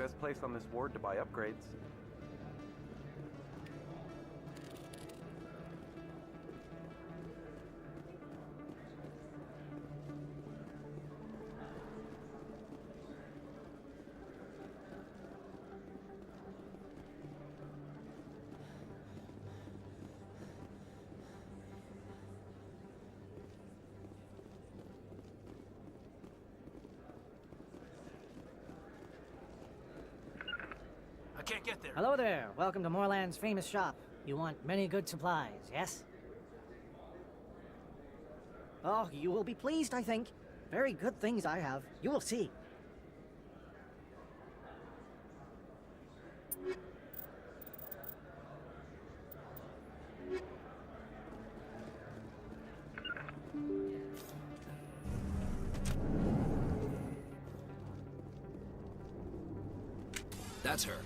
best place on this ward to buy upgrades. I can't get there. Hello there. Welcome to Moorland's famous shop. You want many good supplies, yes? Oh, you will be pleased, I think. Very good things I have. You will see. That's her.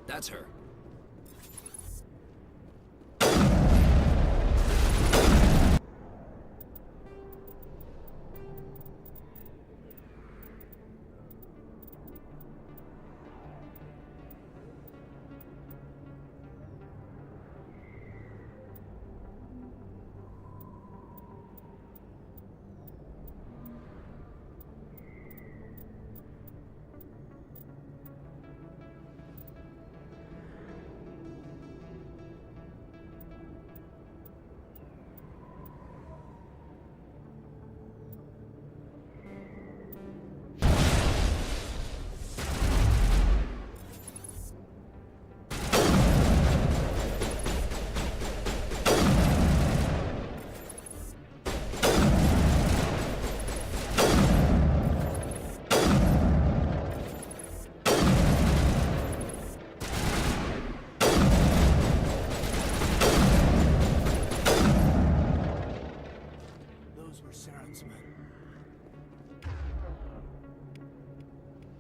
That's her.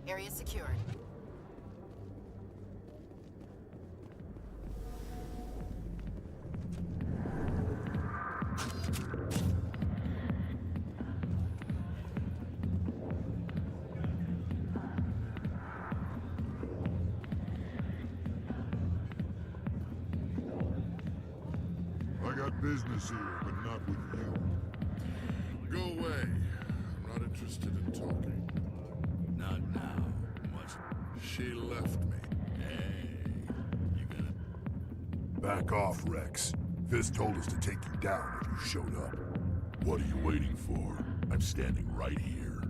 Area secured. I got business here, but not with you. Go away. I'm not interested in talking. Not now. What? She left me. Hey, you gonna... Back off, Rex. Fist told us to take you down if you showed up. What are you waiting for? I'm standing right here.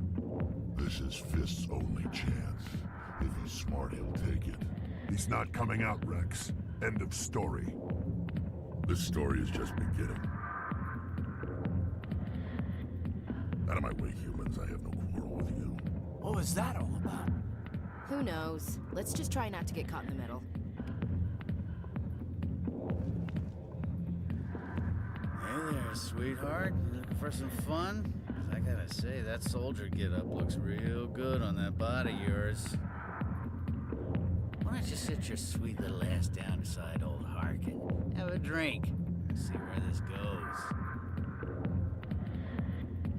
This is Fist's only chance. If he's smart, he'll take it. He's not coming out, Rex. End of story. This story is just beginning. Out of my way, humans. I have no quarrel with you. What was that all about? Who knows? Let's just try not to get caught in the middle. Hey there, sweetheart. You looking for some fun? I gotta say, that soldier get-up looks real good on that body of yours. Why don't you sit your sweet little ass down beside old Harkin? Have a drink. See where this goes.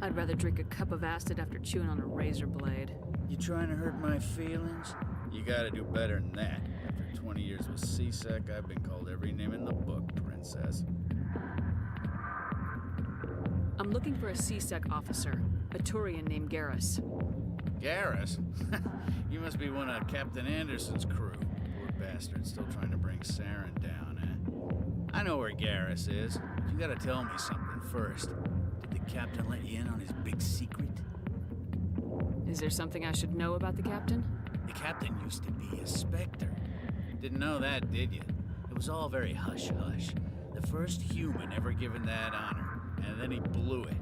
I'd rather drink a cup of acid after chewing on a razor blade. You trying to hurt my feelings? You gotta do better than that. After 20 years with C-Sec, I've been called every name in the book, princess. I'm looking for a C-Sec officer, a Turian named Garrus. Garrus? You must be one of Captain Anderson's crew. Poor bastard, still trying to bring Saren down, eh? I know where Garrus is, but you gotta tell me something first. Did the captain let you in on his big secret? Is there something I should know about the captain? The captain used to be a Spectre. Didn't know that, did you? It was all very hush-hush. The first human ever given that honor, and then he blew it.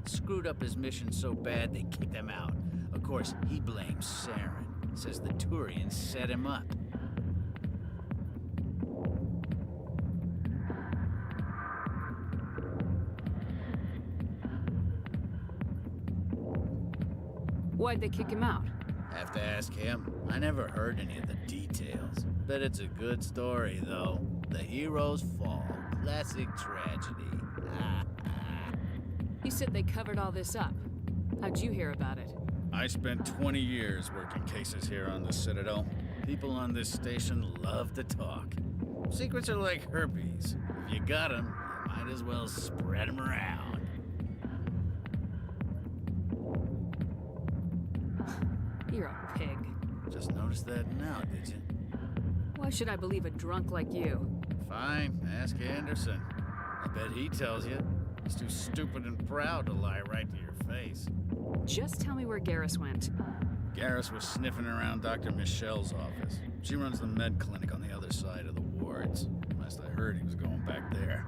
Screwed up his mission so bad they kicked him out. Of course, he blames Saren. Says the Turians set him up. Why'd they kick him out? Have to ask him. I never heard any of the details. Bet it's a good story, though. The heroes fall. Classic tragedy. You said they covered all this up. How'd you hear about it? I spent 20 years working cases here on the Citadel. People on this station love to talk. Secrets are like herpes. If you got them, you might as well spread them around. You're a pig. Just noticed that now, did you? Why should I believe a drunk like you? Fine, ask Anderson. I bet he tells you. He's too stupid and proud to lie right to your face. Just tell me where Garrus went. Garrus was sniffing around Dr. Michelle's office. She runs the med clinic on the other side of the wards. Last I heard, he was going back there.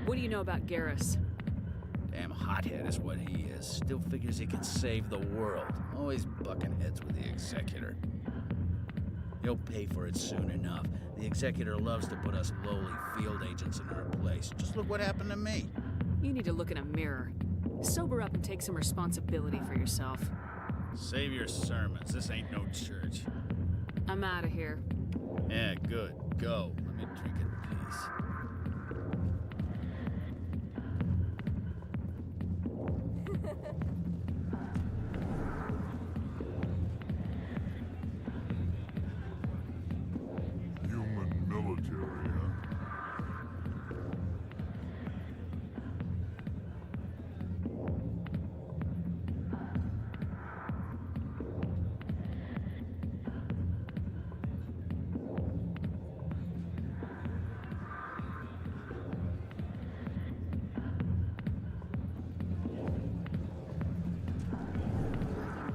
What do you know about Garrus? Damn hothead is what he is. Still figures he can save the world. Always bucking heads with the Executor. He'll pay for it soon enough. The Executor loves to put us lowly field agents in our place. Just look what happened to me. You need to look in a mirror. Sober up and take some responsibility for yourself. Save your sermons. This ain't no church. I'm out of here. Yeah, good. Go. Let me drink in peace. Human military, huh?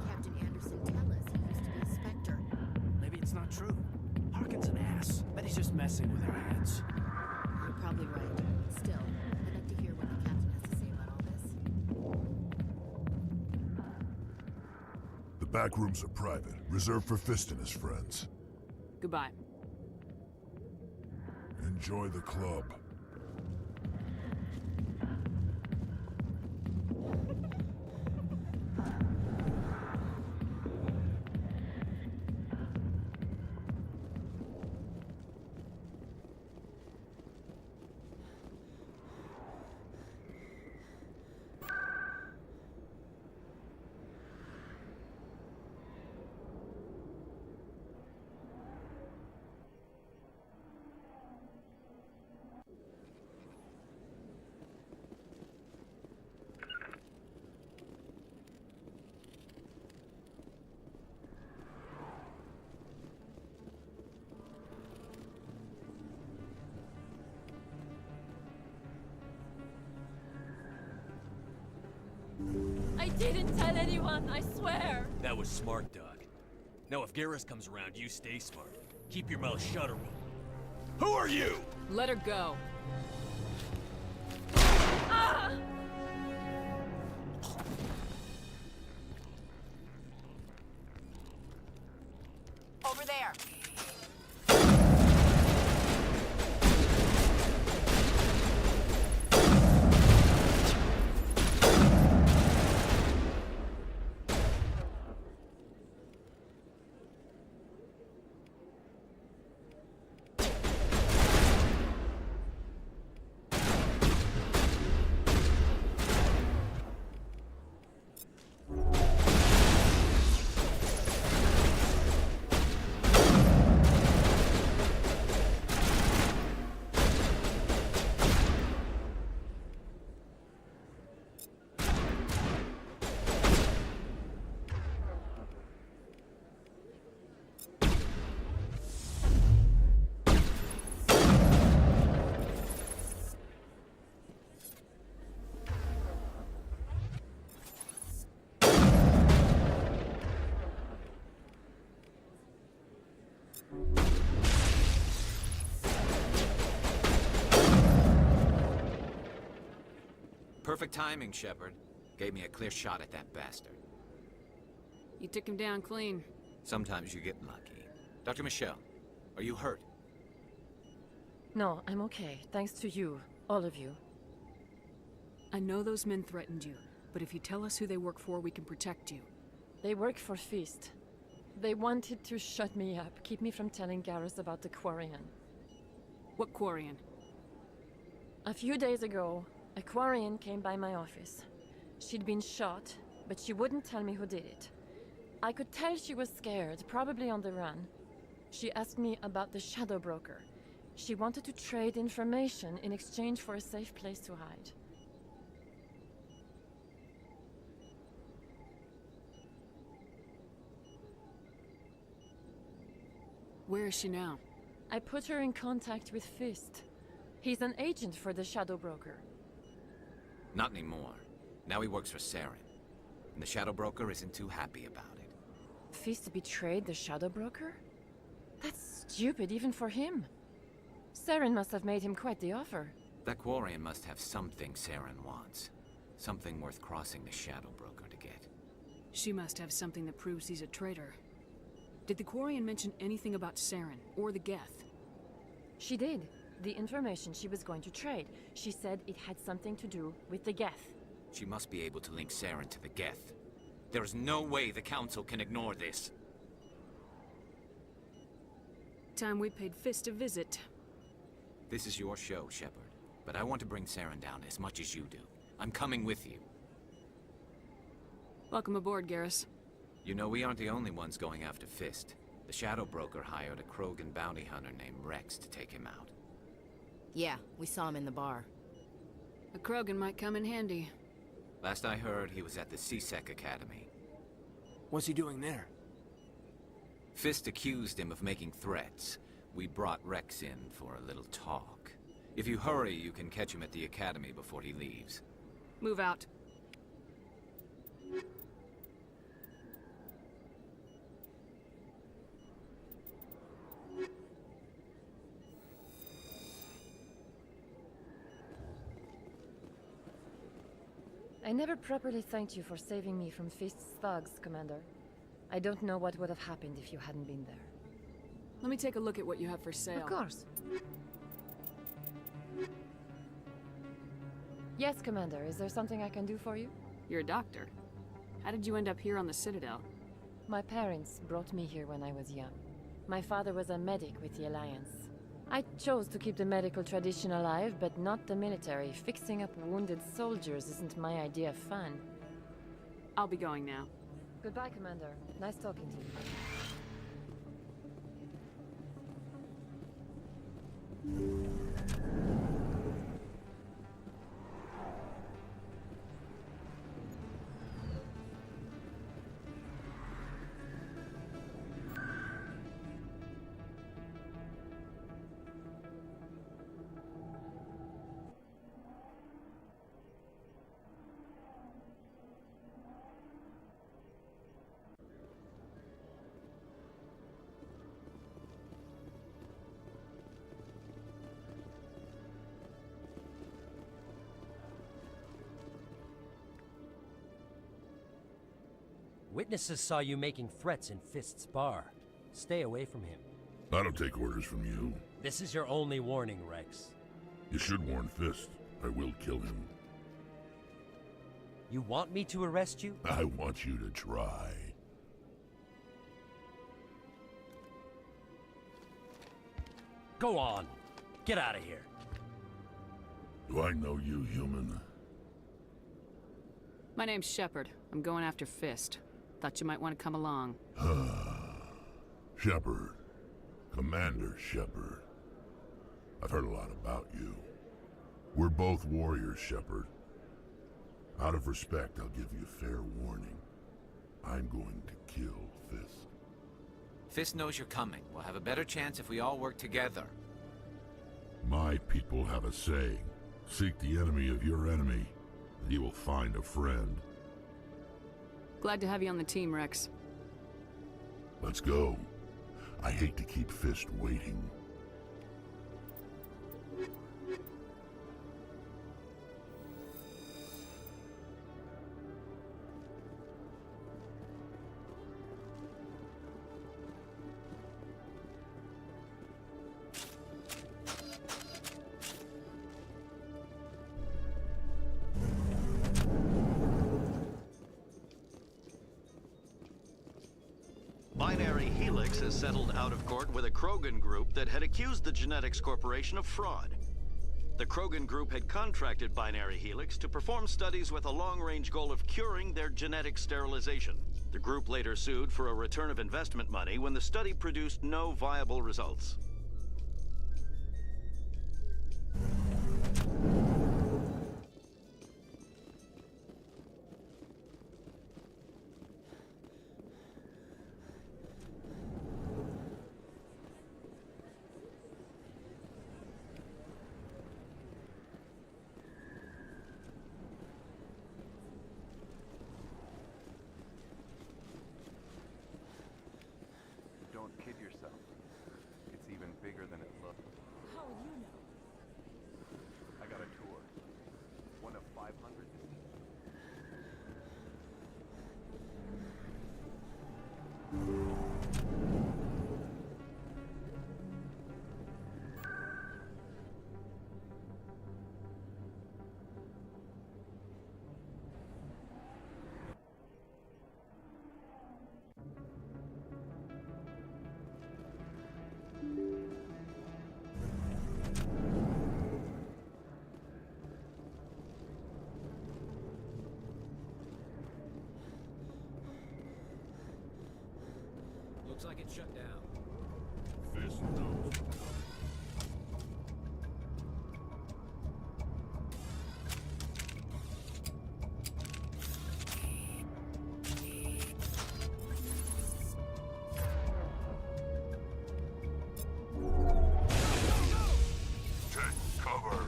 Captain Anderson tell us he used to be a Spectre? Maybe it's not true. Harkin's an ass. Bet he's just messing with our heads. You're probably right. Still, I'd like to hear what the captain has to say about all this. The back rooms are private, reserved for Fist and his friends. Goodbye. Enjoy the club. I didn't tell anyone, I swear! That was smart, Doug. Now if Garrus comes around, you stay smart. Keep your mouth shut or we'll... Who are you? Let her go. Ah! Over there. Perfect timing, Shepard. Gave me a clear shot at that bastard. You took him down clean. Sometimes you get lucky. Dr. Michelle, are you hurt? No, I'm okay. Thanks to you. All of you. I know those men threatened you, but if you tell us who they work for, we can protect you. They work for Fist. They wanted to shut me up, keep me from telling Garrus about the Quarian. What Quarian? A few days ago, a Quarian came by my office. She'd been shot, but she wouldn't tell me who did it. I could tell she was scared, probably on the run. She asked me about the Shadow Broker. She wanted to trade information in exchange for a safe place to hide. Where is she now? I put her in contact with Fist. He's an agent for the Shadow Broker. Not anymore. Now he works for Saren. And the Shadow Broker isn't too happy about it. Fist betrayed the Shadow Broker? That's stupid even for him. Saren must have made him quite the offer. That Quarian must have something Saren wants. Something worth crossing the Shadow Broker to get. She must have something that proves he's a traitor. Did the Quarian mention anything about Saren, or the Geth? She did. The information she was going to trade. She said it had something to do with the Geth. She must be able to link Saren to the Geth. There is no way the Council can ignore this. Time we paid Fist a visit. This is your show, Shepard. But I want to bring Saren down as much as you do. I'm coming with you. Welcome aboard, Garrus. You know, we aren't the only ones going after Fist. The Shadow Broker hired a Krogan bounty hunter named Rex to take him out. Yeah, we saw him in the bar. A Krogan might come in handy. Last I heard, he was at the C-Sec Academy. What's he doing there? Fist accused him of making threats. We brought Rex in for a little talk. If you hurry, you can catch him at the Academy before he leaves. Move out. I never properly thanked you for saving me from Fist's thugs, Commander. I don't know what would have happened if you hadn't been there. Let me take a look at what you have for sale. Of course. Yes, Commander. Is there something I can do for you? You're a doctor. How did you end up here on the Citadel? My parents brought me here when I was young. My father was a medic with the Alliance. I chose to keep the medical tradition alive, but not the military. Fixing up wounded soldiers isn't my idea of fun. I'll be going now. Goodbye, Commander. Nice talking to you. Witnesses saw you making threats in Fist's bar. Stay away from him. I don't take orders from you. This is your only warning, Rex. You should warn Fist. I will kill him. You want me to arrest you? I want you to try. Go on. Get out of here. Do I know you, human? My name's Shepard. I'm going after Fist. Thought you might want to come along. Shepard. Commander Shepard. I've heard a lot about you. We're both warriors, Shepard. Out of respect, I'll give you fair warning. I'm going to kill Fist. Fist knows you're coming. We'll have a better chance if we all work together. My people have a saying. Seek the enemy of your enemy, and you will find a friend. Glad to have you on the team, Rex. Let's go. I hate to keep Fist waiting. Binary Helix has settled out of court with a Krogan group that had accused the Genetics Corporation of fraud. The Krogan group had contracted Binary Helix to perform studies with a long-range goal of curing their genetic sterilization. The group later sued for a return of investment money when the study produced no viable results. Don't kid yourself. It's even bigger than it looks. How would you know? I got a tour. One of 500. Looks like it's shut down. Fist knows. Take cover.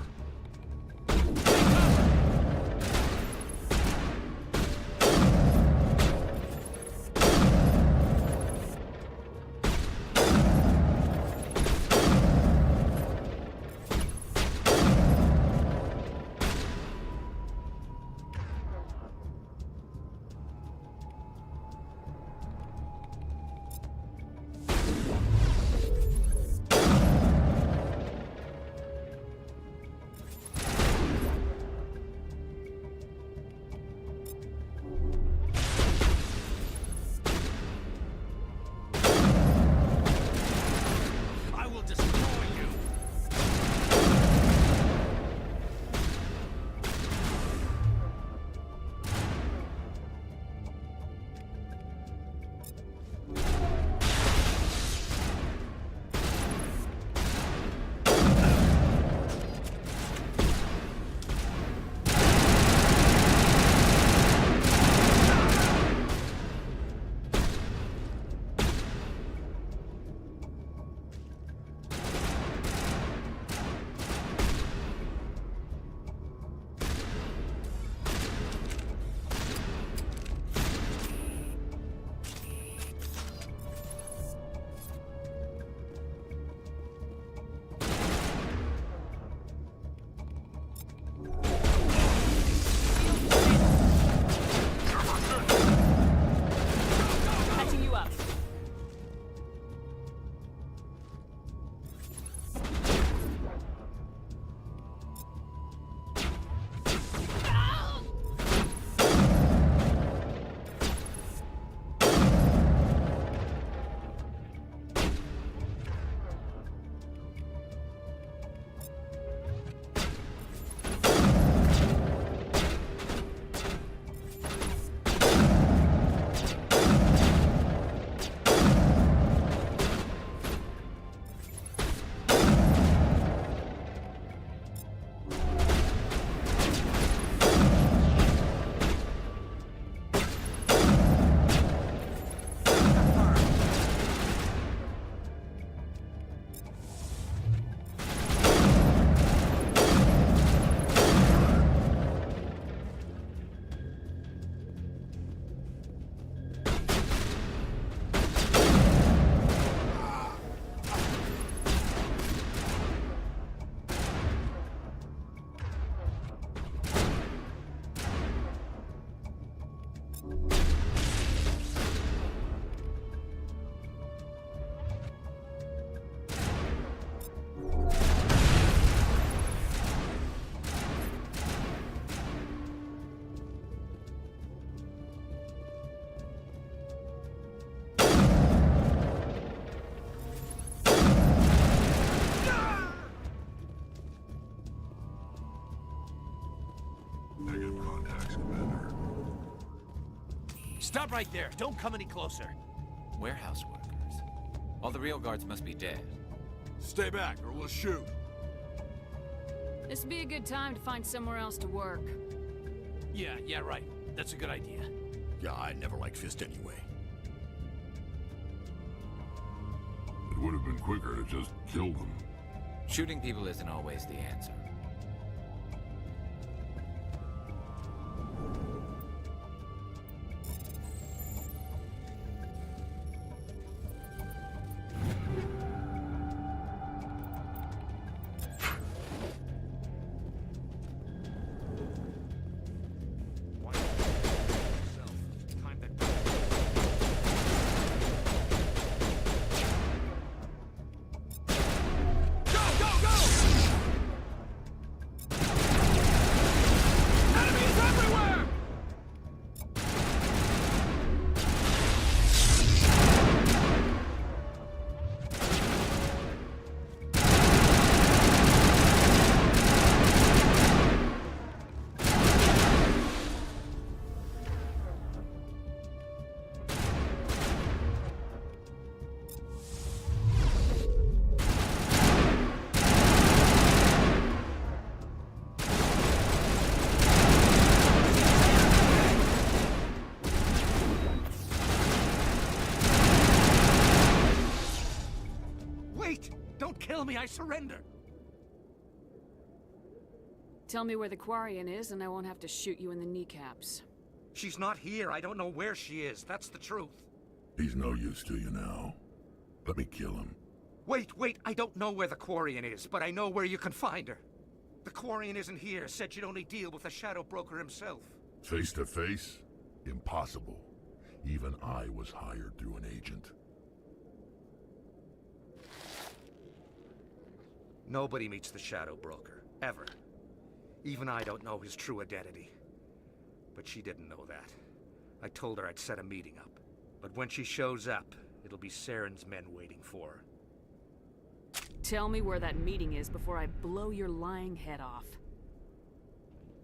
I will destroy you! Catching you up. Stop right there. Don't come any closer. Warehouse workers. All the real guards must be dead. Stay back, or we'll shoot. This would be a good time to find somewhere else to work. Yeah, right. That's a good idea. Yeah, I never liked Fist anyway. It would have been quicker to just kill them. Shooting people isn't always the answer. Don't kill me, I surrender! Tell me where the Quarian is, and I won't have to shoot you in the kneecaps. She's not here. I don't know where she is. That's the truth. He's no use to you now. Let me kill him. Wait. I don't know where the Quarian is, but I know where you can find her. The Quarian isn't here. Said she'd only deal with the Shadow Broker himself. Face to face? Impossible. Even I was hired through an agent. Nobody meets the Shadow Broker, ever. Even I don't know his true identity. But she didn't know that. I told her I'd set a meeting up. But when she shows up, it'll be Saren's men waiting for her. Tell me where that meeting is before I blow your lying head off.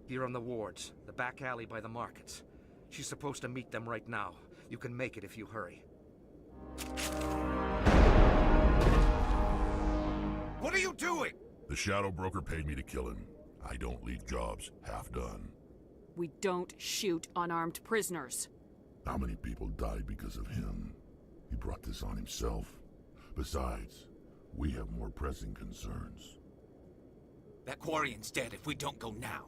Here on the wards, the back alley by the markets. She's supposed to meet them right now. You can make it if you hurry. What are you doing? The Shadow Broker paid me to kill him. I don't leave jobs half done. We don't shoot unarmed prisoners. How many people died because of him? He brought this on himself. Besides, we have more pressing concerns. That Quarian's dead if we don't go now.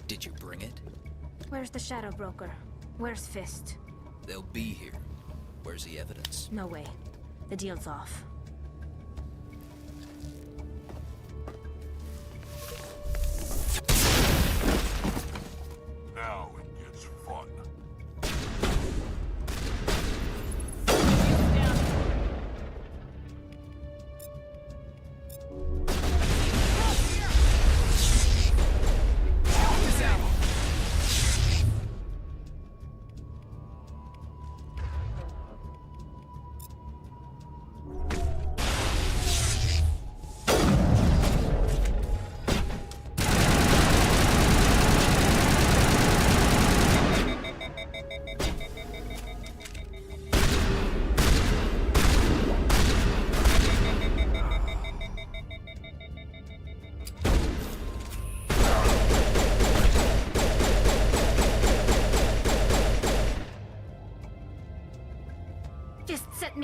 Did you bring it? Where's the Shadow Broker? Where's Fist? They'll be here. Where's the evidence? No way. The deal's off.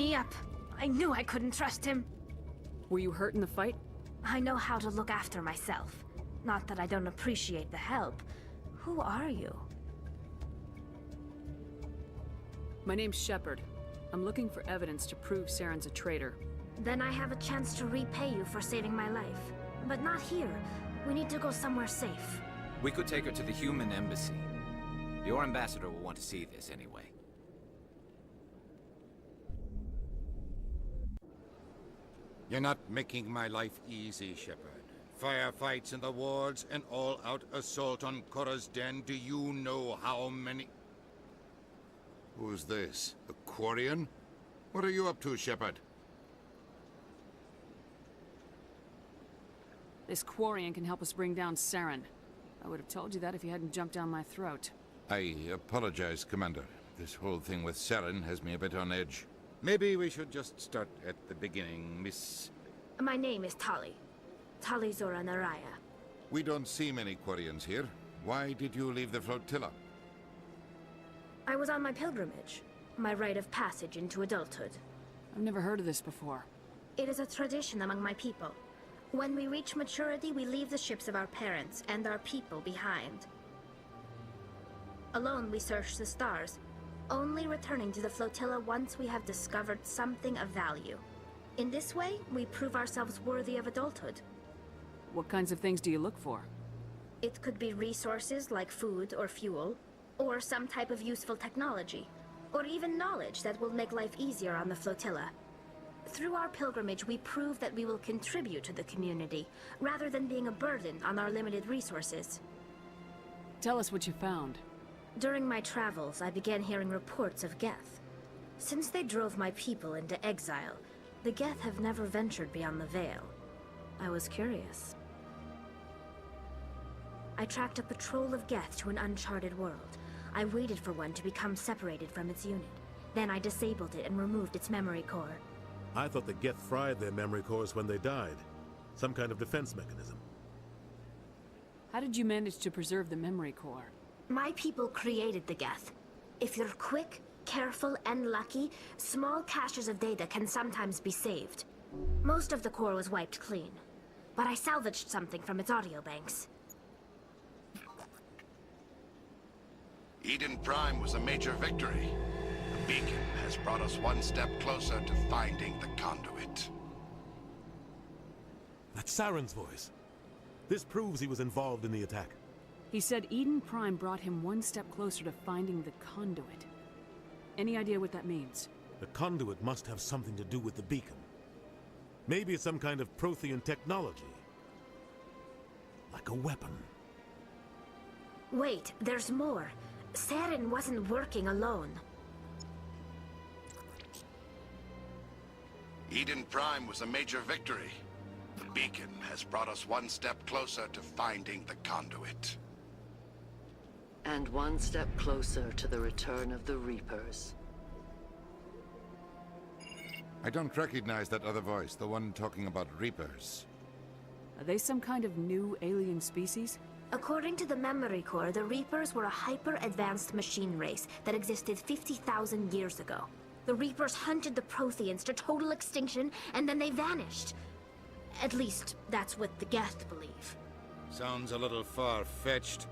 me up. I knew I couldn't trust him. Were you hurt in the fight? I know how to look after myself. Not that I don't appreciate the help. Who are you? My name's Shepard. I'm looking for evidence to prove Saren's a traitor. Then I have a chance to repay you for saving my life. But not here. We need to go somewhere safe. We could take her to the human embassy. Your ambassador will want to see this anyway. You're not making my life easy, Shepard. Firefights in the wards, an all-out assault on Korra's den. Do you know how many... Who's this? A Quarian? What are you up to, Shepard? This Quarian can help us bring down Saren. I would have told you that if you hadn't jumped down my throat. I apologize, Commander. This whole thing with Saren has me a bit on edge. Maybe we should just start at the beginning, Miss... My name is Tali. Tali Zora Naraya. We don't see many Quarians here. Why did you leave the flotilla? I was on my pilgrimage. My rite of passage into adulthood. I've never heard of this before. It is a tradition among my people. When we reach maturity, we leave the ships of our parents and our people behind. Alone, we search the stars, only returning to the flotilla once we have discovered something of value. In this way, we prove ourselves worthy of adulthood. What kinds of things do you look for? It could be resources like food or fuel, or some type of useful technology, or even knowledge that will make life easier on the flotilla. Through our pilgrimage, we prove that we will contribute to the community, rather than being a burden on our limited resources. Tell us what you found. During my travels, I began hearing reports of Geth. Since they drove my people into exile, the Geth have never ventured beyond the Veil. I was curious. I tracked a patrol of Geth to an uncharted world. I waited for one to become separated from its unit. Then I disabled it and removed its memory core. I thought the Geth fried their memory cores when they died. Some kind of defense mechanism. How did you manage to preserve the memory core? My people created the Geth. If you're quick, careful, and lucky, small caches of data can sometimes be saved. Most of the core was wiped clean, but I salvaged something from its audio banks. Eden Prime was a major victory. The beacon has brought us one step closer to finding the conduit. That's Saren's voice. This proves he was involved in the attack. He said Eden Prime brought him one step closer to finding the conduit. Any idea what that means? The conduit must have something to do with the beacon. Maybe it's some kind of Prothean technology. Like a weapon. Wait, there's more. Saren wasn't working alone. Eden Prime was a major victory. The beacon has brought us one step closer to finding the conduit. And one step closer to the return of the Reapers. I don't recognize that other voice, the one talking about Reapers. Are they some kind of new alien species? According to the memory core, the Reapers were a hyper-advanced machine race that existed 50,000 years ago. The Reapers hunted the Protheans to total extinction, and then they vanished. At least, that's what the Geth believe. Sounds a little far-fetched.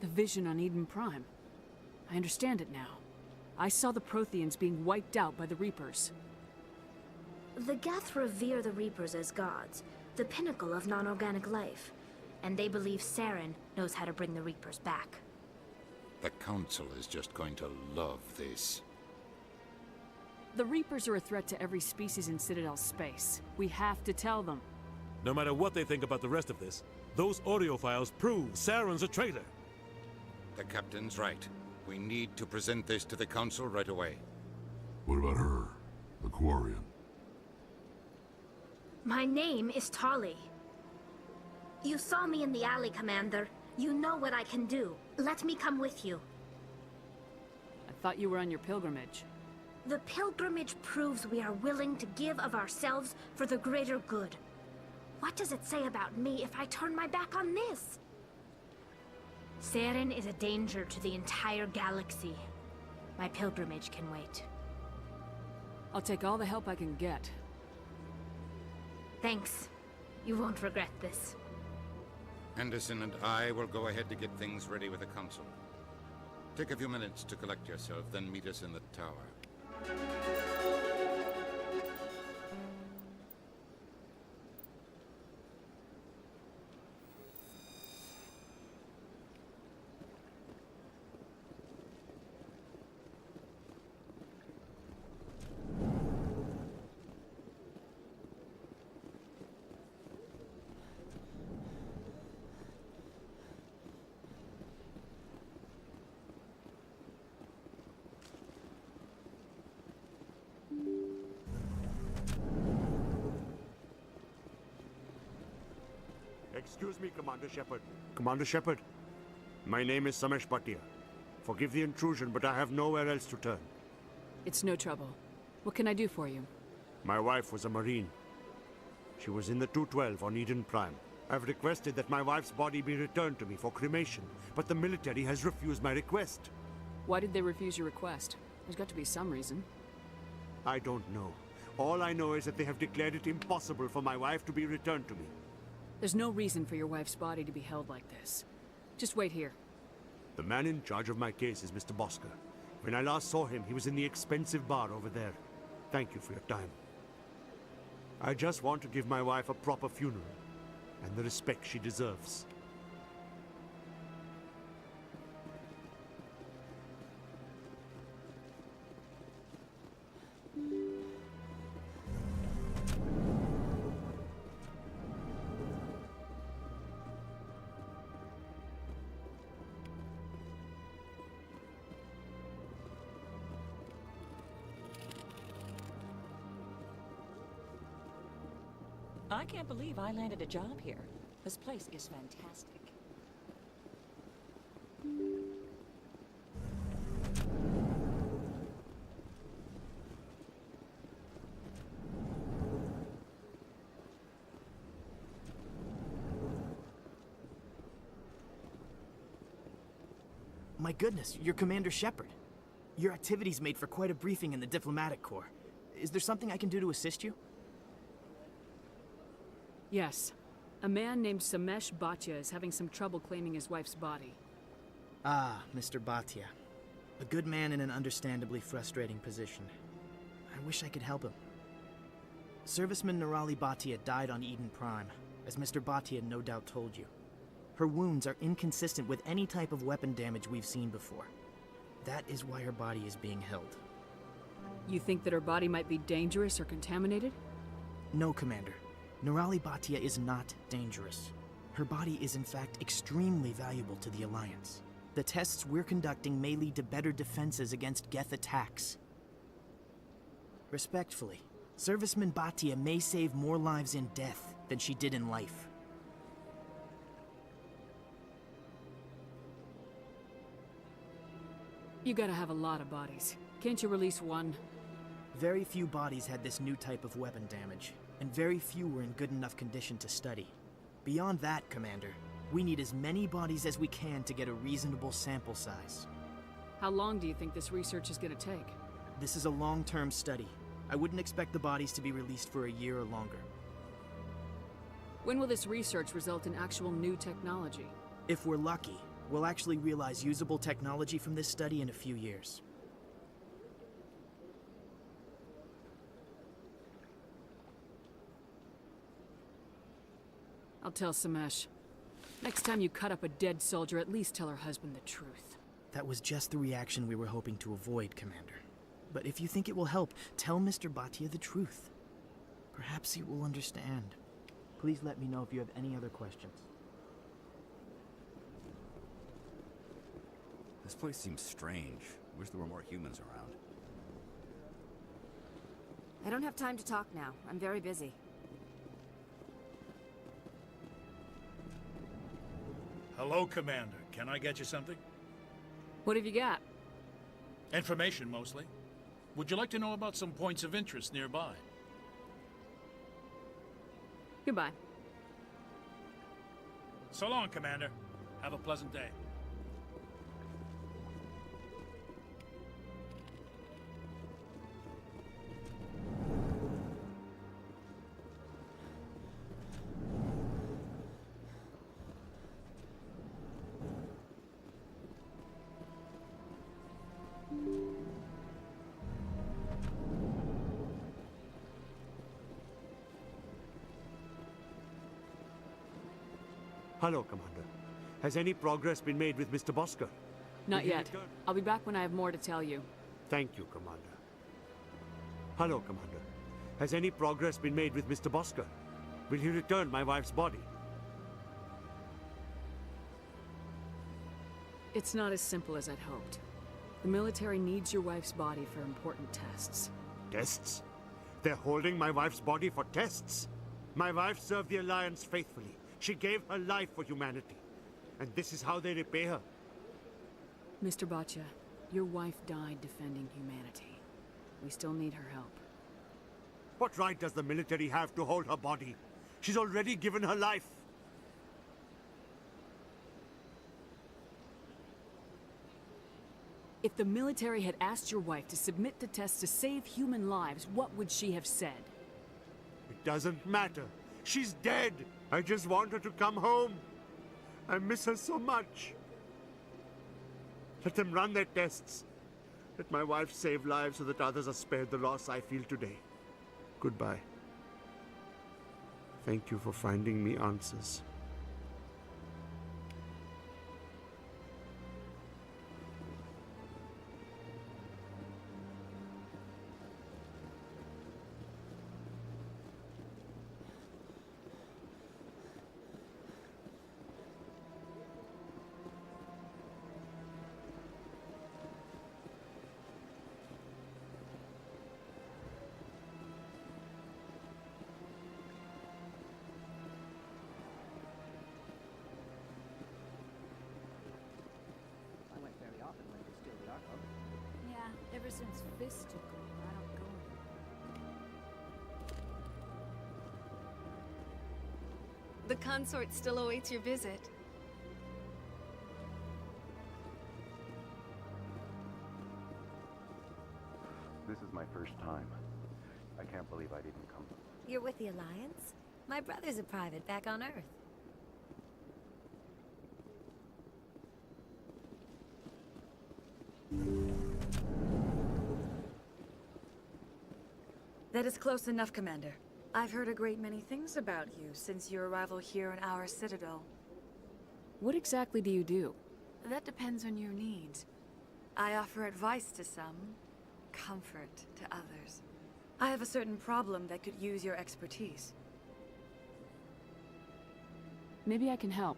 The vision on Eden Prime. I understand it now. I saw the Protheans being wiped out by the Reapers. The Geth revere the Reapers as gods, the pinnacle of non-organic life. And they believe Saren knows how to bring the Reapers back. The Council is just going to love this. The Reapers are a threat to every species in Citadel space. We have to tell them. No matter what they think about the rest of this, those audio files prove Saren's a traitor. The Captain's right. We need to present this to the Council right away. What about her? The Quarian? My name is Tali. You saw me in the alley, Commander. You know what I can do. Let me come with you. I thought you were on your pilgrimage. The pilgrimage proves we are willing to give of ourselves for the greater good. What does it say about me if I turn my back on this? Saren is a danger to the entire galaxy. My pilgrimage can wait. I'll take all the help I can get. Thanks. You won't regret this. Anderson and I will go ahead to get things ready with the Council. Take a few minutes to collect yourself, then meet us in the tower. Excuse me, Commander Shepard. Commander Shepard, my name is Samesh Bhatia. Forgive the intrusion, but I have nowhere else to turn. It's no trouble. What can I do for you? My wife was a Marine. She was in the 212 on Eden Prime. I've requested that my wife's body be returned to me for cremation, but the military has refused my request. Why did they refuse your request? There's got to be some reason. I don't know. All I know is that they have declared it impossible for my wife to be returned to me. There's no reason for your wife's body to be held like this. Just wait here. The man in charge of my case is Mr. Bosker. When I last saw him, he was in the expensive bar over there. Thank you for your time. I just want to give my wife a proper funeral, and the respect she deserves. I can't believe I landed a job here. This place is fantastic. My goodness, you're Commander Shepard. Your activities made for quite a briefing in the Diplomatic Corps. Is there something I can do to assist you? Yes. A man named Samesh Bhatia is having some trouble claiming his wife's body. Ah, Mr. Bhatia. A good man in an understandably frustrating position. I wish I could help him. Serviceman Nirali Bhatia died on Eden Prime, as Mr. Bhatia no doubt told you. Her wounds are inconsistent with any type of weapon damage we've seen before. That is why her body is being held. You think that her body might be dangerous or contaminated? No, Commander. Nirali Bhatia is not dangerous. Her body is in fact extremely valuable to the Alliance. The tests we're conducting may lead to better defenses against Geth attacks. Respectfully, Serviceman Bhatia may save more lives in death than she did in life. You gotta have a lot of bodies. Can't you release one? Very few bodies had this new type of weapon damage, and very few were in good enough condition to study. Beyond that, Commander, we need as many bodies as we can to get a reasonable sample size. How long do you think this research is gonna take? This is a long-term study. I wouldn't expect the bodies to be released for a year or longer. When will this research result in actual new technology? If we're lucky, we'll actually realize usable technology from this study in a few years. I'll tell Samesh. Next time you cut up a dead soldier, at least tell her husband the truth. That was just the reaction we were hoping to avoid, Commander. But if you think it will help, tell Mr. Bhatia the truth. Perhaps he will understand. Please let me know if you have any other questions. This place seems strange. Wish there were more humans around. I don't have time to talk now. I'm very busy. Hello, Commander. Can I get you something? What have you got? Information, mostly. Would you like to know about some points of interest nearby? Goodbye. So long, Commander. Have a pleasant day. Hello, Commander. Has any progress been made with Mr. Bosker? Not yet. I'll be back when I have more to tell you. Thank you, Commander. Hello, Commander. Has any progress been made with Mr. Bosker? Will he return my wife's body? It's not as simple as I'd hoped. The military needs your wife's body for important tests. Tests? They're holding my wife's body for tests? My wife served the Alliance faithfully. She gave her life for humanity. And this is how they repay her. Mr. Bhatia, your wife died defending humanity. We still need her help. What right does the military have to hold her body? She's already given her life. If the military had asked your wife to submit to tests to save human lives, what would she have said? It doesn't matter. She's dead. I just want her to come home. I miss her so much. Let them run their tests. Let my wife save lives so that others are spared the loss I feel today. Goodbye. Thank you for finding me answers. Yeah, ever since Fist took over, I don't go anymore. The consort still awaits your visit. This is my first time. I can't believe I didn't come. You're with the Alliance? My brother's a private back on Earth. That is close enough, Commander. I've heard a great many things about you since your arrival here in our citadel. What exactly do you do? That depends on your needs. I offer advice to some, comfort to others. I have a certain problem that could use your expertise. Maybe I can help.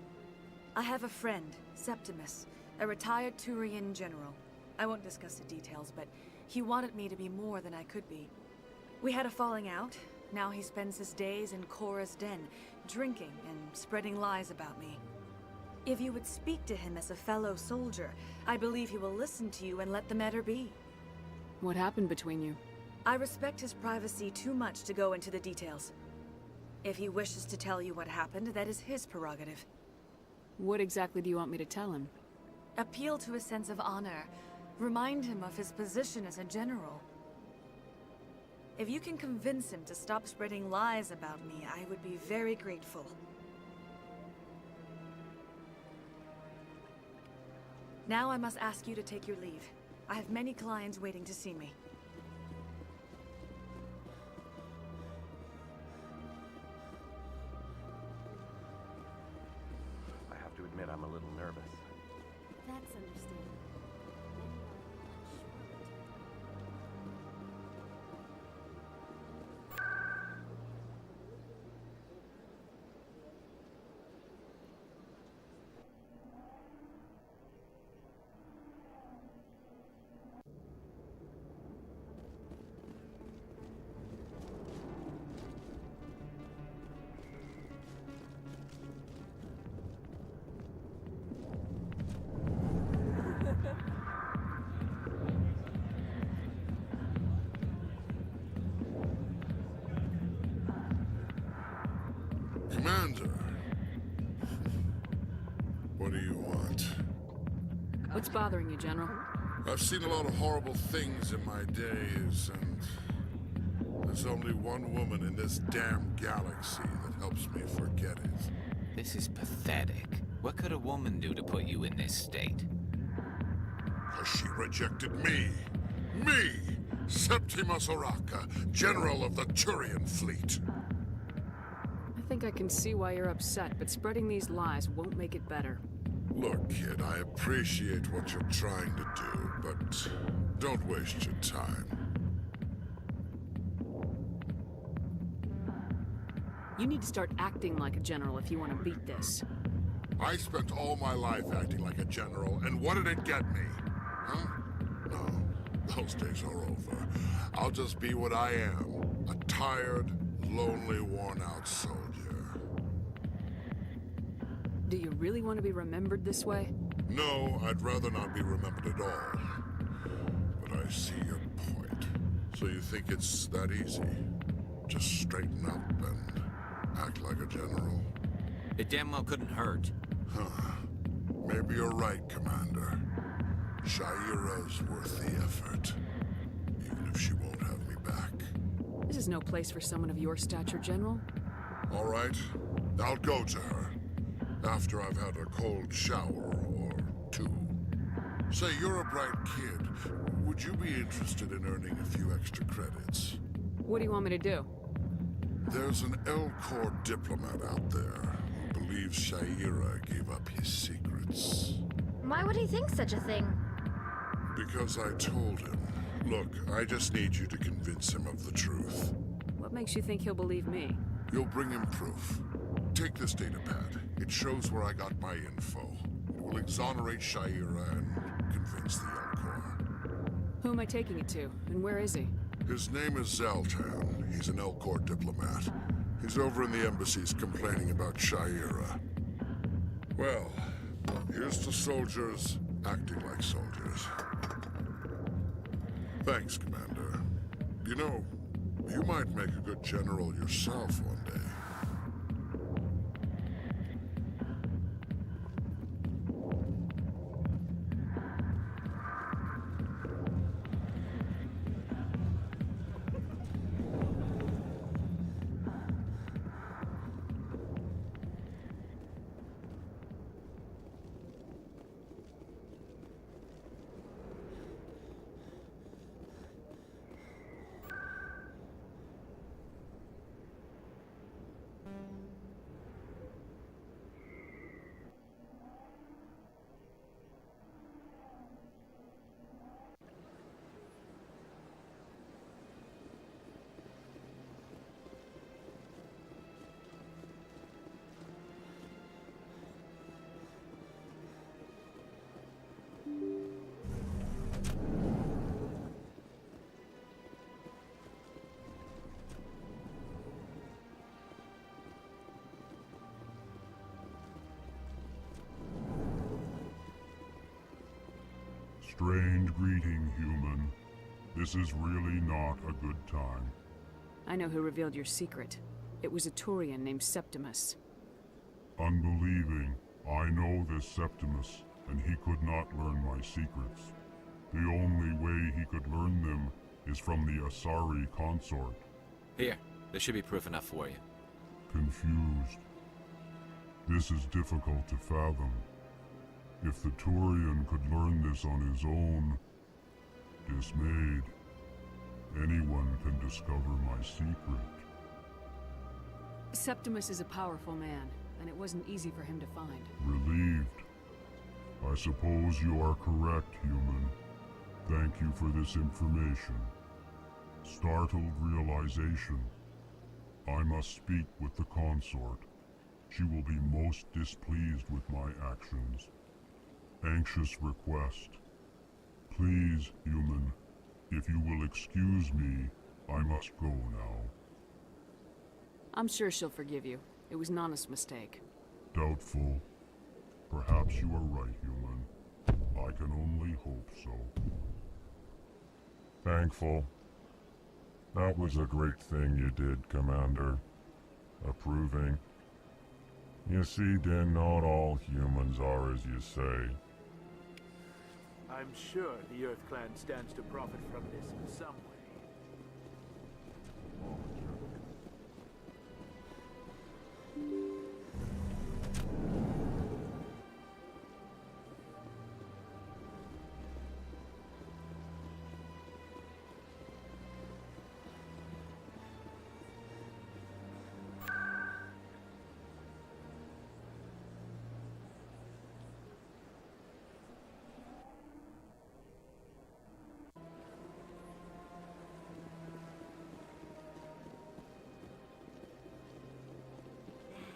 I have a friend, Septimus, a retired Turian general. I won't discuss the details, but he wanted me to be more than I could be. We had a falling out. Now he spends his days in Cora's den, drinking and spreading lies about me. If you would speak to him as a fellow soldier, I believe he will listen to you and let the matter be. What happened between you? I respect his privacy too much to go into the details. If he wishes to tell you what happened, that is his prerogative. What exactly do you want me to tell him? Appeal to his sense of honor. Remind him of his position as a general. If you can convince him to stop spreading lies about me, I would be very grateful. Now I must ask you to take your leave. I have many clients waiting to see me. I have to admit I'm a little nervous. That's understandable. Commander. What do you want? What's bothering you, General? I've seen a lot of horrible things in my days, and there's only one woman in this damn galaxy that helps me forget it. This is pathetic. What could a woman do to put you in this state? 'Cause she rejected me. Me! Septimus Oraka, General of the Turian Fleet. I think I can see why you're upset, but spreading these lies won't make it better. Look, kid, I appreciate what you're trying to do, but don't waste your time. You need to start acting like a general if you want to beat this. I spent all my life acting like a general, and what did it get me? Huh? No, those days are over. I'll just be what I am, a tired, lonely, worn-out soldier. Do you really want to be remembered this way? No, I'd rather not be remembered at all. But I see your point. So you think it's that easy? Just straighten up and act like a general? It damn well couldn't hurt. Huh. Maybe you're right, Commander. Shaira's worth the effort. Even if she won't have me back. This is no place for someone of your stature, General. All right. I'll go to her. After I've had a cold shower or two. Say, you're a bright kid. Would you be interested in earning a few extra credits? What do you want me to do? There's an L-Corps diplomat out there who believes Shaira gave up his secrets. Why would he think such a thing? Because I told him. Look, I just need you to convince him of the truth. What makes you think he'll believe me? You'll bring him proof. Take this datapad. It shows where I got my info. It will exonerate Shaira and convince the L-Corps. Who am I taking it to, and where is he? His name is Zaltan. He's an L-Corps diplomat. He's over in the embassies complaining about Shaira. Well, here's to soldiers acting like soldiers. Thanks, Commander. You know, you might make a good general yourself one day. Strange greeting, human. This is really not a good time. I know who revealed your secret. It was a Turian named Septimus. Unbelieving, I know this Septimus, and he could not learn my secrets. The only way he could learn them is from the Asari consort. Here, there should be proof enough for you. Confused. This is difficult to fathom. If the Turian could learn this on his own, dismayed, anyone can discover my secret. Septimus is a powerful man, and it wasn't easy for him to find. Relieved. I suppose you are correct, human. Thank you for this information. Startled realization. I must speak with the consort. She will be most displeased with my actions. Anxious request. Please, human, if you will excuse me, I must go now. I'm sure she'll forgive you. It was Nana's mistake. Doubtful. Perhaps you are right, human. I can only hope so. Thankful. That was a great thing you did, Commander. Approving. You see, then not all humans are as you say. I'm sure the Earth Clan stands to profit from this in some way.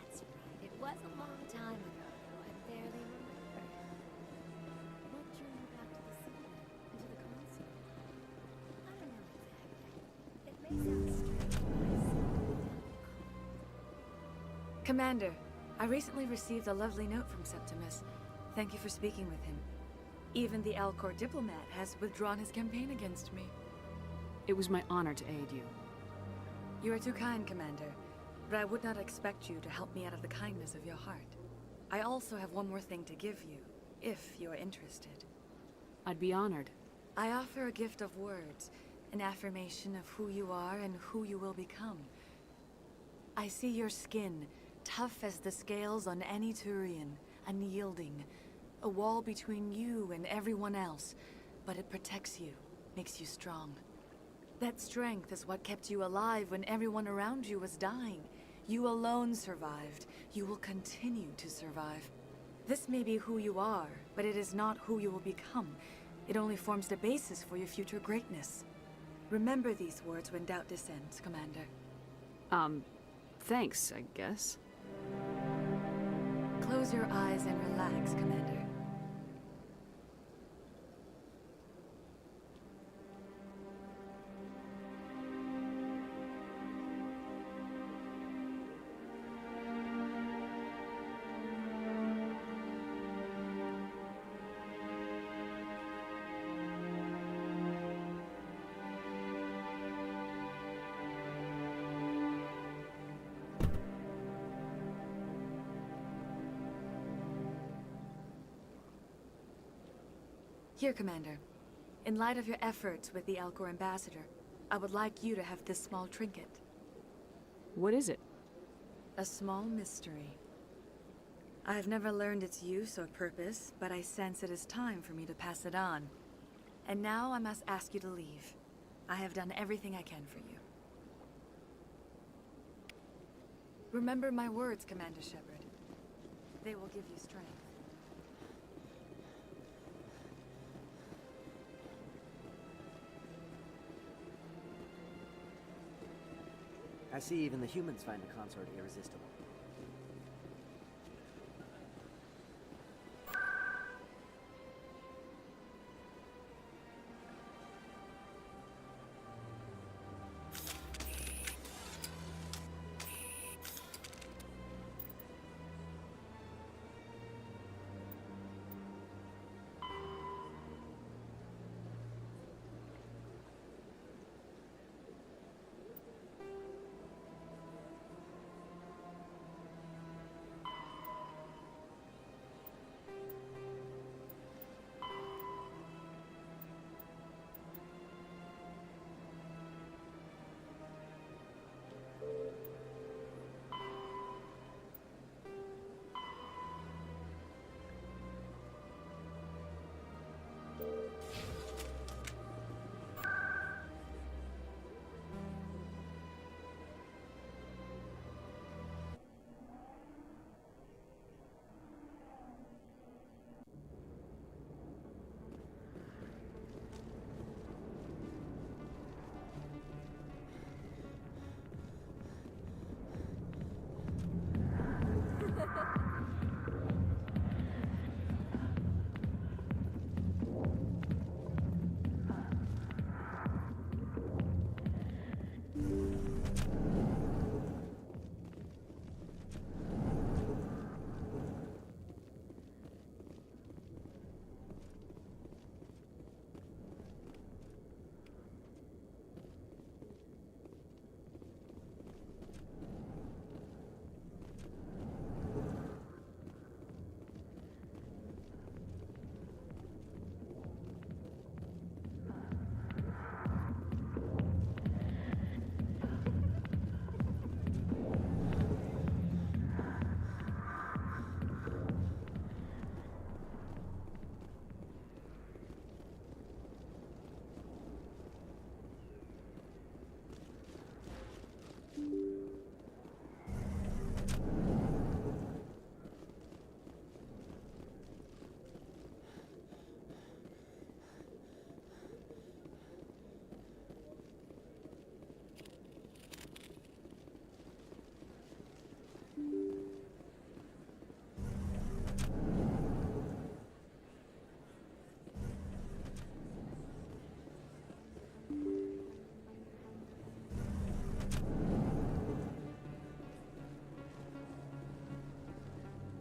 That's right. It was a long time ago. I barely remember. What drew you back to the city and to the console? I don't know exactly. It may sound strange, but I simply Commander, I recently received a lovely note from Septimus. Thank you for speaking with him. Even the Alcor diplomat has withdrawn his campaign against me. It was my honor to aid you. You are too kind, Commander, but I would not expect you to help me out of the kindness of your heart. I also have one more thing to give you, if you are interested. I'd be honored. I offer a gift of words, an affirmation of who you are and who you will become. I see your skin, tough as the scales on any Turian, unyielding, a wall between you and everyone else, but it protects you, makes you strong. That strength is what kept you alive when everyone around you was dying. You alone survived. You will continue to survive. This may be who you are, but it is not who you will become. It only forms the basis for your future greatness. Remember these words when doubt descends, Commander. Thanks, I guess. Close your eyes and relax, Commander. Here, Commander. In light of your efforts with the Alcor ambassador, I would like you to have this small trinket. What is it? A small mystery. I have never learned its use or purpose, but I sense it is time for me to pass it on. And now I must ask you to leave. I have done everything I can for you. Remember my words, Commander Shepard. They will give you strength. I see even the humans find the consort irresistible.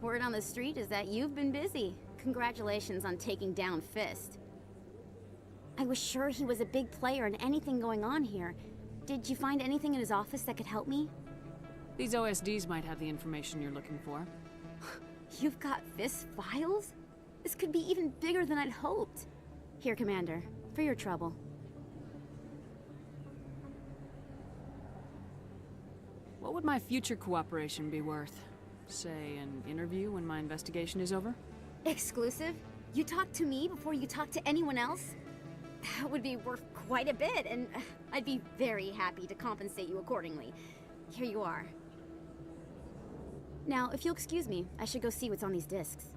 Word on the street is that you've been busy. Congratulations on taking down Fist. I was sure he was a big player in anything going on here. Did you find anything in his office that could help me? These OSDs might have the information you're looking for. You've got Fist files? This could be even bigger than I'd hoped. Here, Commander, for your trouble. What would my future cooperation be worth? Say, an interview when my investigation is over? Exclusive? You talk to me before you talk to anyone else? That would be worth quite a bit, and I'd be very happy to compensate you accordingly. Here you are. Now, if you'll excuse me, I should go see what's on these discs.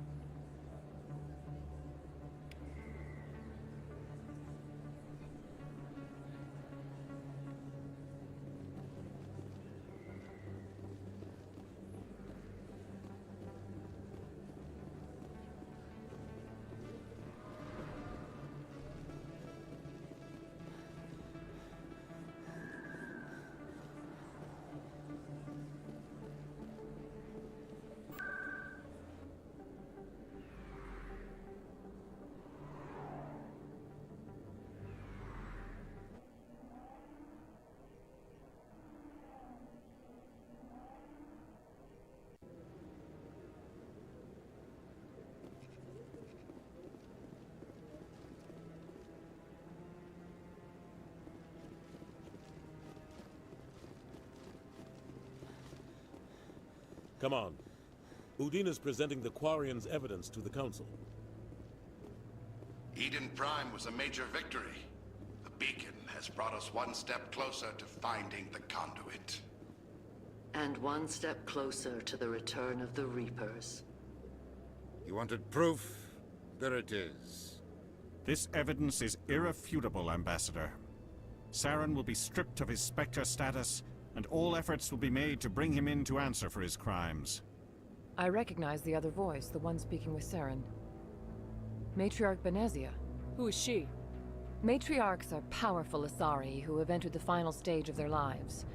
Come on. Udina's presenting the Quarian's evidence to the Council. Eden Prime was a major victory. The beacon has brought us one step closer to finding the conduit. And one step closer to the return of the Reapers. You wanted proof? There it is. This evidence is irrefutable, Ambassador. Saren will be stripped of his Spectre status, and all efforts will be made to bring him in to answer for his crimes. I recognize the other voice, the one speaking with Saren. Matriarch Benezia. Who is she? Matriarchs are powerful Asari who have entered the final stage of their lives.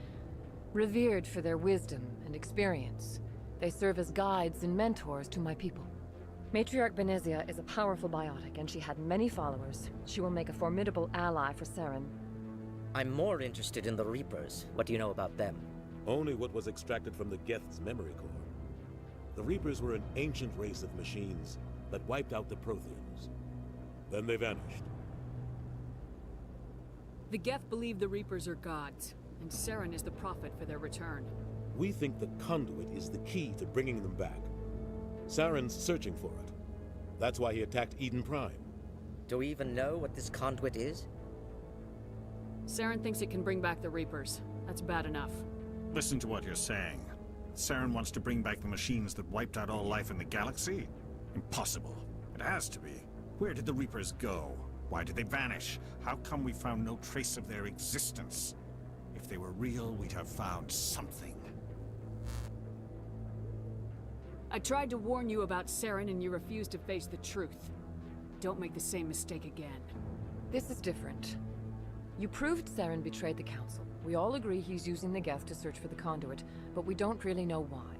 Revered for their wisdom and experience, they serve as guides and mentors to my people. Matriarch Benezia is a powerful biotic, and she had many followers. She will make a formidable ally for Saren. I'm more interested in the Reapers. What do you know about them? Only what was extracted from the Geth's memory core. The Reapers were an ancient race of machines that wiped out the Protheans. Then they vanished. The Geth believe the Reapers are gods, and Saren is the prophet for their return. We think the conduit is the key to bringing them back. Saren's searching for it. That's why he attacked Eden Prime. Do we even know what this conduit is? Saren thinks it can bring back the Reapers. That's bad enough. Listen to what you're saying. Saren wants to bring back the machines that wiped out all life in the galaxy? Impossible. It has to be. Where did the Reapers go? Why did they vanish? How come we found no trace of their existence? If they were real, we'd have found something. I tried to warn you about Saren, and you refused to face the truth. Don't make the same mistake again. This is different. You proved Saren betrayed the Council. We all agree he's using the Geth to search for the conduit, but we don't really know why.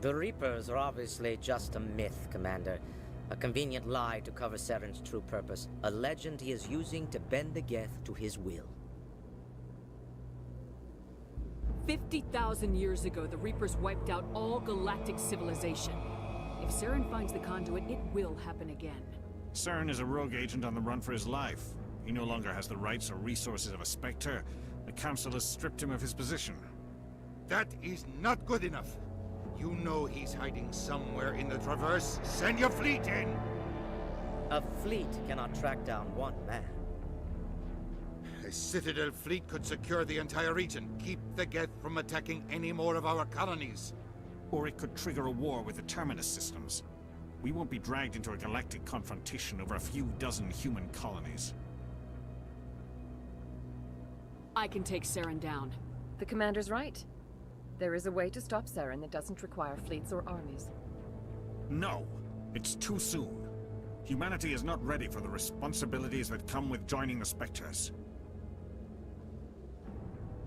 The Reapers are obviously just a myth, Commander. A convenient lie to cover Saren's true purpose. A legend he is using to bend the Geth to his will. 50,000 years ago, the Reapers wiped out all galactic civilization. If Saren finds the conduit, it will happen again. Saren is a rogue agent on the run for his life. He no longer has the rights or resources of a Spectre. The Council has stripped him of his position. That is not good enough. You know he's hiding somewhere in the Traverse. Send your fleet in! A fleet cannot track down one man. A Citadel fleet could secure the entire region, keep the Geth from attacking any more of our colonies. Or it could trigger a war with the Terminus systems. We won't be dragged into a galactic confrontation over a few dozen human colonies. I can take Saren down. The Commander's right. There is a way to stop Saren that doesn't require fleets or armies. No! It's too soon. Humanity is not ready for the responsibilities that come with joining the Spectres.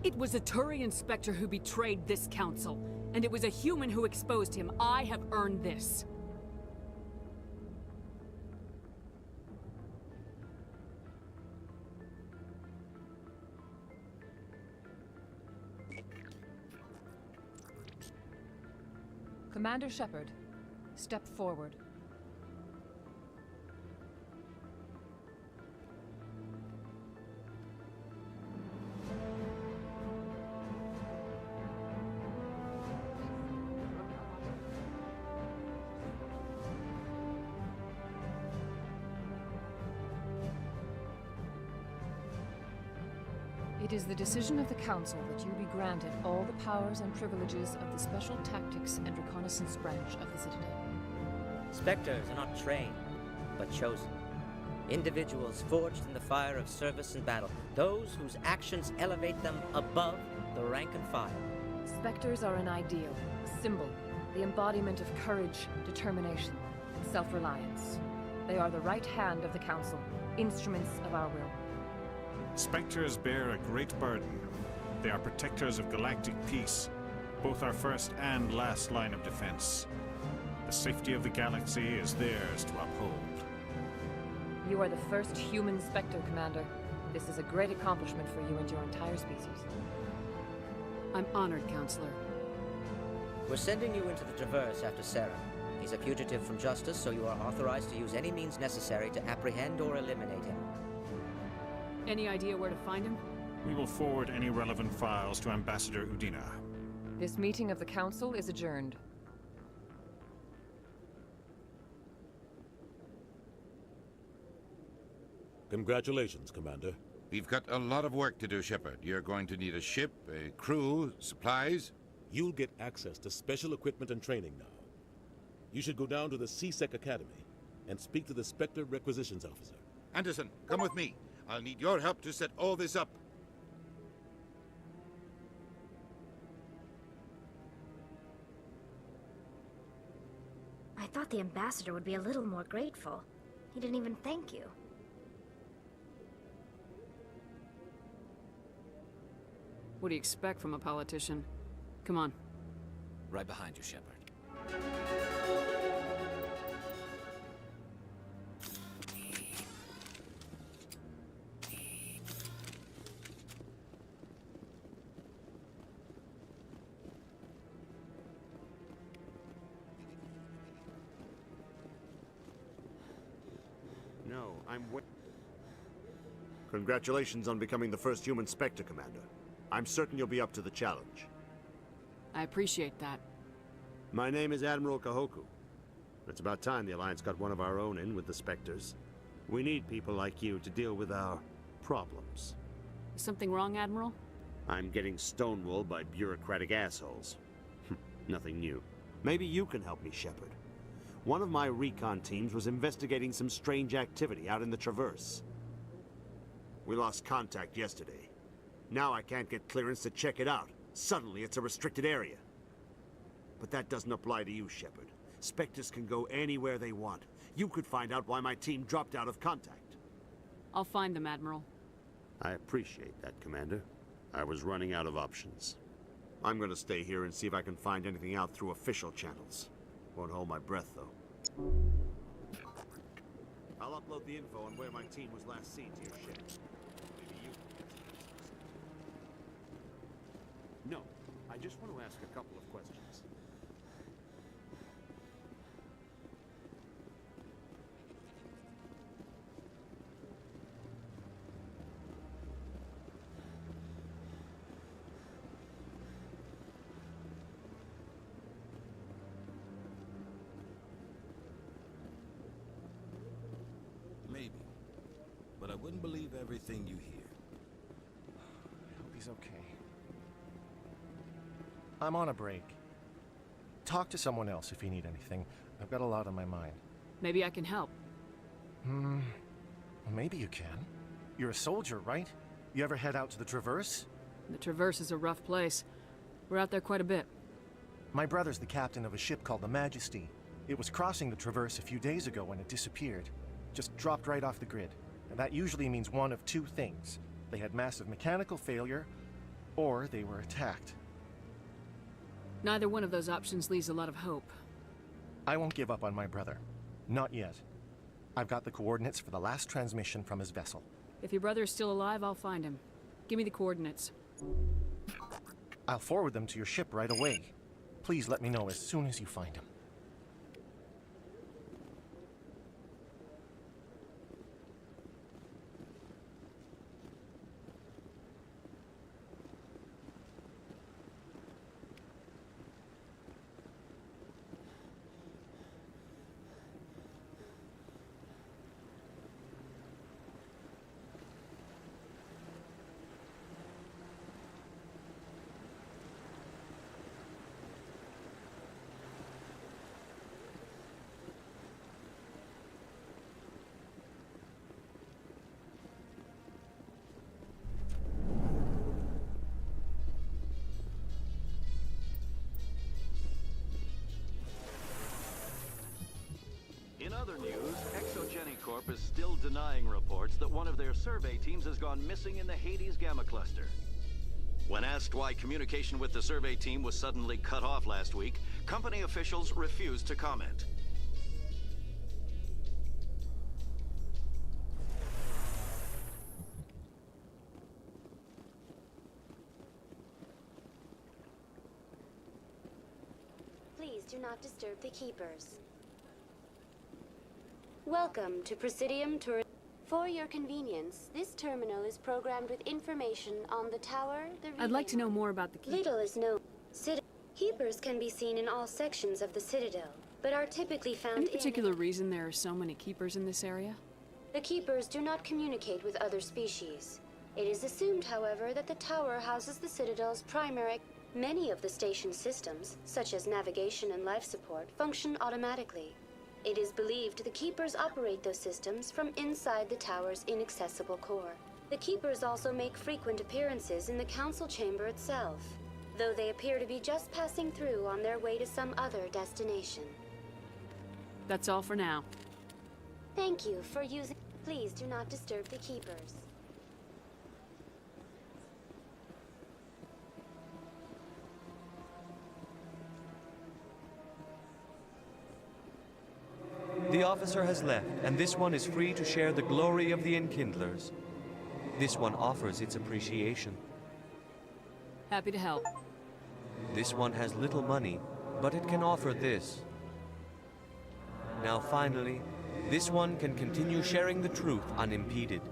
It was a Turian Spectre who betrayed this council. And it was a human who exposed him. I have earned this. Commander Shepard, step forward. It is the decision of the Council that you be granted all the powers and privileges of the Special Tactics and Reconnaissance Branch of the Citadel. Spectres are not trained, but chosen. Individuals forged in the fire of service and battle. Those whose actions elevate them above the rank and file. Spectres are an ideal, a symbol, the embodiment of courage, determination, and self-reliance. They are the right hand of the Council, instruments of our will. Spectres bear a great burden. They are protectors of galactic peace, both our first and last line of defense. The safety of the galaxy is theirs to uphold. You are the first human Spectre, Commander. This is a great accomplishment for you and your entire species. I'm honored, Counselor. We're sending you into the Traverse after Saren. He's a fugitive from justice, so you are authorized to use any means necessary to apprehend or eliminate him. Any idea where to find him? We will forward any relevant files to Ambassador Udina. This meeting of the Council is adjourned. Congratulations, Commander. We've got a lot of work to do, Shepard. You're going to need a ship, a crew, supplies. You'll get access to special equipment and training now. You should go down to the C-Sec Academy and speak to the Spectre Requisitions Officer. Anderson, come with me. I'll need your help to set all this up. I thought the ambassador would be a little more grateful. He didn't even thank you. What do you expect from a politician? Come on. Right behind you, Shepard. No, Congratulations on becoming the first human Spectre, Commander. I'm certain you'll be up to the challenge. I appreciate that. My name is Admiral Kahoku. It's about time the Alliance got one of our own in with the Spectres. We need people like you to deal with our problems. Is something wrong, Admiral? I'm getting stonewalled by bureaucratic assholes. Nothing new. Maybe you can help me, Shepard. One of my recon teams was investigating some strange activity out in the Traverse. We lost contact yesterday. Now I can't get clearance to check it out. Suddenly it's a restricted area. But that doesn't apply to you, Shepard. Spectres can go anywhere they want. You could find out why my team dropped out of contact. I'll find them, Admiral. I appreciate that, Commander. I was running out of options. I'm gonna stay here and see if I can find anything out through official channels. Won't hold my breath, though. I'll upload the info on where my team was last seen to your ship. Maybe you can get some answers. No, I just want to ask a couple of questions. Maybe. But I wouldn't believe everything you hear. I hope he's okay. I'm on a break. Talk to someone else if you need anything. I've got a lot on my mind. Maybe I can help. Well, maybe you can. You're a soldier, right? You ever head out to the Traverse? The Traverse is a rough place. We're out there quite a bit. My brother's the captain of a ship called the Majesty. It was crossing the Traverse a few days ago when it disappeared. Just dropped right off the grid. And that usually means one of two things. They had massive mechanical failure, or they were attacked. Neither one of those options leaves a lot of hope. I won't give up on my brother. Not yet. I've got the coordinates for the last transmission from his vessel. If your brother is still alive, I'll find him. Give me the coordinates. I'll forward them to your ship right away. Please let me know as soon as you find him. In other news, ExoGeniCorp is still denying reports that one of their survey teams has gone missing in the Hades Gamma Cluster. When asked why communication with the survey team was suddenly cut off last week, company officials refused to comment. Please do not disturb the Keepers. Welcome to Presidium Tour. For your convenience, this terminal is programmed with information on the tower, the I'd like to know more about the Keepers. Little is known. Keepers can be seen in all sections of the Citadel, but are typically found Any particular reason there are so many Keepers in this area? The Keepers do not communicate with other species. It is assumed, however, that the tower houses the Citadel's primary... Many of the station's systems, such as navigation and life support, function automatically. It is believed the Keepers operate those systems from inside the tower's inaccessible core. The Keepers also make frequent appearances in the Council Chamber itself, though they appear to be just passing through on their way to some other destination. That's all for now. Thank you for using... Please do not disturb the Keepers. The officer has left, and this one is free to share the glory of the Enkindlers. This one offers its appreciation. Happy to help. This one has little money, but it can offer this. Now finally, this one can continue sharing the truth unimpeded.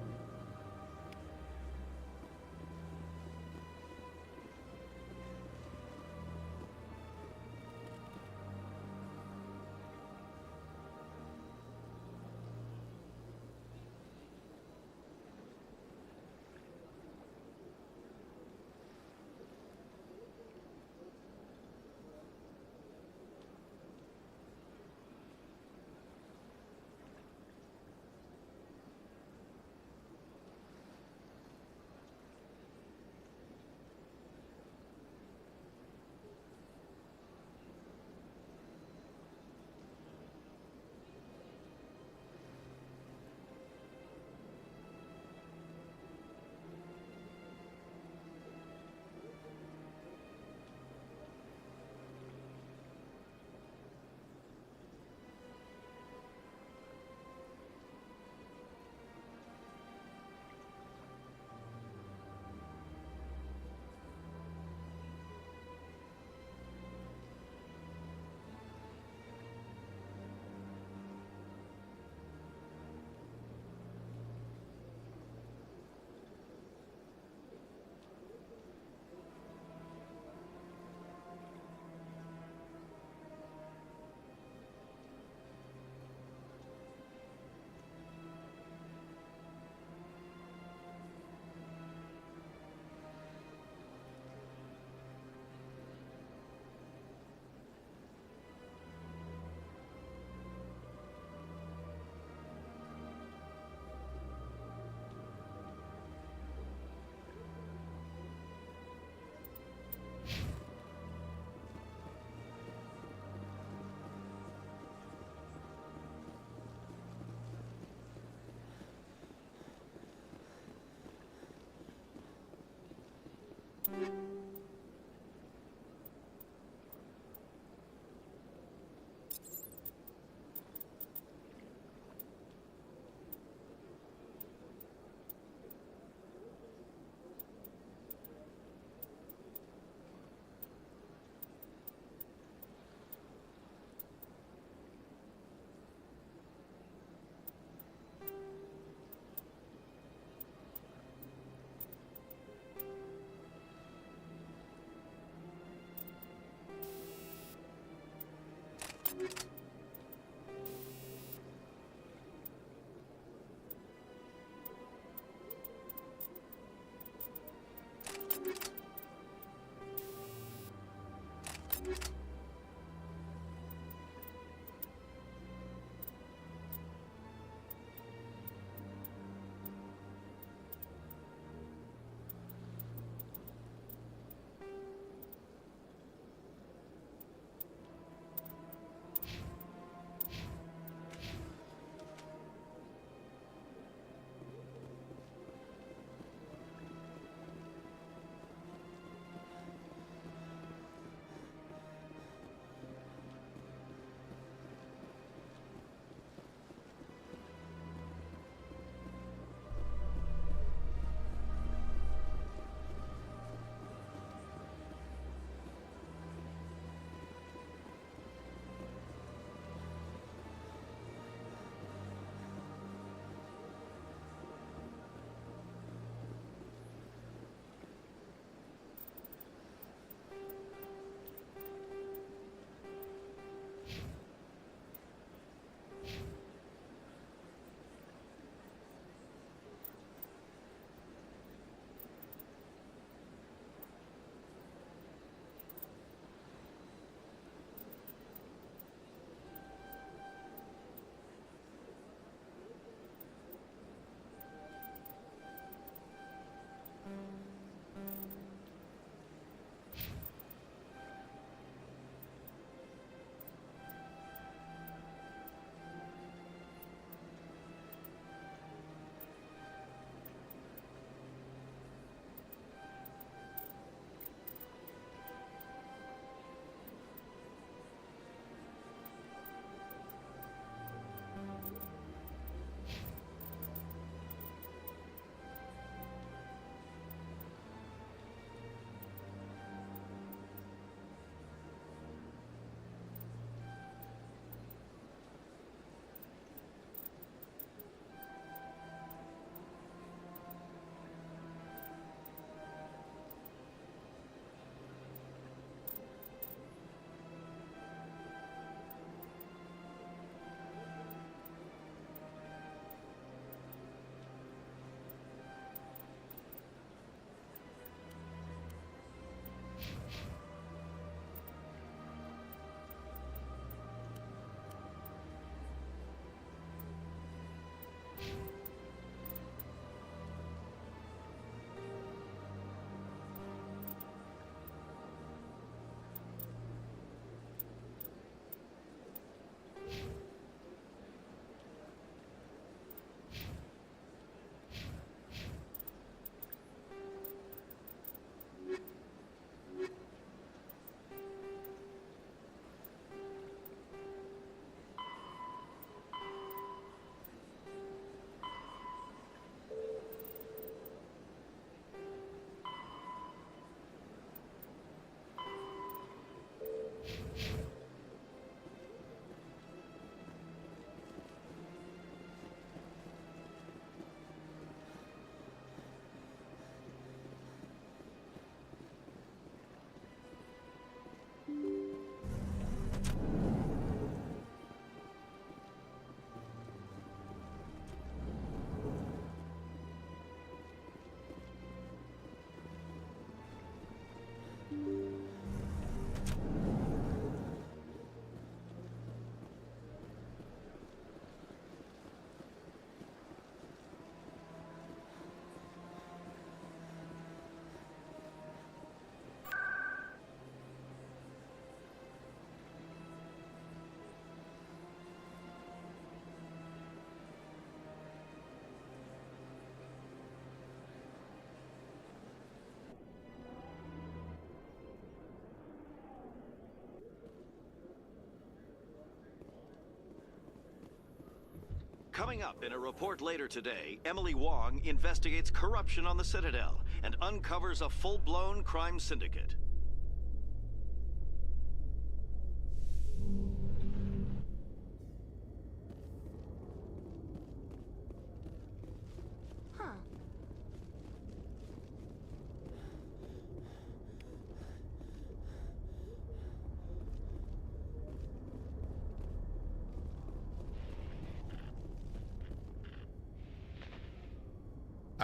Coming up in a report later today, Emily Wong investigates corruption on the Citadel and uncovers a full-blown crime syndicate.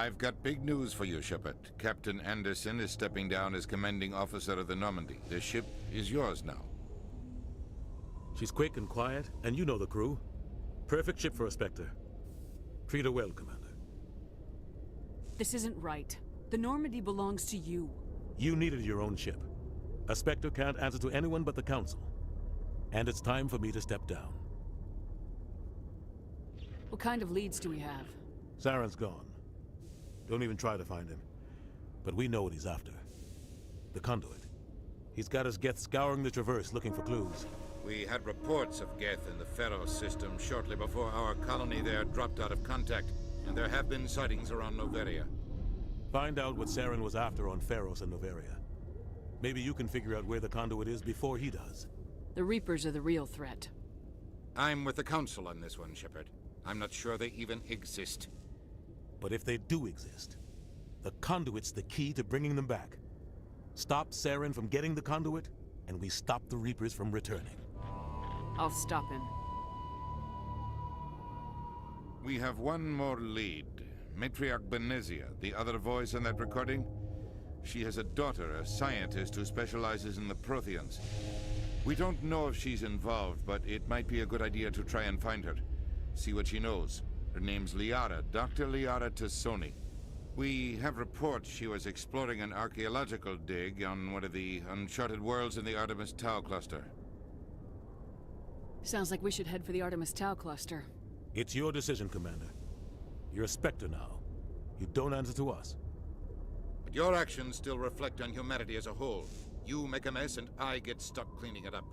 I've got big news for you, Shepard. Captain Anderson is stepping down as commanding officer of the Normandy. The ship is yours now. She's quick and quiet, and you know the crew. Perfect ship for a Spectre. Treat her well, Commander. This isn't right. The Normandy belongs to you. You needed your own ship. A Spectre can't answer to anyone but the Council. And it's time for me to step down. What kind of leads do we have? Saren's gone. Don't even try to find him. But we know what he's after. The conduit. He's got his Geth scouring the Traverse looking for clues. We had reports of Geth in the Pharaoh system shortly before our colony there dropped out of contact, and there have been sightings around Noveria. Find out what Saren was after on Pharos and Noveria. Maybe you can figure out where the conduit is before he does. The Reapers are the real threat. I'm with the Council on this one, Shepard. I'm not sure they even exist. But if they do exist, the conduit's the key to bringing them back. Stop Saren from getting the conduit, and we stop the Reapers from returning. I'll stop him. We have one more lead. Matriarch Benezia, the other voice in that recording. She has a daughter, a scientist who specializes in the Protheans. We don't know if she's involved, but it might be a good idea to try and find her. See what she knows. Her name's Liara, Dr. Liara Tassoni. We have reports she was exploring an archaeological dig on one of the uncharted worlds in the Artemis Tau cluster. Sounds like we should head for the Artemis Tau cluster. It's your decision, Commander. You're a Spectre now. You don't answer to us. But your actions still reflect on humanity as a whole. You make a mess and I get stuck cleaning it up.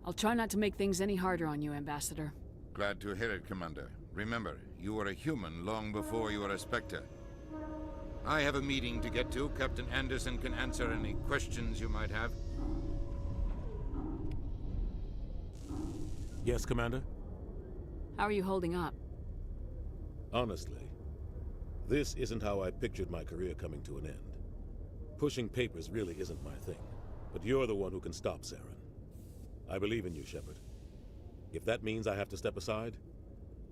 I'll try not to make things any harder on you, Ambassador. Glad to hear it, Commander. Remember, you were a human long before you were a Spectre. I have a meeting to get to. Captain Anderson can answer any questions you might have. Yes, Commander? How are you holding up? Honestly, this isn't how I pictured my career coming to an end. Pushing papers really isn't my thing, but you're the one who can stop Saren. I believe in you, Shepard. If that means I have to step aside,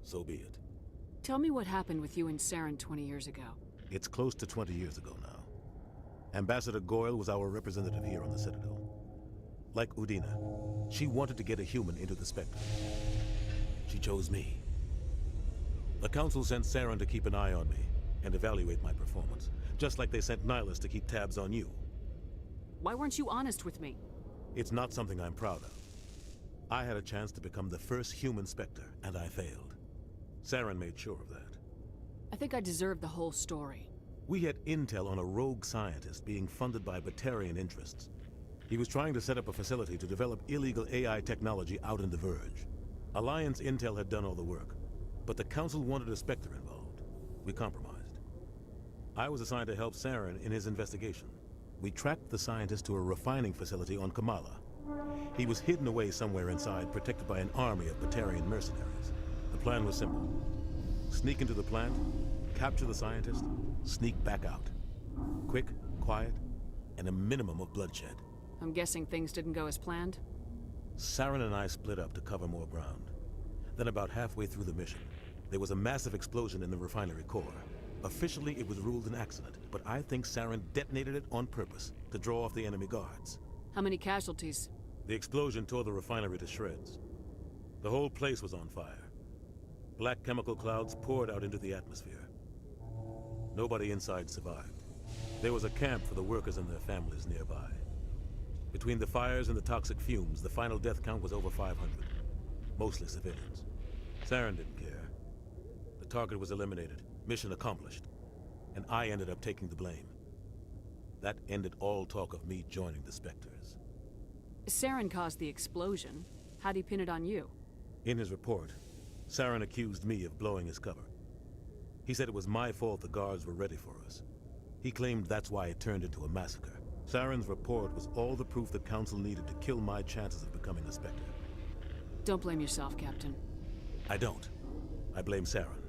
so be it. Tell me what happened with you and Saren 20 years ago. It's close to 20 years ago now. Ambassador Goyle was our representative here on the Citadel. Like Udina, she wanted to get a human into the Spectre. She chose me. The Council sent Saren to keep an eye on me and evaluate my performance, just like they sent Nihilus to keep tabs on you. Why weren't you honest with me? It's not something I'm proud of. I had a chance to become the first human Spectre, and I failed. Saren made sure of that. I think I deserve the whole story. We had intel on a rogue scientist being funded by Batarian interests. He was trying to set up a facility to develop illegal AI technology out in the Verge. Alliance intel had done all the work, but the Council wanted a Spectre involved. We compromised. I was assigned to help Saren in his investigation. We tracked the scientist to a refining facility on Kamala. He was hidden away somewhere inside, protected by an army of Batarian mercenaries. The plan was simple. Sneak into the plant, capture the scientist, sneak back out. Quick, quiet, and a minimum of bloodshed. I'm guessing things didn't go as planned? Saren and I split up to cover more ground. Then about halfway through the mission, there was a massive explosion in the refinery core. Officially, it was ruled an accident, but I think Saren detonated it on purpose to draw off the enemy guards. How many casualties? The explosion tore the refinery to shreds. The whole place was on fire. Black chemical clouds poured out into the atmosphere. Nobody inside survived. There was a camp for the workers and their families nearby. Between the fires and the toxic fumes, the final death count was over 500. Mostly civilians. Saren didn't care. The target was eliminated, mission accomplished, and I ended up taking the blame. That ended all talk of me joining the Spectres. Saren caused the explosion. How'd he pin it on you? In his report, Saren accused me of blowing his cover. He said it was my fault the guards were ready for us. He claimed that's why it turned into a massacre. Saren's report was all the proof the Council needed to kill my chances of becoming a Spectre. Don't blame yourself, Captain. I don't. I blame Saren.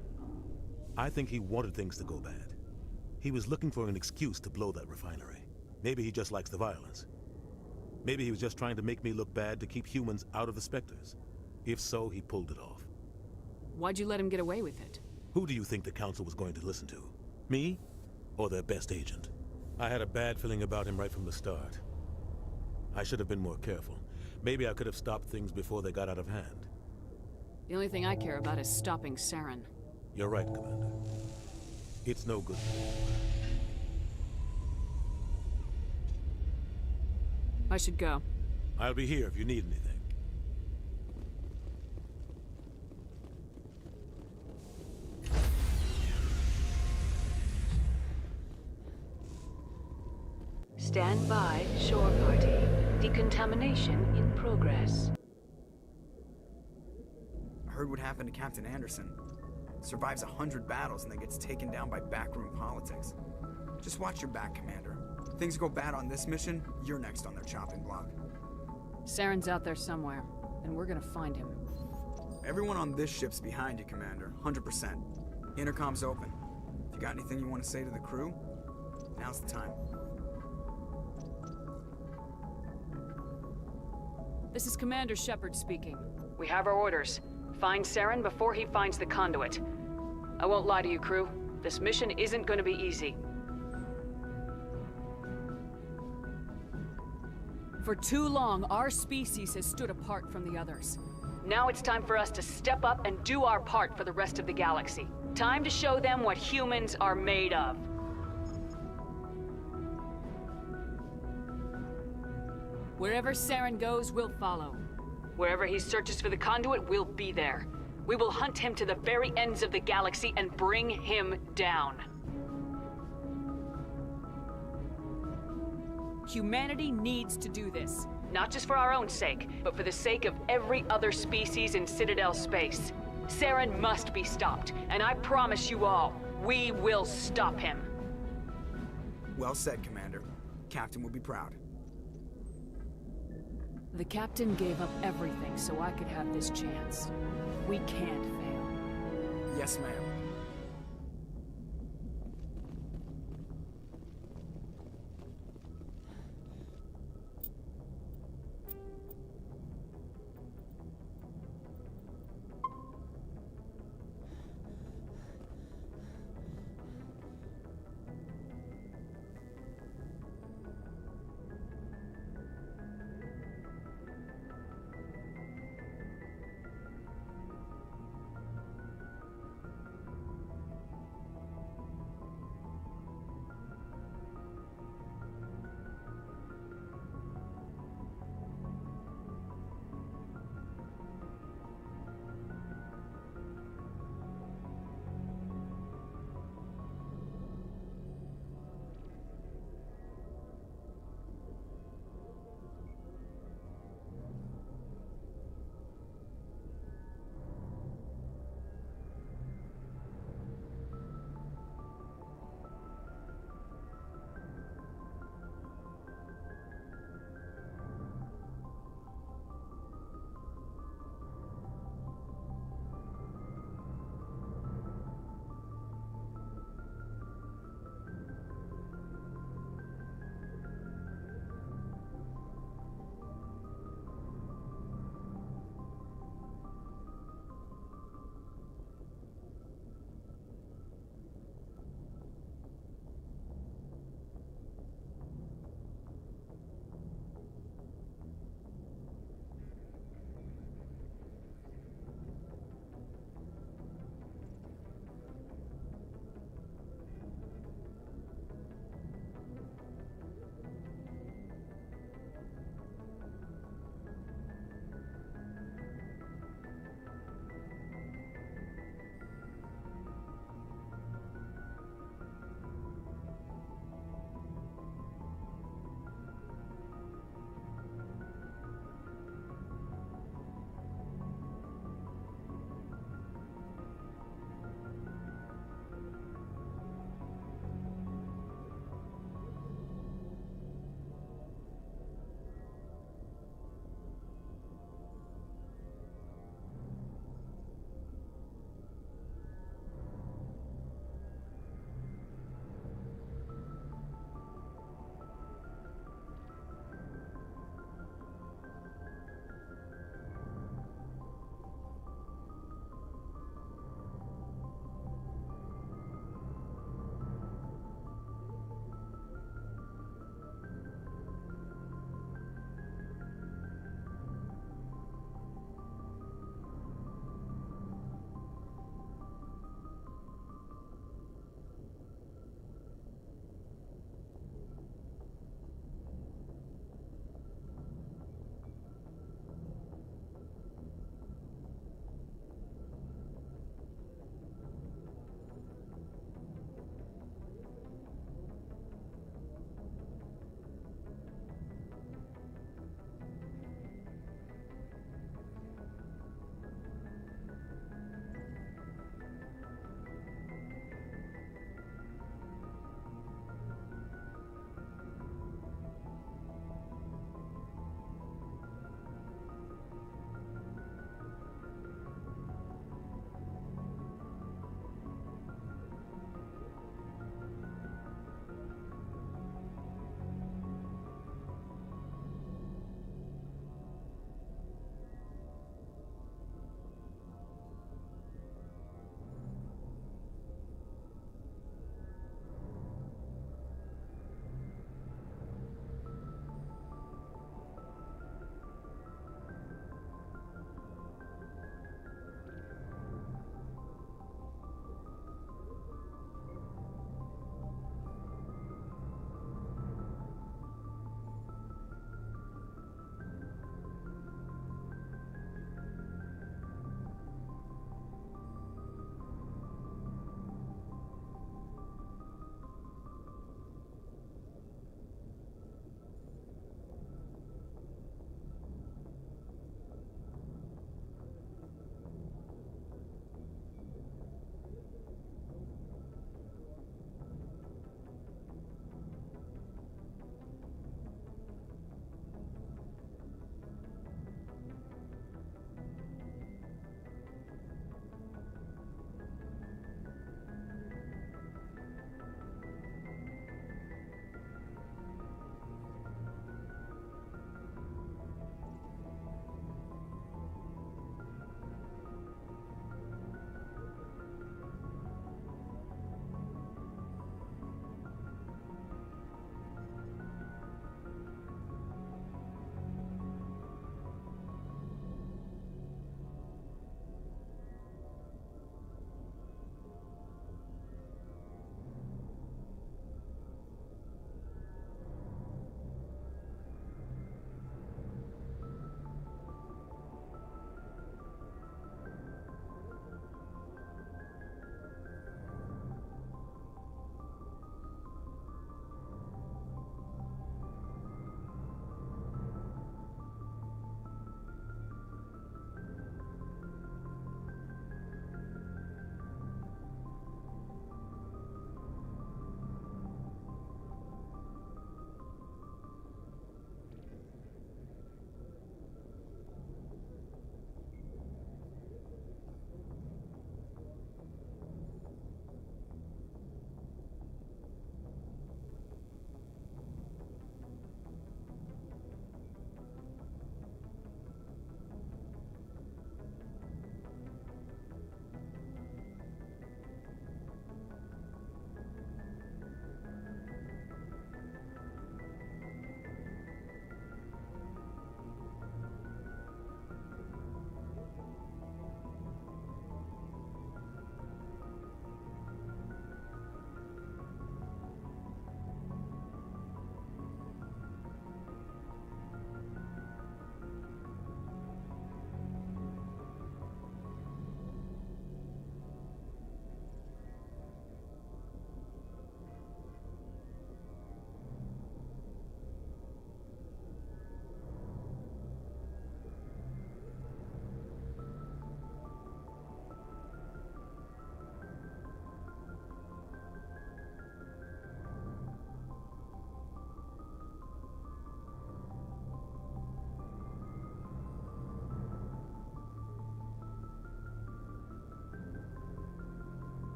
I think he wanted things to go bad. He was looking for an excuse to blow that refinery. Maybe he just likes the violence. Maybe he was just trying to make me look bad to keep humans out of the Spectres. If so, he pulled it off. Why'd you let him get away with it? Who do you think the Council was going to listen to? Me? Or their best agent? I had a bad feeling about him right from the start. I should have been more careful. Maybe I could have stopped things before they got out of hand. The only thing I care about is stopping Saren. You're right, Commander. It's no good. I should go. I'll be here if you need anything. Stand by, shore party. Decontamination in progress. I heard what happened to Captain Anderson. Survives 100 battles and then gets taken down by backroom politics. Just watch your back, Commander. If things go bad on this mission, you're next on their chopping block. Saren's out there somewhere, and we're gonna find him. Everyone on this ship's behind you, Commander. 100%. Intercom's open. If you got anything you want to say to the crew, now's the time. This is Commander Shepard speaking. We have our orders. Find Saren before he finds the conduit. I won't lie to you, crew. This mission isn't gonna be easy. For too long, our species has stood apart from the others. Now it's time for us to step up and do our part for the rest of the galaxy. Time to show them what humans are made of. Wherever Saren goes, we'll follow. Wherever he searches for the conduit, we'll be there. We will hunt him to the very ends of the galaxy and bring him down. Humanity needs to do this. Not just for our own sake, but for the sake of every other species in Citadel space. Saren must be stopped, and I promise you all, we will stop him. Well said, Commander. Captain will be proud. The captain gave up everything so I could have this chance. We can't fail. Yes, ma'am.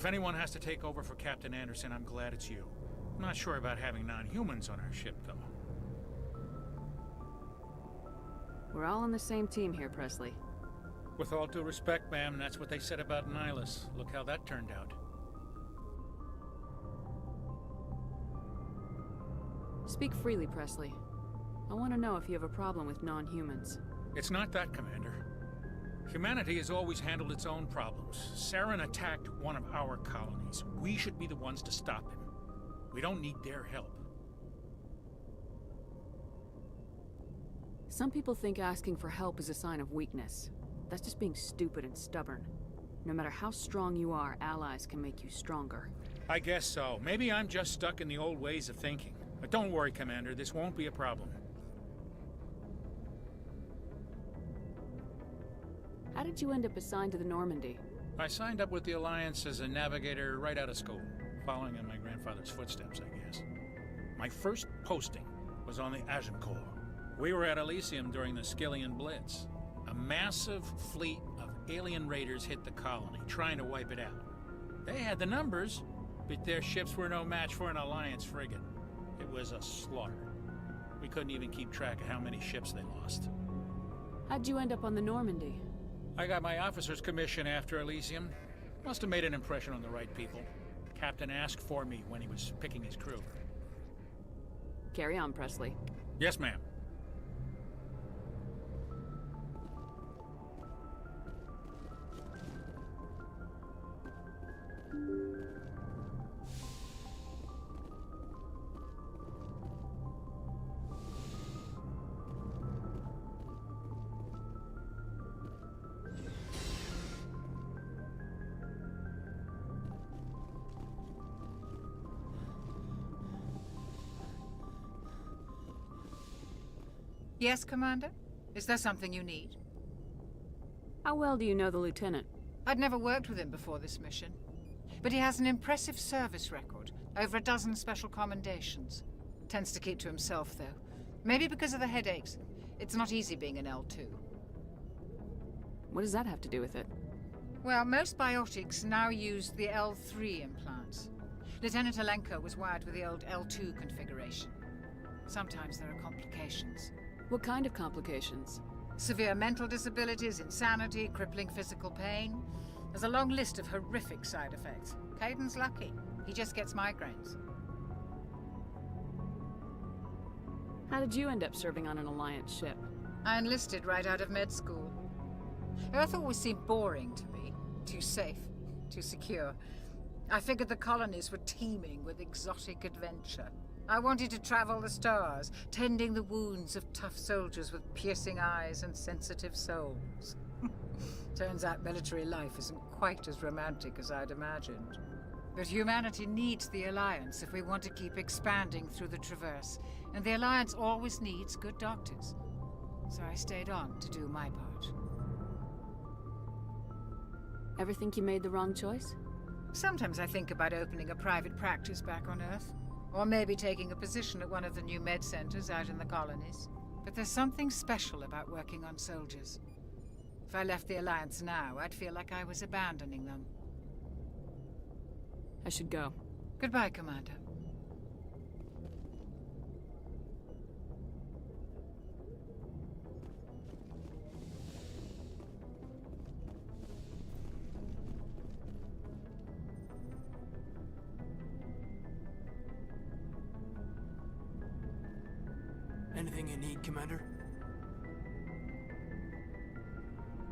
If anyone has to take over for Captain Anderson, I'm glad it's you. I'm not sure about having non-humans on our ship, though. We're all on the same team here, Presley. With all due respect, ma'am, that's what they said about Nihilus. Look how that turned out. Speak freely, Presley. I want to know if you have a problem with non-humans. It's not that, Commander. Humanity has always handled its own problems. Saren attacked one of our colonies. We should be the ones to stop him. We don't need their help. Some people think asking for help is a sign of weakness. That's just being stupid and stubborn. No matter how strong you are, allies can make you stronger. I guess so. Maybe I'm just stuck in the old ways of thinking. But don't worry, Commander. This won't be a problem. How did you end up assigned to the Normandy? I signed up with the Alliance as a navigator right out of school, following in my grandfather's footsteps, I guess. My first posting was on the Agincourt. We were at Elysium during the Skillian Blitz. A massive fleet of alien raiders hit the colony, trying to wipe it out. They had the numbers, but their ships were no match for an Alliance frigate. It was a slaughter. We couldn't even keep track of how many ships they lost. How'd you end up on the Normandy? I got my officer's commission after Elysium. Must have made an impression on the right people. Captain asked for me when he was picking his crew. Carry on, Presley. Yes, ma'am. Yes, Commander? Is there something you need? How well do you know the Lieutenant? I'd never worked with him before this mission. But he has an impressive service record. Over a dozen special commendations. Tends to keep to himself, though. Maybe because of the headaches. It's not easy being an L2. What does that have to do with it? Well, most biotics now use the L3 implants. Lieutenant Alenko was wired with the old L2 configuration. Sometimes there are complications. What kind of complications? Severe mental disabilities, insanity, crippling physical pain. There's a long list of horrific side effects. Caden's lucky. He just gets migraines. How did you end up serving on an Alliance ship? I enlisted right out of med school. Earth always seemed boring to me. Too safe, too secure. I figured the colonies were teeming with exotic adventure. I wanted to travel the stars, tending the wounds of tough soldiers with piercing eyes and sensitive souls. Turns out military life isn't quite as romantic as I'd imagined. But humanity needs the Alliance if we want to keep expanding through the Traverse, and the Alliance always needs good doctors. So I stayed on to do my part. Ever think you made the wrong choice? Sometimes I think about opening a private practice back on Earth. Or maybe taking a position at one of the new med centers out in the colonies. But there's something special about working on soldiers. If I left the Alliance now, I'd feel like I was abandoning them. I should go. Goodbye, Commander. Anything you need, Commander?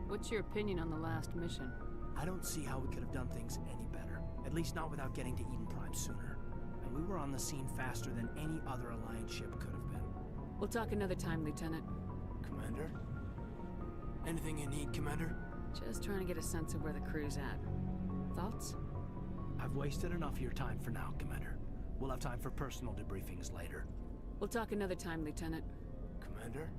What's your opinion on the last mission? I don't see how we could have done things any better. At least not without getting to Eden Prime sooner. And we were on the scene faster than any other Alliance ship could have been. We'll talk another time, Lieutenant. Commander? Anything you need, Commander? Just trying to get a sense of where the crew's at. Thoughts? I've wasted enough of your time for now, Commander. We'll have time for personal debriefings later. We'll talk another time, Lieutenant. Commander?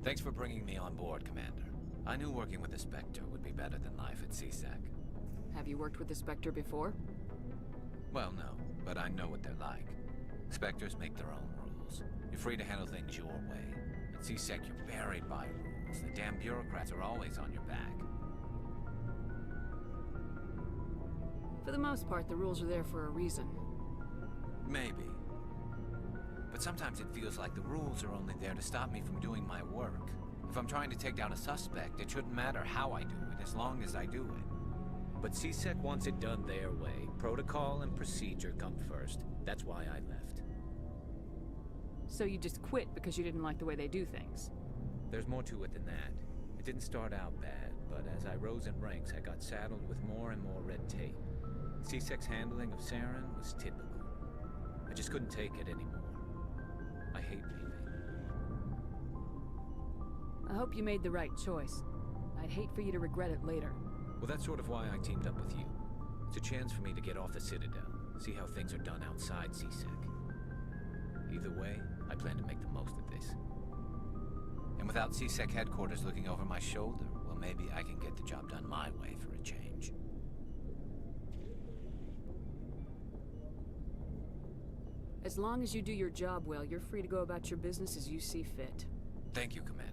Thanks for bringing me on board, Commander. I knew working with the Spectre would be better than life at CSEC. Have you worked with the Spectre before? Well, no, but I know what they're like. Spectres make their own rules. You're free to handle things your way. At CSEC, you're buried by rules. The damn bureaucrats are always on your back. For the most part, the rules are there for a reason. Maybe. But sometimes it feels like the rules are only there to stop me from doing my work. If I'm trying to take down a suspect, it shouldn't matter how I do it, as long as I do it. But CSEC wants it done their way. Protocol and procedure come first. That's why I left. So you just quit because you didn't like the way they do things? There's more to it than that. It didn't start out bad, but as I rose in ranks, I got saddled with more and more red tape. CSEC's handling of Saren was typical. I just couldn't take it anymore. I hate leaving. I hope you made the right choice. I'd hate for you to regret it later. Well, that's sort of why I teamed up with you. It's a chance for me to get off the Citadel, see how things are done outside CSEC. Either way, I plan to make the most of this. And without CSEC headquarters looking over my shoulder, well, maybe I can get the job done my way for a change. As long as you do your job well, you're free to go about your business as you see fit. Thank you, Commander.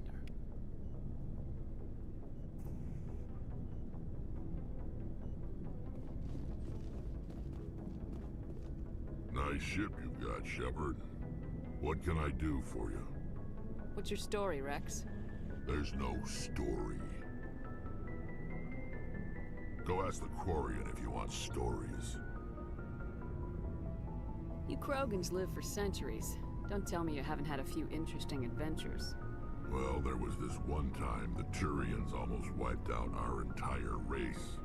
Nice ship you've got, Shepard. What can I do for you? What's your story, Rex? There's no story. Go ask the Quarian if you want stories. You Krogans live for centuries. Don't tell me you haven't had a few interesting adventures. Well, there was this one time the Turians almost wiped out our entire race.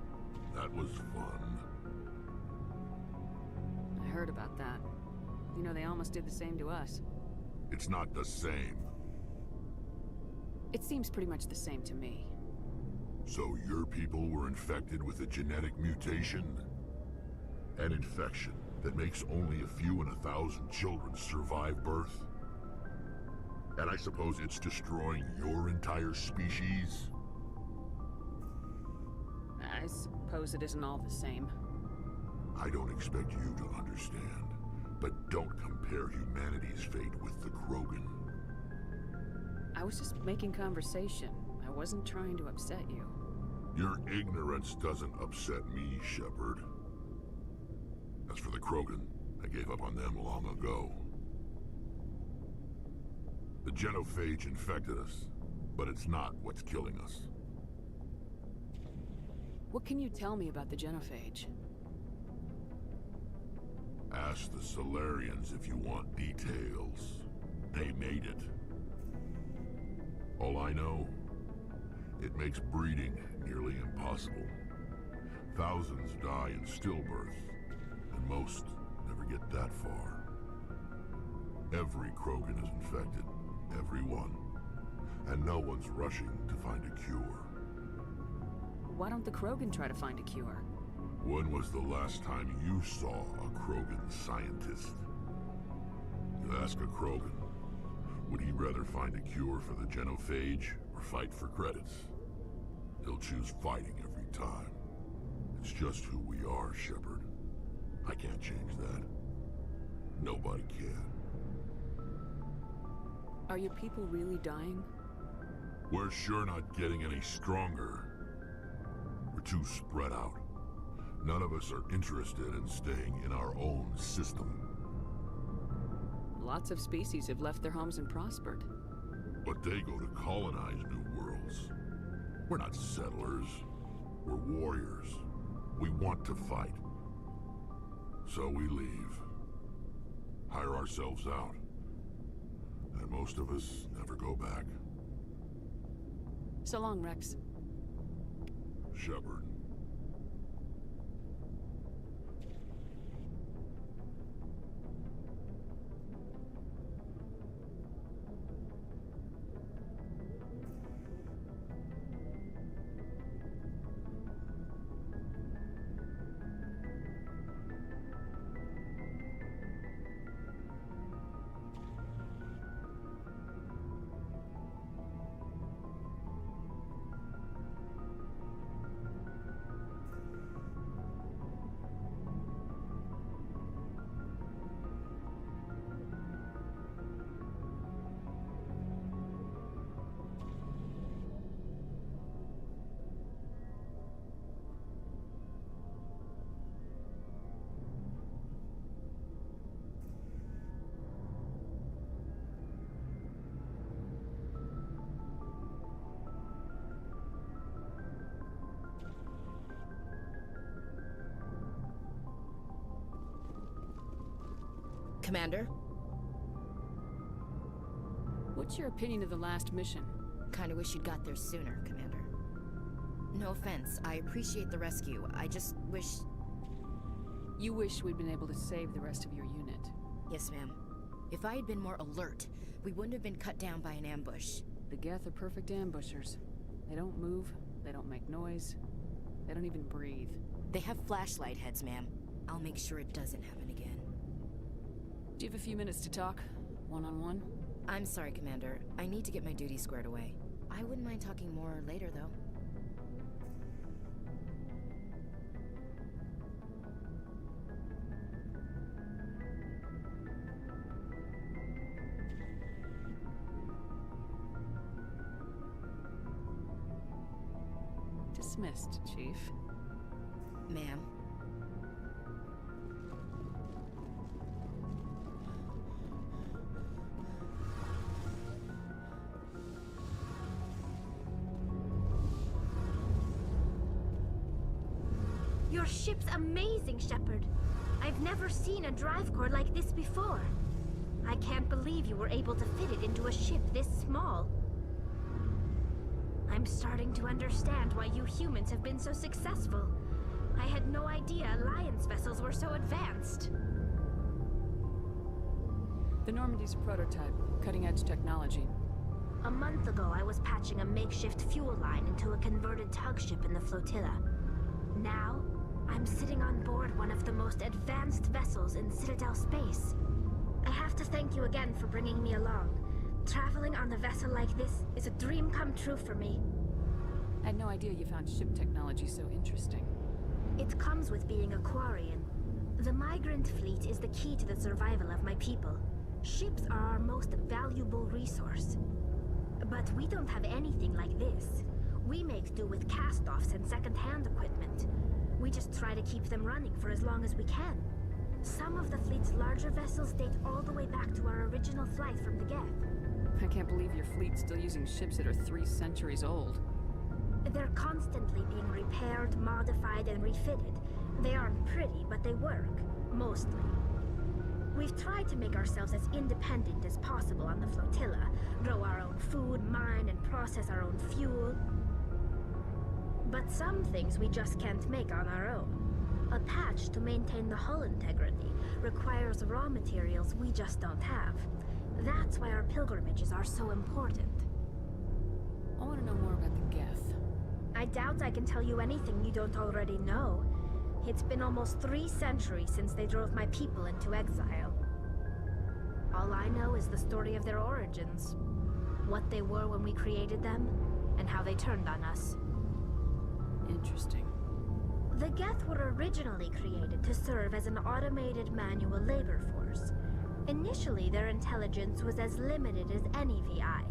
That was fun. I heard about that. You know, they almost did the same to us. It's not the same. It seems pretty much the same to me. So your people were infected with a genetic mutation? An infection that makes only a few in 1,000 children survive birth? And I suppose it's destroying your entire species? I suppose it isn't all the same. I don't expect you to understand, but don't compare humanity's fate with the Krogan. I was just making conversation. I wasn't trying to upset you. Your ignorance doesn't upset me, Shepard. As for the Krogan, I gave up on them long ago. The genophage infected us, but it's not what's killing us. What can you tell me about the genophage? Ask the Solarians if you want details. They made it. All I know, it makes breeding nearly impossible. Thousands die in stillbirth, and most never get that far. Every Krogan is infected, every one. And no one's rushing to find a cure. Why don't the Krogan try to find a cure? When was the last time you saw a Krogan scientist? You ask a Krogan, would he rather find a cure for the genophage or fight for credits? He'll choose fighting every time. It's just who we are, Shepard. I can't change that. Nobody can. Are your people really dying? We're sure not getting any stronger. We're too spread out. None of us are interested in staying in our own system. Lots of species have left their homes and prospered. But they go to colonize new worlds. We're not settlers. We're warriors. We want to fight. So we leave. Hire ourselves out. And most of us never go back. So long, Rex. Shepard. Commander? What's your opinion of the last mission? Kinda wish you'd got there sooner, Commander. No offense, I appreciate the rescue. I just wish... You wish we'd been able to save the rest of your unit. Yes, ma'am. If I had been more alert, we wouldn't have been cut down by an ambush. The Geth are perfect ambushers. They don't move, they don't make noise, they don't even breathe. They have flashlight heads, ma'am. I'll make sure it doesn't happen again. Do you have a few minutes to talk? One-on-one? I'm sorry, Commander. I need to get my duties squared away. I wouldn't mind talking more later, though. Dismissed, Chief. Ma'am. Your ship's amazing, Shepard. I've never seen a drive core like this before. I can't believe you were able to fit it into a ship this small. I'm starting to understand why you humans have been so successful. I had no idea Alliance vessels were so advanced. The Normandy's a prototype, cutting-edge technology. A month ago, I was patching a makeshift fuel line into a converted tug ship in the flotilla. Now, I'm sitting on board one of the most advanced vessels in Citadel space. I have to thank you again for bringing me along. Traveling on a vessel like this is a dream come true for me. I had no idea you found ship technology so interesting. It comes with being a Quarian. The migrant fleet is the key to the survival of my people. Ships are our most valuable resource. But we don't have anything like this. We make do with cast-offs and second-hand equipment. We just try to keep them running for as long as we can. Some of the fleet's larger vessels date all the way back to our original flight from the Geth. I can't believe your fleet's still using ships that are 3 centuries old. They're constantly being repaired, modified, and refitted. They aren't pretty, but they work. Mostly. We've tried to make ourselves as independent as possible on the flotilla. Grow our own food, mine, and process our own fuel. But some things we just can't make on our own. A patch to maintain the hull integrity requires raw materials we just don't have. That's why our pilgrimages are so important. I want to know more about the Geth. I doubt I can tell you anything you don't already know. It's been almost 3 centuries since they drove my people into exile. All I know is the story of their origins. What they were when we created them, and how they turned on us. Interesting. The Geth were originally created to serve as an automated manual labor force. Initially, their intelligence was as limited as any VI.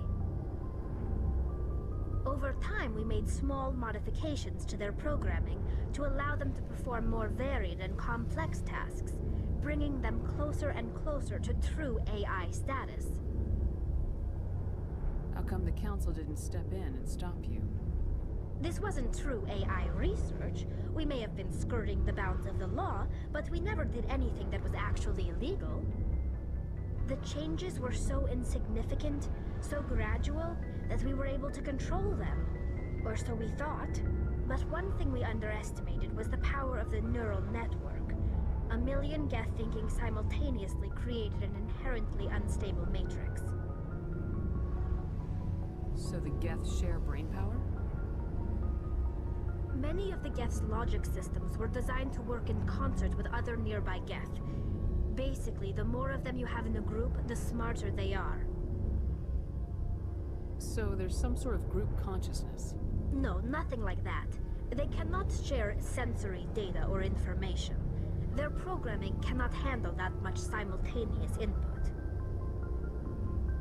Over time, we made small modifications to their programming to allow them to perform more varied and complex tasks, bringing them closer and closer to true AI status. How come the Council didn't step in and stop you? This wasn't true AI research. We may have been skirting the bounds of the law, but we never did anything that was actually illegal. The changes were so insignificant, so gradual, that we were able to control them. Or so we thought. But one thing we underestimated was the power of the neural network. A million Geth thinking simultaneously created an inherently unstable matrix. So the Geth share brain power? Many of the Geth's logic systems were designed to work in concert with other nearby Geth. Basically, the more of them you have in a group, the smarter they are. So there's some sort of group consciousness? No, nothing like that. They cannot share sensory data or information. Their programming cannot handle that much simultaneous input.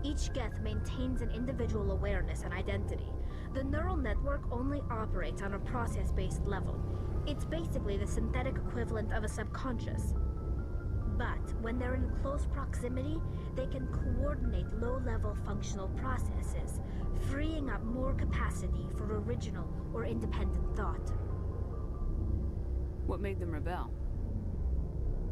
Each Geth maintains an individual awareness and identity. The neural network only operates on a process-based level. It's basically the synthetic equivalent of a subconscious. But when they're in close proximity, they can coordinate low-level functional processes, freeing up more capacity for original or independent thought. What made them rebel?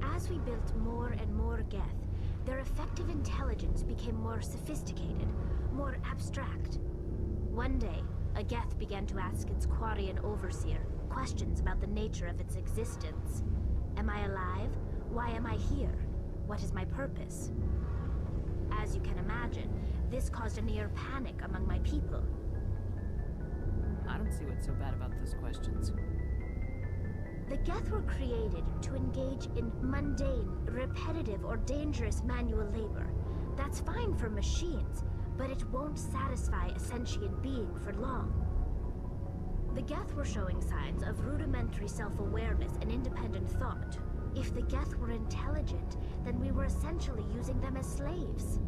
As we built more and more Geth, their effective intelligence became more sophisticated, more abstract. One day, a Geth began to ask its Quarian overseer questions about the nature of its existence. Am I alive? Why am I here? What is my purpose? As you can imagine, this caused a near panic among my people. I don't see what's so bad about those questions. The Geth were created to engage in mundane, repetitive, or dangerous manual labor. That's fine for machines, but it won't satisfy a sentient being for long. The Geth were showing signs of rudimentary self-awareness and independent thought. If the Geth were intelligent, then we were essentially using them as slaves.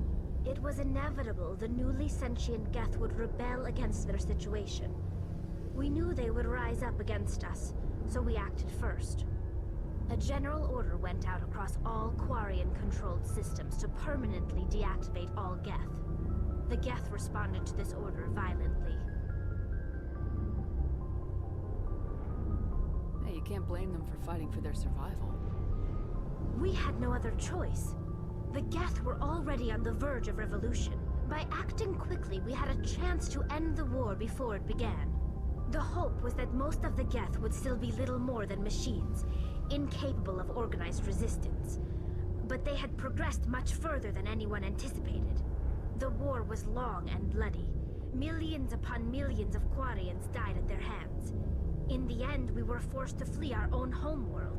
It was inevitable the newly sentient Geth would rebel against their situation. We knew they would rise up against us, so we acted first. A general order went out across all Quarian-controlled systems to permanently deactivate all Geth. The Geth responded to this order violently. Hey, you can't blame them for fighting for their survival. We had no other choice. The Geth were already on the verge of revolution. By acting quickly, we had a chance to end the war before it began. The hope was that most of the Geth would still be little more than machines, incapable of organized resistance. But they had progressed much further than anyone anticipated. The war was long and bloody. Millions upon millions of Quarians died at their hands. In the end, we were forced to flee our own homeworld.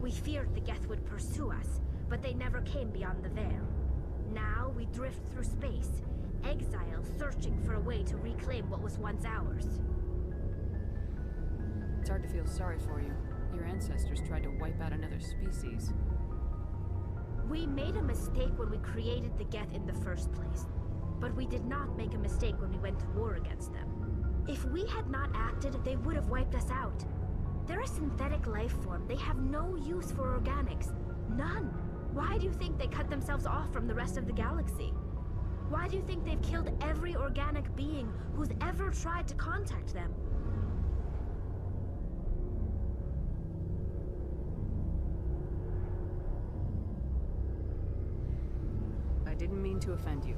We feared the Geth would pursue us, but they never came beyond the Veil. Now we drift through space, exile searching for a way to reclaim what was once ours. It's hard to feel sorry for you. Your ancestors tried to wipe out another species. We made a mistake when we created the Geth in the first place, but we did not make a mistake when we went to war against them. If we had not acted, they would have wiped us out. They're a synthetic life form. They have no use for organics. None. Why do you think they cut themselves off from the rest of the galaxy? Why do you think they've killed every organic being who's ever tried to contact them? I didn't mean to offend you.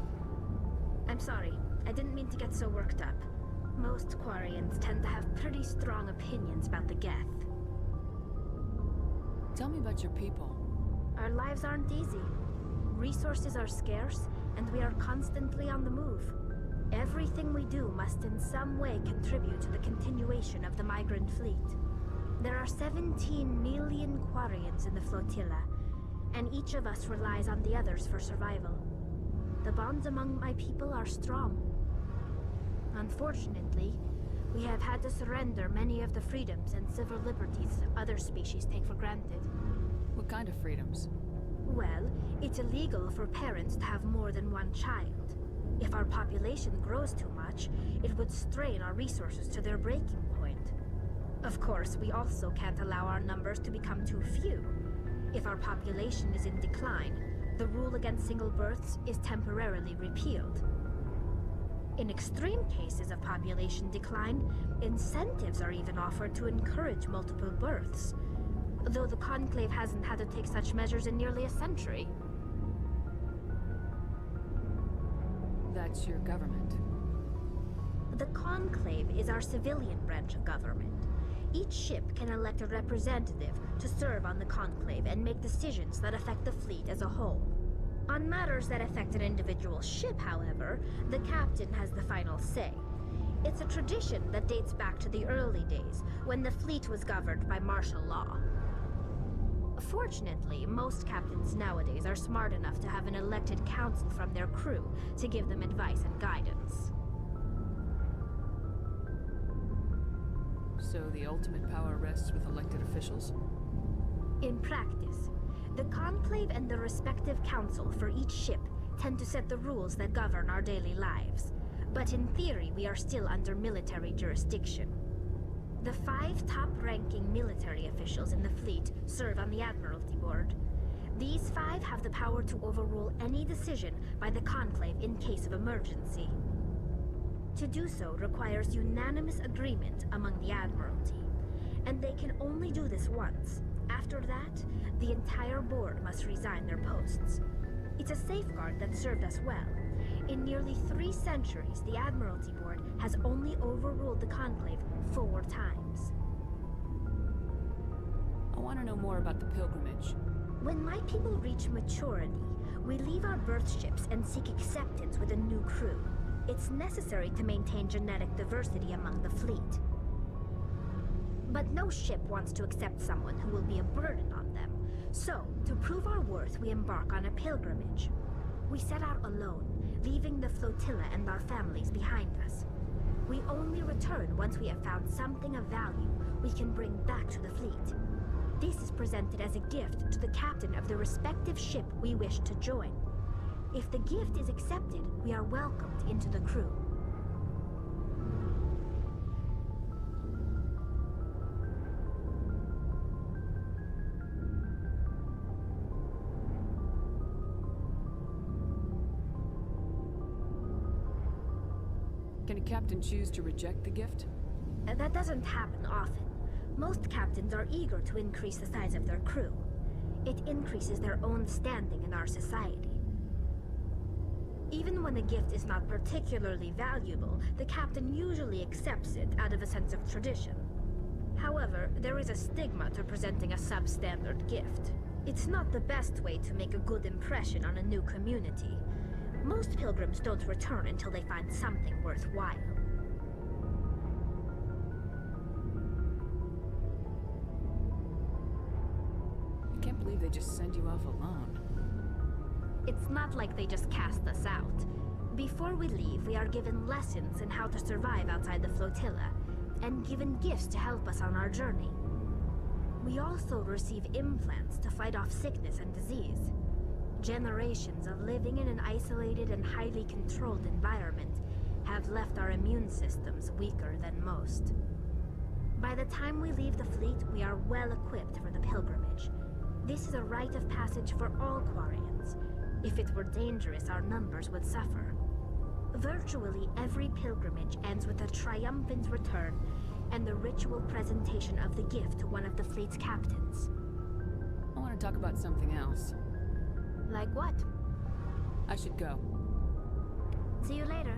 I'm sorry. I didn't mean to get so worked up. Most Quarians tend to have pretty strong opinions about the Geth. Tell me about your people. Our lives aren't easy. Resources are scarce, and we are constantly on the move. Everything we do must in some way contribute to the continuation of the migrant fleet. There are 17 million Quarians in the flotilla, and each of us relies on the others for survival. The bonds among my people are strong. Unfortunately, we have had to surrender many of the freedoms and civil liberties other species take for granted. What kind of freedoms? Well, it's illegal for parents to have more than one child. If our population grows too much, it would strain our resources to their breaking point. Of course, we also can't allow our numbers to become too few. If our population is in decline, the rule against single births is temporarily repealed. In extreme cases of population decline, incentives are even offered to encourage multiple births, though the Conclave hasn't had to take such measures in nearly a century. That's your government. The Conclave is our civilian branch of government. Each ship can elect a representative to serve on the Conclave and make decisions that affect the fleet as a whole. On matters that affect an individual ship, however, the captain has the final say. It's a tradition that dates back to the early days, when the fleet was governed by martial law. Fortunately, most captains nowadays are smart enough to have an elected council from their crew to give them advice and guidance. So the ultimate power rests with elected officials? In practice, the Conclave and the respective council for each ship tend to set the rules that govern our daily lives. But in theory, we are still under military jurisdiction. The 5 top-ranking military officials in the fleet serve on the Admiralty Board. These 5 have the power to overrule any decision by the Conclave in case of emergency. To do so requires unanimous agreement among the Admiralty. and they can only do this once. After that, the entire board must resign their posts. It's a safeguard that served us well. In nearly 3 centuries, the Admiralty Board has only overruled the Conclave 4 times. I want to know more about the pilgrimage. When my people reach maturity, we leave our birth ships and seek acceptance with a new crew. It's necessary to maintain genetic diversity among the fleet. But no ship wants to accept someone who will be a burden on them. So, to prove our worth, we embark on a pilgrimage. We set out alone, leaving the flotilla and our families behind us. We only return once we have found something of value we can bring back to the fleet. This is presented as a gift to the captain of the respective ship we wish to join. If the gift is accepted, we are welcomed into the crew. Can a captain choose to reject the gift? That doesn't happen often. Most captains are eager to increase the size of their crew. It increases their own standing in our society. Even when a gift is not particularly valuable, the captain usually accepts it out of a sense of tradition. However, there is a stigma to presenting a substandard gift. It's not the best way to make a good impression on a new community. Most pilgrims don't return until they find something worthwhile. I can't believe they just send you off alone. It's not like they just cast us out. Before we leave, we are given lessons in how to survive outside the flotilla, and given gifts to help us on our journey. We also receive implants to fight off sickness and disease. Generations of living in an isolated and highly controlled environment have left our immune systems weaker than most. By the time we leave the fleet, we are well equipped for the pilgrimage. This is a rite of passage for all Quarians. If it were dangerous, our numbers would suffer. Virtually every pilgrimage ends with a triumphant return and the ritual presentation of the gift to one of the fleet's captains. I want to talk about something else. Like what? I should go. See you later.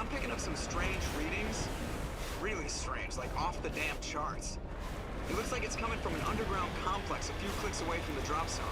picking up some strange readings. Really strange, like off the damn charts. It looks like it's coming from an underground complex a few clicks away from the drop zone.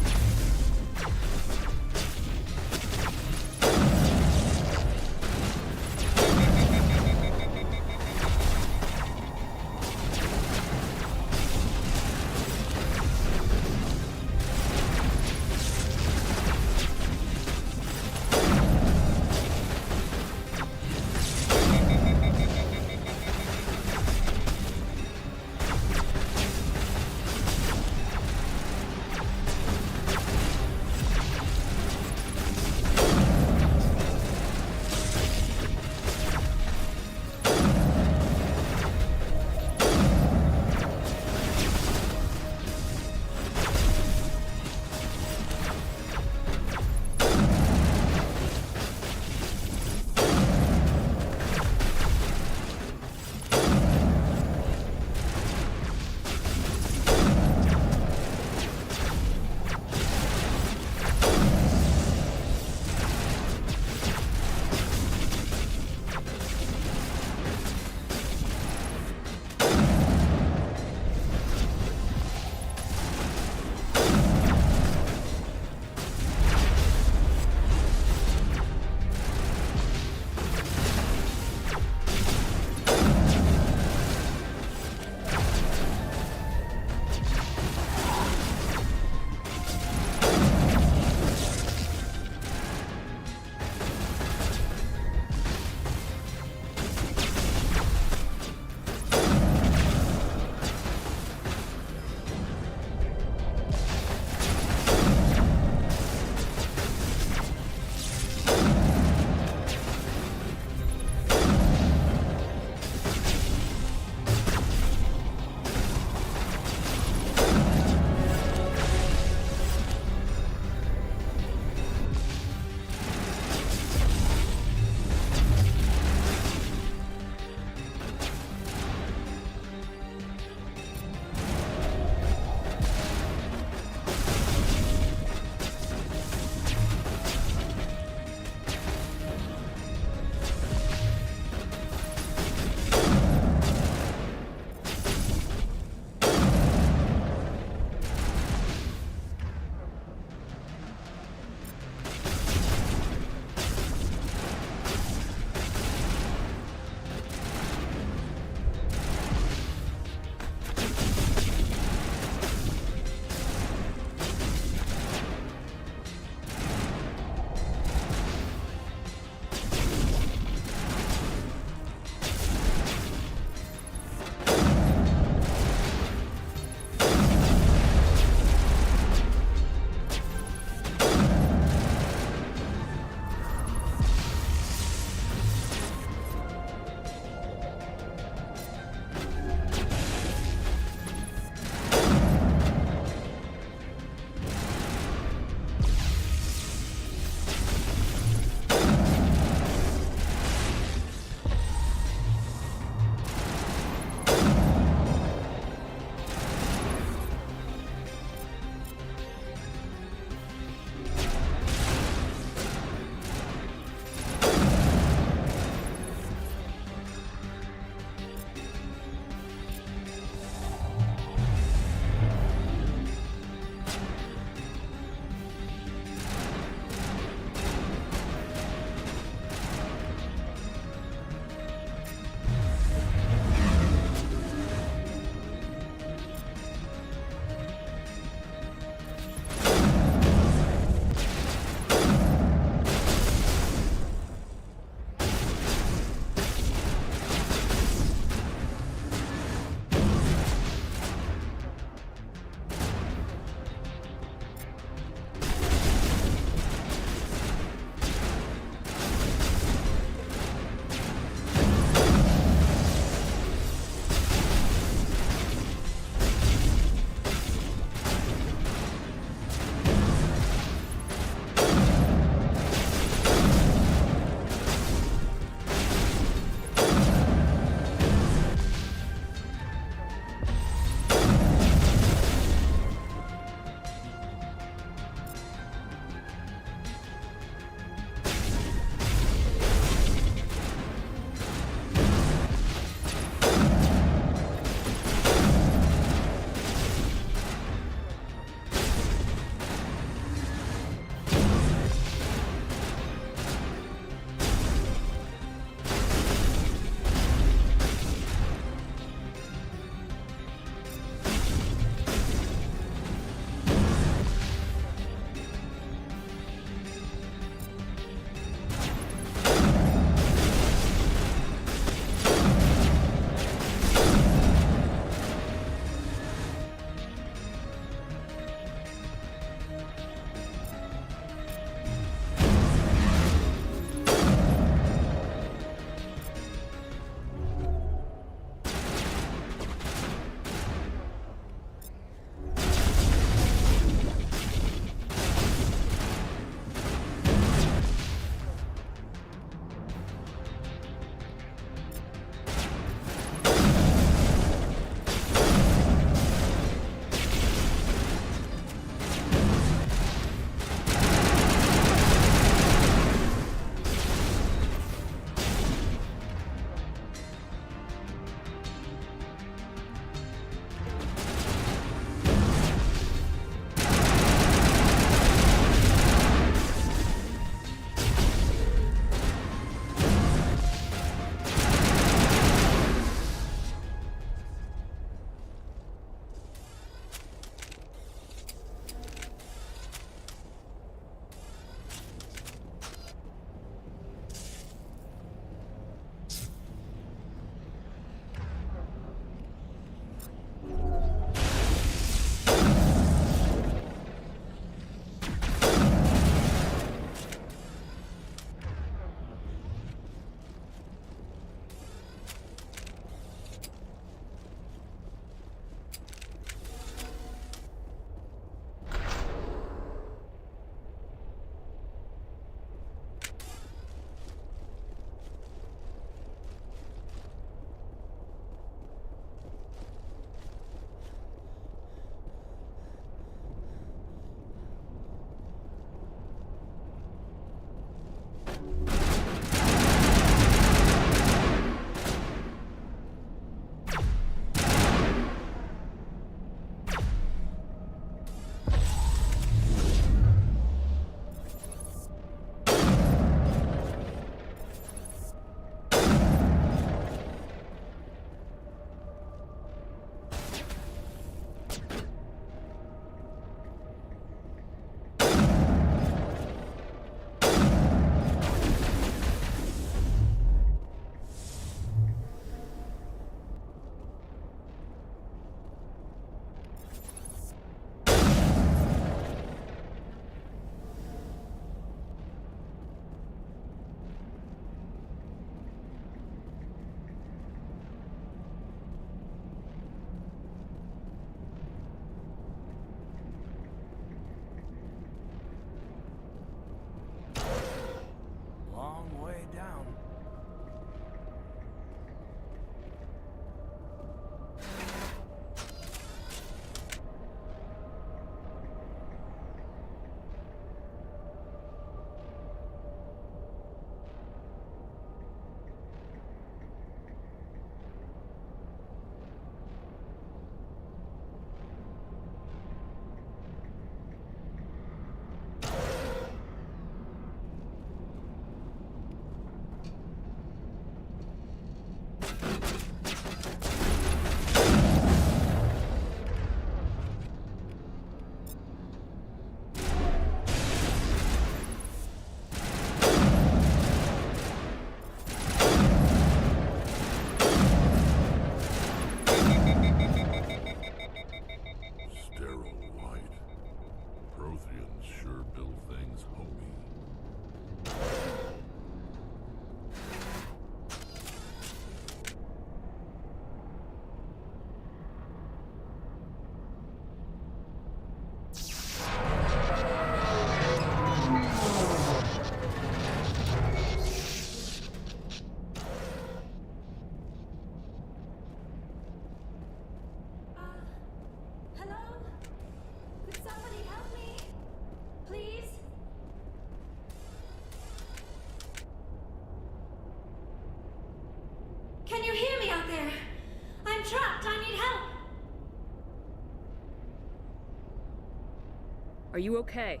Are you okay?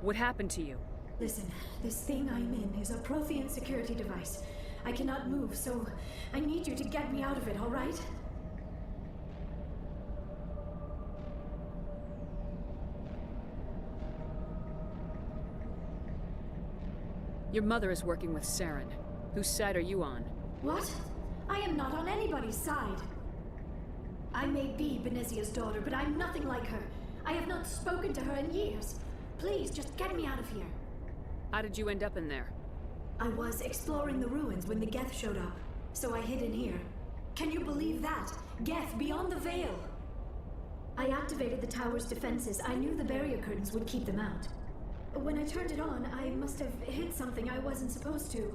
What happened to you? Listen, this thing I'm in is a Prothean security device. I cannot move, so I need you to get me out of it, all right? Your mother is working with Saren. Whose side are you on? What? I am not on anybody's side. I may be Benezia's daughter, but I'm nothing like her. I have not spoken to her in years. Please, just get me out of here. How did you end up in there? I was exploring the ruins when the Geth showed up, so I hid in here. Can you believe that? Geth beyond the veil! I activated the tower's defenses. I knew the barrier curtains would keep them out. When I turned it on, I must have hit something I wasn't supposed to.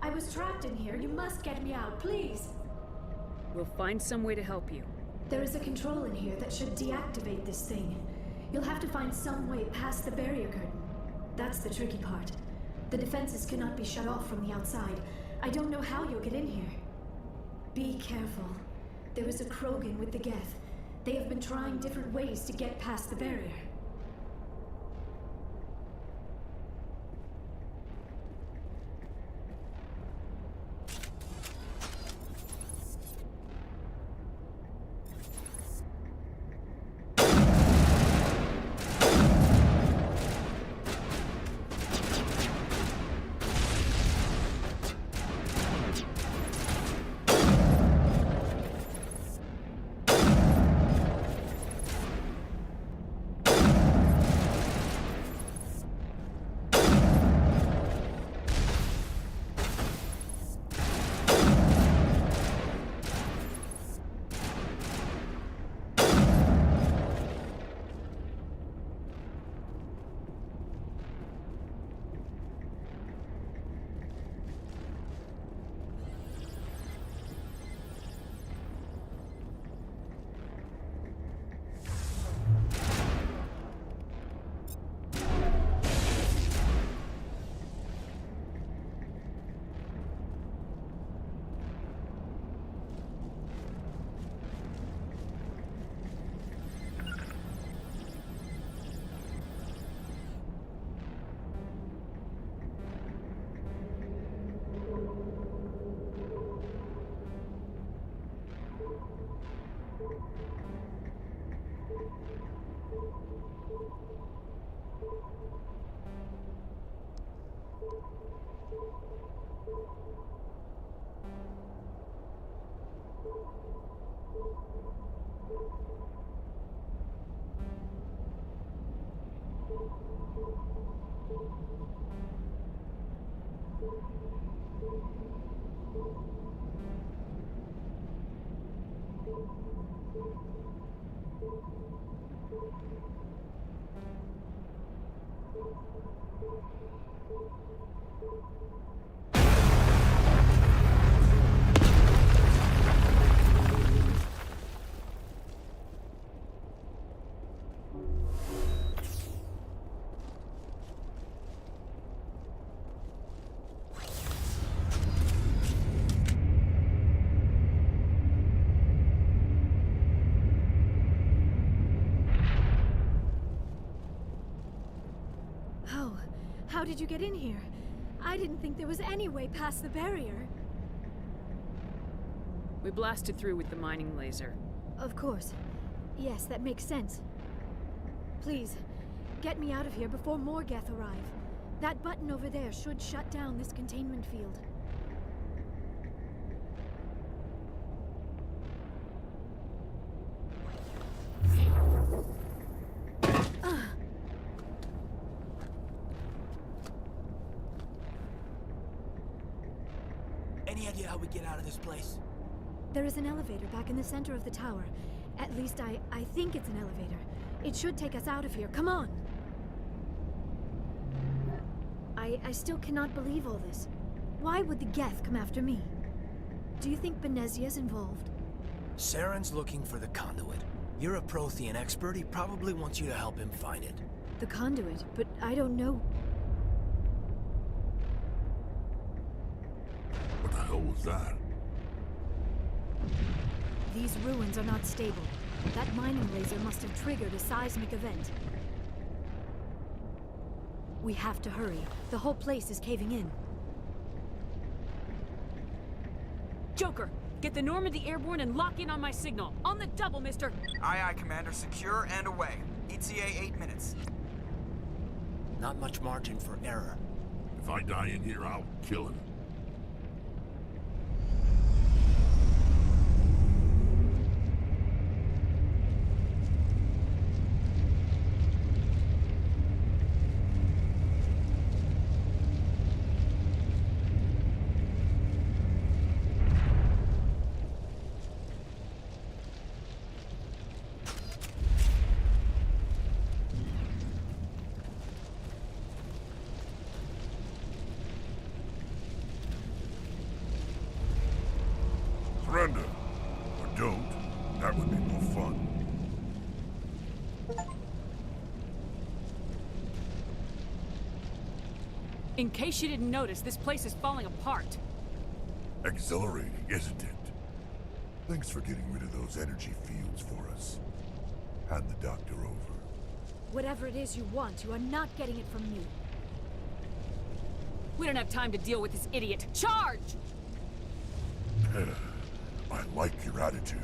I was trapped in here. You must get me out, please! We'll find some way to help you. There is a control in here that should deactivate this thing. You'll have to find some way past the barrier curtain. That's the tricky part. The defenses cannot be shut off from the outside. I don't know how you'll get in here. Be careful. There is a Krogan with the Geth. They have been trying different ways to get past the barrier. How did you get in here? I didn't think there was any way past the barrier. We blasted through with the mining laser. Of course. Yes, that makes sense. Please, get me out of here before more Geth arrive. That button over there should shut down this containment field. Any idea how we get out of this place? There is an elevator back in the center of the tower. At least I think it's an elevator. It should take us out of here. Come on! I still cannot believe all this. Why would the Geth come after me? Do you think Benezia's involved? Saren's looking for the conduit. You're a Prothean expert. He probably wants you to help him find it. The conduit, but I don't know. What the hell was that? These ruins are not stable. That mining laser must have triggered a seismic event. We have to hurry. The whole place is caving in. Joker, get the Normandy airborne and lock in on my signal. On the double, mister! Aye, aye, Commander. Secure and away. ETA 8 minutes. Not much margin for error. If I die in here, I'll kill him. Surrender. Or don't. That would be more fun. In case you didn't notice, this place is falling apart. Exhilarating, isn't it? Thanks for getting rid of those energy fields for us. Hand the doctor over. Whatever it is you want, you are not getting it from me. We don't have time to deal with this idiot. Charge! I like your attitude.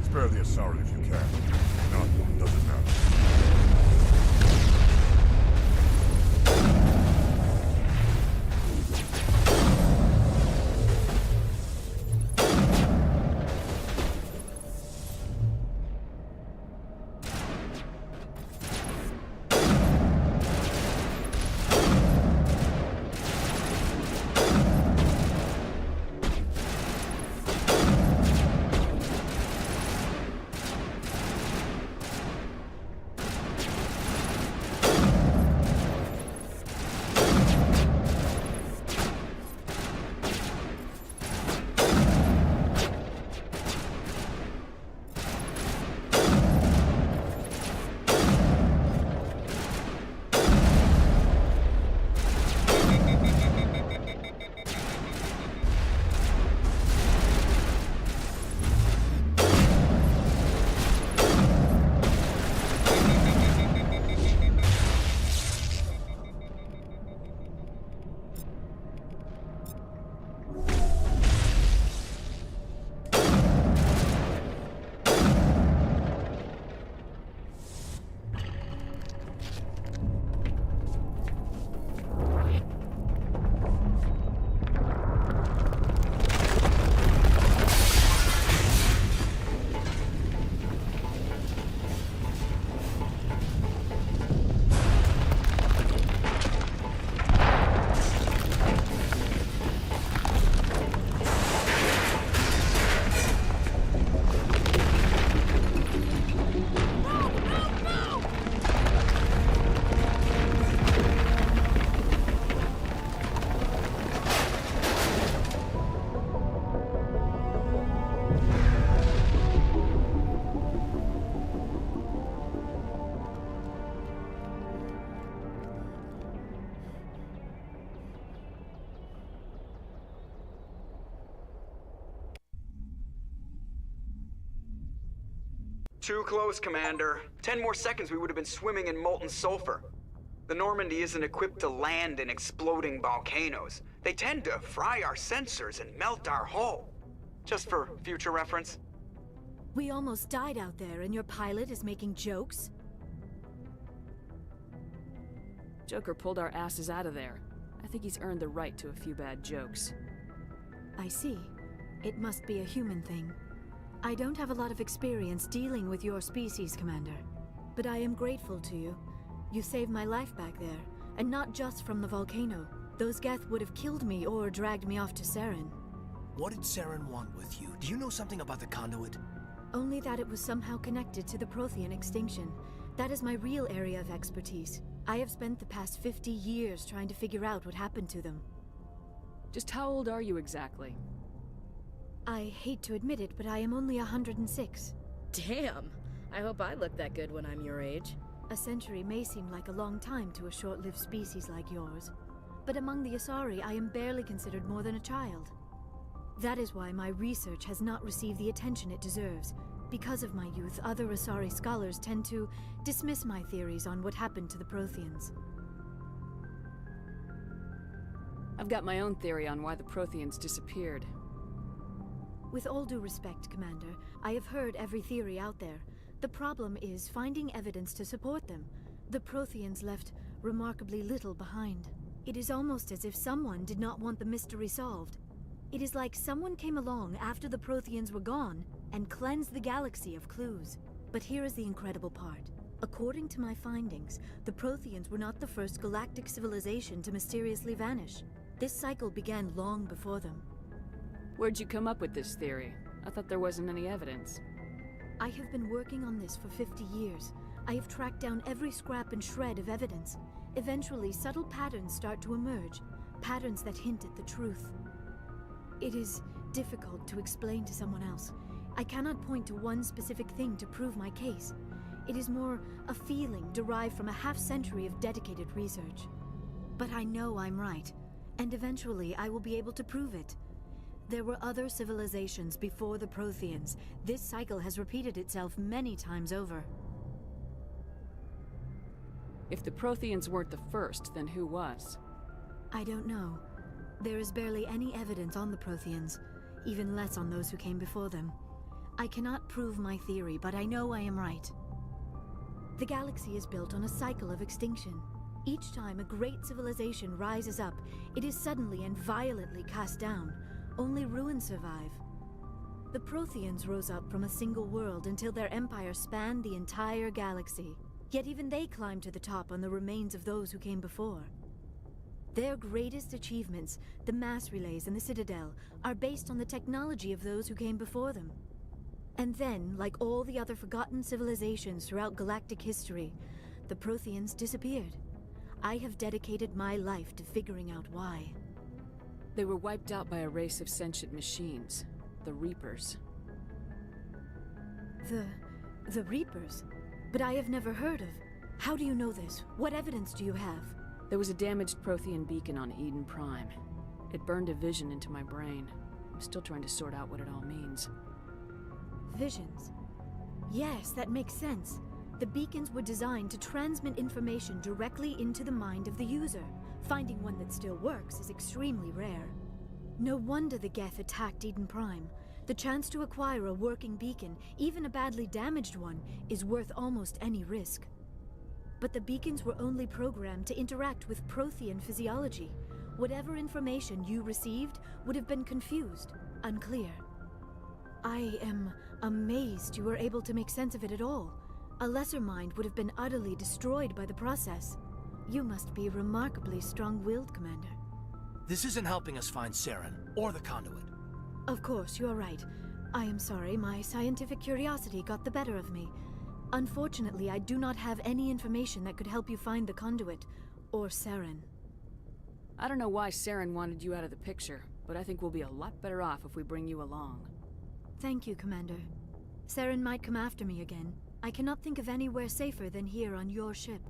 Spare the Asari if you can. Not, doesn't matter. Too close, Commander. 10 more seconds we would have been swimming in molten sulfur. The Normandy isn't equipped to land in exploding volcanoes. They tend to fry our sensors and melt our hull. Just for future reference. We almost died out there, and your pilot is making jokes? Joker pulled our asses out of there. I think he's earned the right to a few bad jokes. I see. It must be a human thing. I don't have a lot of experience dealing with your species, Commander. But I am grateful to you. You saved my life back there, and not just from the volcano. Those Geth would have killed me or dragged me off to Saren. What did Saren want with you? Do you know something about the conduit? Only that it was somehow connected to the Prothean extinction. That is my real area of expertise. I have spent the past 50 years trying to figure out what happened to them. Just how old are you exactly? I hate to admit it, but I am only 106. Damn! I hope I look that good when I'm your age. A century may seem like a long time to a short-lived species like yours, but among the Asari, I am barely considered more than a child. That is why my research has not received the attention it deserves. Because of my youth, other Asari scholars tend to dismiss my theories on what happened to the Protheans. I've got my own theory on why the Protheans disappeared. With all due respect, Commander, I have heard every theory out there. The problem is finding evidence to support them. The Protheans left remarkably little behind. It is almost as if someone did not want the mystery solved. It is like someone came along after the Protheans were gone and cleansed the galaxy of clues. But here is the incredible part. According to my findings, the Protheans were not the first galactic civilization to mysteriously vanish. This cycle began long before them. Where'd you come up with this theory? I thought there wasn't any evidence. I have been working on this for 50 years. I have tracked down every scrap and shred of evidence. Eventually, subtle patterns start to emerge, patterns that hint at the truth. It is difficult to explain to someone else. I cannot point to one specific thing to prove my case. It is more a feeling derived from a half-century of dedicated research. But I know I'm right, and eventually I will be able to prove it. There were other civilizations before the Protheans. This cycle has repeated itself many times over. If the Protheans weren't the first, then who was? I don't know. There is barely any evidence on the Protheans, even less on those who came before them. I cannot prove my theory, but I know I am right. The galaxy is built on a cycle of extinction. Each time a great civilization rises up, it is suddenly and violently cast down. Only ruins survive. The Protheans rose up from a single world until their empire spanned the entire galaxy. Yet even they climbed to the top on the remains of those who came before. Their greatest achievements, the mass relays and the Citadel, are based on the technology of those who came before them. And then, like all the other forgotten civilizations throughout galactic history, the Protheans disappeared. I have dedicated my life to figuring out why. They were wiped out by a race of sentient machines, the Reapers. The Reapers? But I have never heard of. How do you know this? What evidence do you have? There was a damaged Prothean beacon on Eden Prime. It burned a vision into my brain. I'm still trying to sort out what it all means. Visions? Yes, that makes sense. The beacons were designed to transmit information directly into the mind of the user. Finding one that still works is extremely rare. No wonder the Geth attacked Eden Prime. The chance to acquire a working beacon, even a badly damaged one, is worth almost any risk. But the beacons were only programmed to interact with Prothean physiology. Whatever information you received would have been confused, unclear. I am amazed you were able to make sense of it at all. A lesser mind would have been utterly destroyed by the process. You must be remarkably strong-willed, Commander. This isn't helping us find Saren, or the conduit. Of course, you are right. I am sorry, my scientific curiosity got the better of me. Unfortunately, I do not have any information that could help you find the conduit, or Saren. I don't know why Saren wanted you out of the picture, but I think we'll be a lot better off if we bring you along. Thank you, Commander. Saren might come after me again. I cannot think of anywhere safer than here on your ship.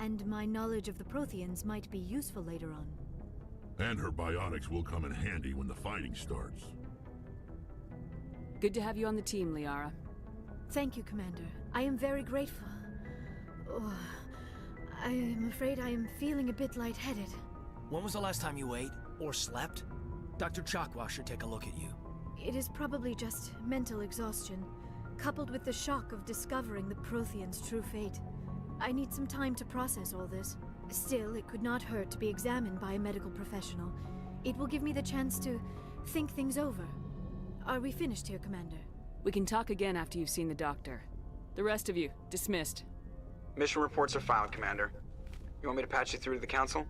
And my knowledge of the Protheans might be useful later on. And her bionics will come in handy when the fighting starts. Good to have you on the team, Liara. Thank you, Commander. I am very grateful. Oh, I am afraid I am feeling a bit lightheaded. When was the last time you ate, or slept? Dr. Chakwa should take a look at you. It is probably just mental exhaustion, coupled with the shock of discovering the Protheans' true fate. I need some time to process all this. Still, it could not hurt to be examined by a medical professional. It will give me the chance to think things over. Are we finished here, Commander? We can talk again after you've seen the doctor. The rest of you, dismissed. Mission reports are filed, Commander. You want me to patch you through to the Council?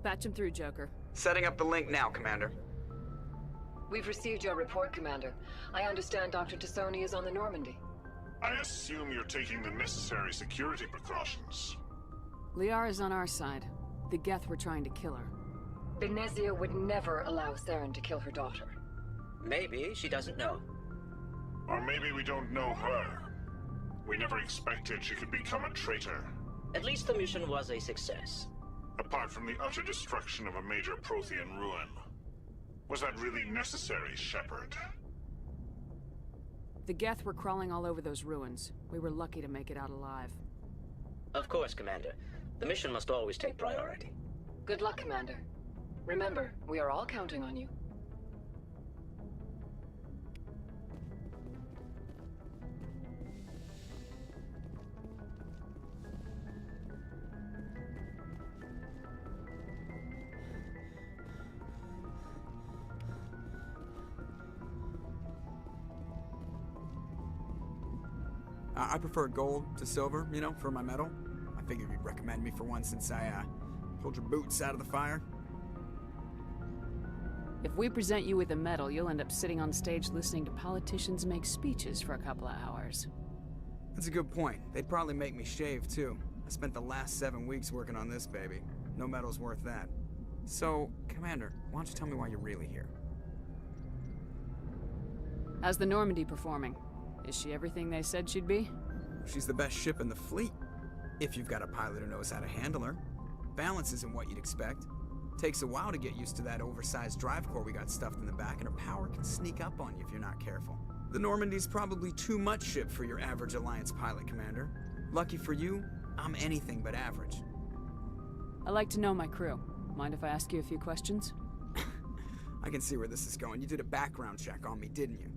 Patch him through, Joker. Setting up the link now, Commander. We've received your report, Commander. I understand Dr. Tassoni is on the Normandy. I assume you're taking the necessary security precautions. Liara's on our side. The Geth were trying to kill her. Benezia would never allow Saren to kill her daughter. Maybe she doesn't know. Or maybe we don't know her. We never expected she could become a traitor. At least the mission was a success. Apart from the utter destruction of a major Prothean ruin. Was that really necessary, Shepard? The Geth were crawling all over those ruins. We were lucky to make it out alive. Of course, Commander. The mission must always take priority. Good luck, Commander. Remember, we are all counting on you. I prefer gold to silver, you know, for my medal. I figured you'd recommend me for one since I, pulled your boots out of the fire. If we present you with a medal, you'll end up sitting on stage listening to politicians make speeches for a couple of hours. That's a good point. They'd probably make me shave, too. I spent the last 7 weeks working on this baby. No medal's worth that. So, Commander, why don't you tell me why you're really here? How's the Normandy performing? Is she everything they said she'd be? She's the best ship in the fleet. If you've got a pilot who knows how to handle her. Balance isn't what you'd expect. Takes a while to get used to that oversized drive core we got stuffed in the back, and her power can sneak up on you if you're not careful. The Normandy's probably too much ship for your average Alliance pilot, Commander. Lucky for you, I'm anything but average. I like to know my crew. Mind if I ask you a few questions? I can see where this is going. You did a background check on me, didn't you?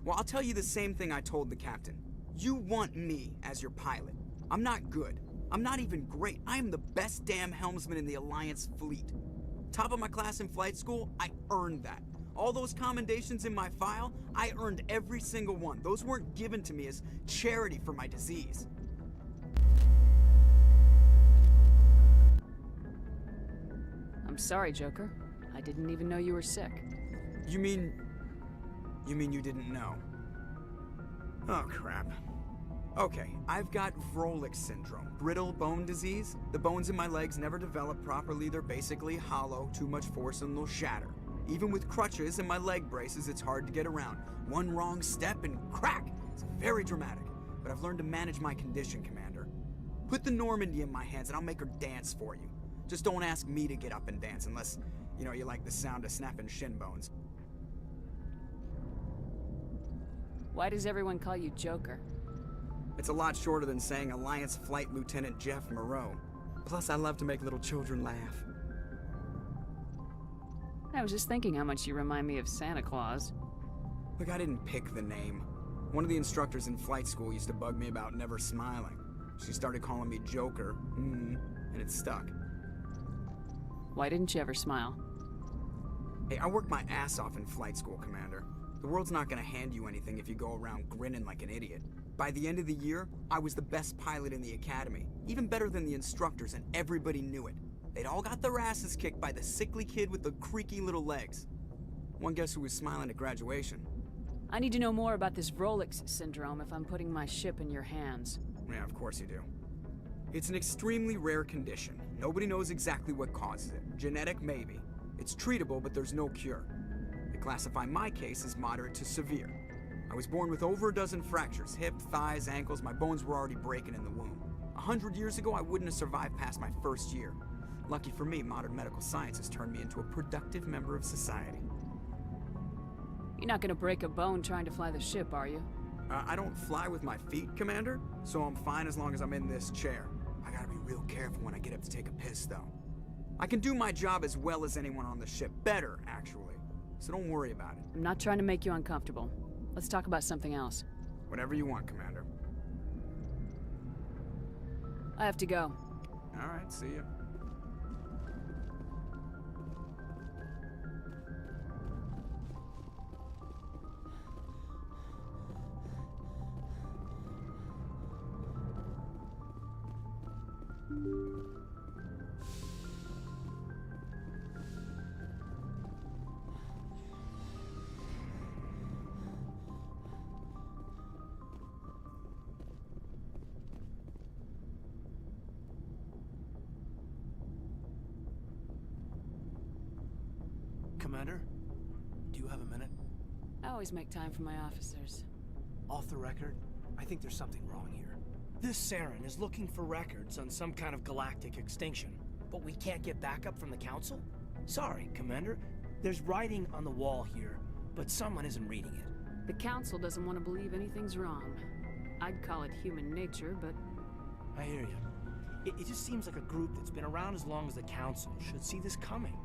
Well, I'll tell you the same thing I told the captain. You want me as your pilot. I'm not good. I'm not even great. I am the best damn helmsman in the Alliance fleet. Top of my class in flight school, I earned that. All those commendations in my file, I earned every single one. Those weren't given to me as charity for my disease. I'm sorry, Joker. I didn't even know you were sick. You mean you didn't know? Oh, crap. Okay, I've got Vrolik syndrome, brittle bone disease. The bones in my legs never develop properly. They're basically hollow, too much force and they'll shatter. Even with crutches and my leg braces, it's hard to get around. One wrong step and crack! It's very dramatic, but I've learned to manage my condition, Commander. Put the Normandy in my hands and I'll make her dance for you. Just don't ask me to get up and dance unless, you like the sound of snapping shin bones. Why does everyone call you Joker? It's a lot shorter than saying Alliance Flight Lieutenant Jeff Moreau. Plus, I love to make little children laugh. I was just thinking how much you remind me of Santa Claus. Look, I didn't pick the name. One of the instructors in flight school used to bug me about never smiling. She started calling me Joker, and it stuck. Why didn't you ever smile? Hey, I worked my ass off in flight school, Commander. The world's not gonna hand you anything if you go around grinning like an idiot. By the end of the year, I was the best pilot in the academy, even better than the instructors, and everybody knew it. They'd all got their asses kicked by the sickly kid with the creaky little legs. One guess who was smiling at graduation? I need to know more about this Vrolik syndrome if I'm putting my ship in your hands. Yeah, of course you do. It's an extremely rare condition. Nobody knows exactly what causes it. Genetic, maybe. It's treatable, but there's no cure. They classify my case as moderate to severe. I was born with over a dozen fractures, hip, thighs, ankles. My bones were already breaking in the womb. 100 years ago, I wouldn't have survived past my first year. Lucky for me, modern medical science has turned me into a productive member of society. You're not gonna break a bone trying to fly the ship, are you? I don't fly with my feet, Commander, so I'm fine as long as I'm in this chair. I gotta be real careful when I get up to take a piss, though. I can do my job as well as anyone on the ship. Better, actually. So don't worry about it. I'm not trying to make you uncomfortable. Let's talk about something else. Whatever you want, Commander. I have to go. All right, see ya. Commander, do you have a minute? I always make time for my officers. Off the record, I think there's something wrong here. This Saren is looking for records on some kind of galactic extinction, but we can't get backup from the Council? Sorry, Commander. There's writing on the wall here, but someone isn't reading it. The Council doesn't want to believe anything's wrong. I'd call it human nature, but... I hear you. It just seems like a group that's been around as long as the Council should see this coming.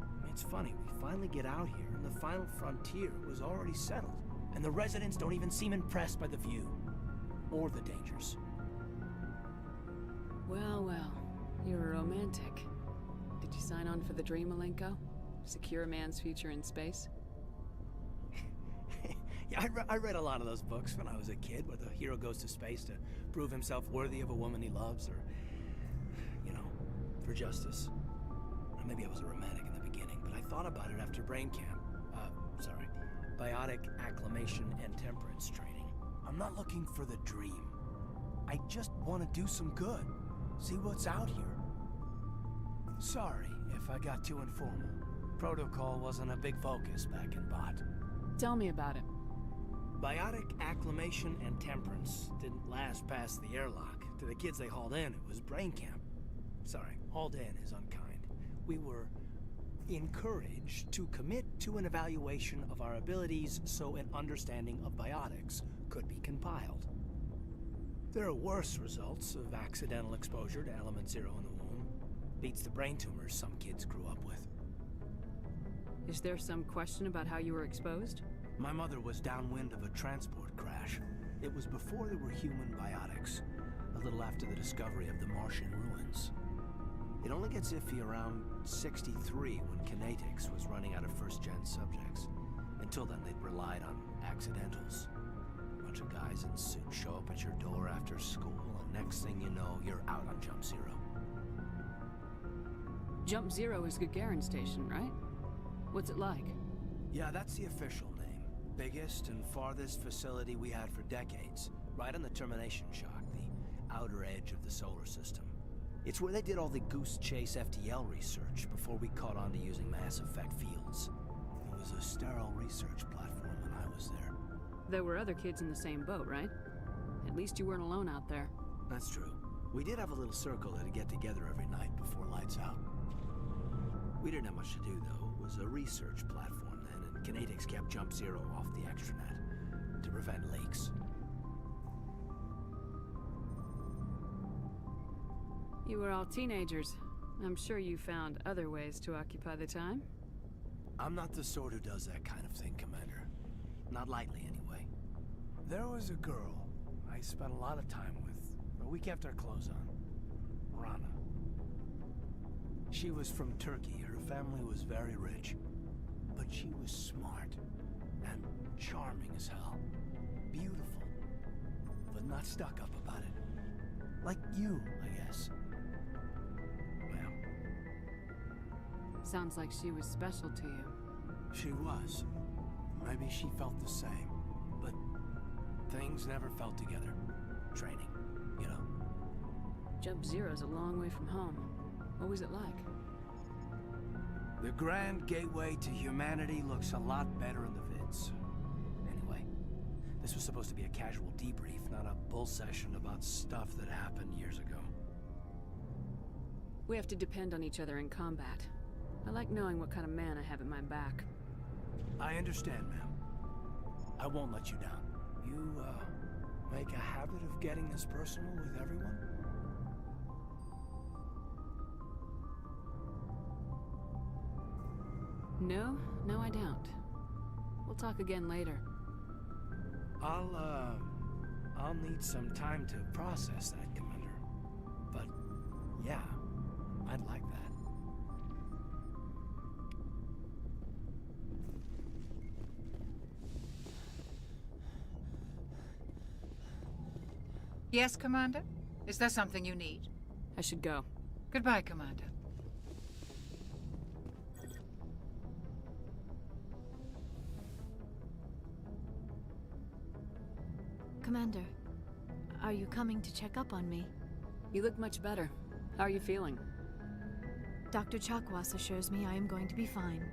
I mean, it's funny, we finally get out here, and the final frontier was already settled. And the residents don't even seem impressed by the view. Or the dangers. Well, well. You're a romantic. Did you sign on for the dream, Malenko? Secure a man's future in space? Yeah, I read a lot of those books when I was a kid, where the hero goes to space to prove himself worthy of a woman he loves, or, you know, for justice. Or maybe I was a romantic in the beginning, but I thought about it after brain camp. Biotic acclimation and temperance training. I'm not looking for the dream. I just want to do some good. See what's out here. Sorry if I got too informal. Protocol wasn't a big focus back in Bot. Tell me about it. Biotic acclimation and temperance didn't last past the airlock. To the kids they hauled in, it was brain camp. Sorry, hauled in is unkind. We were encouraged to commit to an evaluation of our abilities so an understanding of biotics could be compiled. There are worse results of accidental exposure to element 0 in the womb. Beats the brain tumors some kids grew up with. Is there some question about how you were exposed? My mother was downwind of a transport crash. It was before there were human biotics, a little after the discovery of the Martian ruins. It only gets iffy around 63 when kinetics was running out of first-gen subjects. Until then, they'd relied on accidentals. A bunch of guys in suits show up at your door after school, and next thing you know, you're out on Jump Zero. Jump Zero is Gagarin Station, right? What's it like? Yeah, that's the official name. Biggest and farthest facility we had for decades. Right on the termination shock, the outer edge of the solar system. It's where they did all the Goose Chase FTL research before we caught on to using mass effect fields. It was a sterile research platform when I was there. There were other kids in the same boat, right? At least you weren't alone out there. That's true. We did have a little circle that'd get together every night before lights out. We didn't have much to do, though. It was a research platform then, and kinetics kept Jump Zero off the extranet to prevent leaks. You were all teenagers. I'm sure you found other ways to occupy the time. I'm not the sort who does that kind of thing, Commander. Not lightly, anyway. There was a girl I spent a lot of time with, but we kept our clothes on. Rana. She was from Turkey. Her family was very rich. But she was smart and charming as hell. Beautiful, but not stuck up about it. Like you, I guess. Sounds like she was special to you. She was. Maybe she felt the same. But things never felt together. Training, you know. Jump Zero's a long way from home. What was it like? The grand gateway to humanity looks a lot better in the vids. Anyway, this was supposed to be a casual debrief, not a bull session about stuff that happened years ago. We have to depend on each other in combat. I like knowing what kind of man I have at my back. I understand, ma'am. I won't let you down. You, make a habit of getting this personal with everyone? No, I don't. We'll talk again later. I'll need some time to process that, Commander. But, yeah, I'd like that. Yes, Commander? Is there something you need? I should go. Goodbye, Commander. Commander, are you coming to check up on me? You look much better. How are you feeling? Dr. Chakwas assures me I am going to be fine.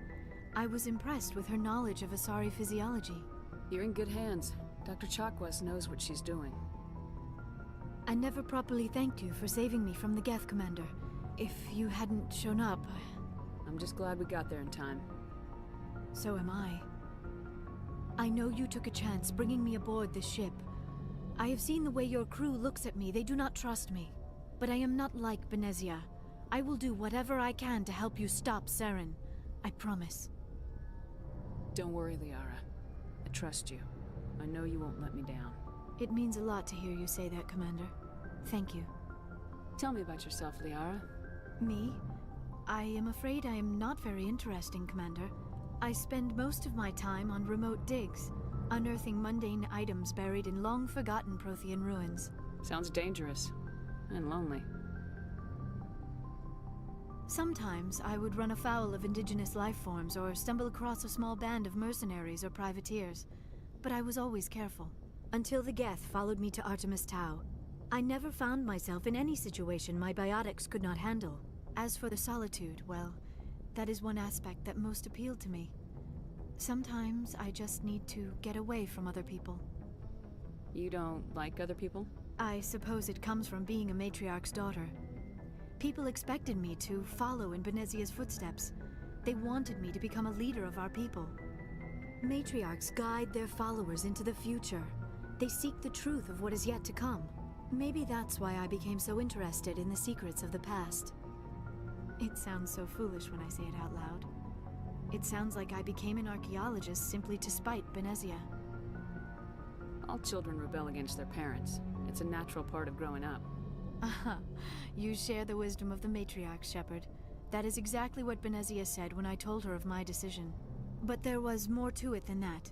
I was impressed with her knowledge of Asari physiology. You're in good hands. Dr. Chakwas knows what she's doing. I never properly thanked you for saving me from the Geth, Commander. If you hadn't shown up... I'm just glad we got there in time. So am I. I know you took a chance bringing me aboard this ship. I have seen the way your crew looks at me. They do not trust me. But I am not like Benezia. I will do whatever I can to help you stop Saren. I promise. Don't worry, Liara. I trust you. I know you won't let me down. It means a lot to hear you say that, Commander. Thank you. Tell me about yourself, Liara. Me? I am afraid I am not very interesting, Commander. I spend most of my time on remote digs, unearthing mundane items buried in long-forgotten Prothean ruins. Sounds dangerous. And lonely. Sometimes I would run afoul of indigenous life forms or stumble across a small band of mercenaries or privateers. But I was always careful. Until the Geth followed me to Artemis Tau. I never found myself in any situation my biotics could not handle. As for the solitude, well, that is one aspect that most appealed to me. Sometimes I just need to get away from other people. You don't like other people? I suppose it comes from being a matriarch's daughter. People expected me to follow in Benezia's footsteps. They wanted me to become a leader of our people. Matriarchs guide their followers into the future. They seek the truth of what is yet to come. Maybe that's why I became so interested in the secrets of the past. It sounds so foolish when I say it out loud. It sounds like I became an archaeologist simply to spite Benezia. All children rebel against their parents. It's a natural part of growing up. Aha, you share the wisdom of the matriarch, Shepard. That is exactly what Benezia said when I told her of my decision. But there was more to it than that.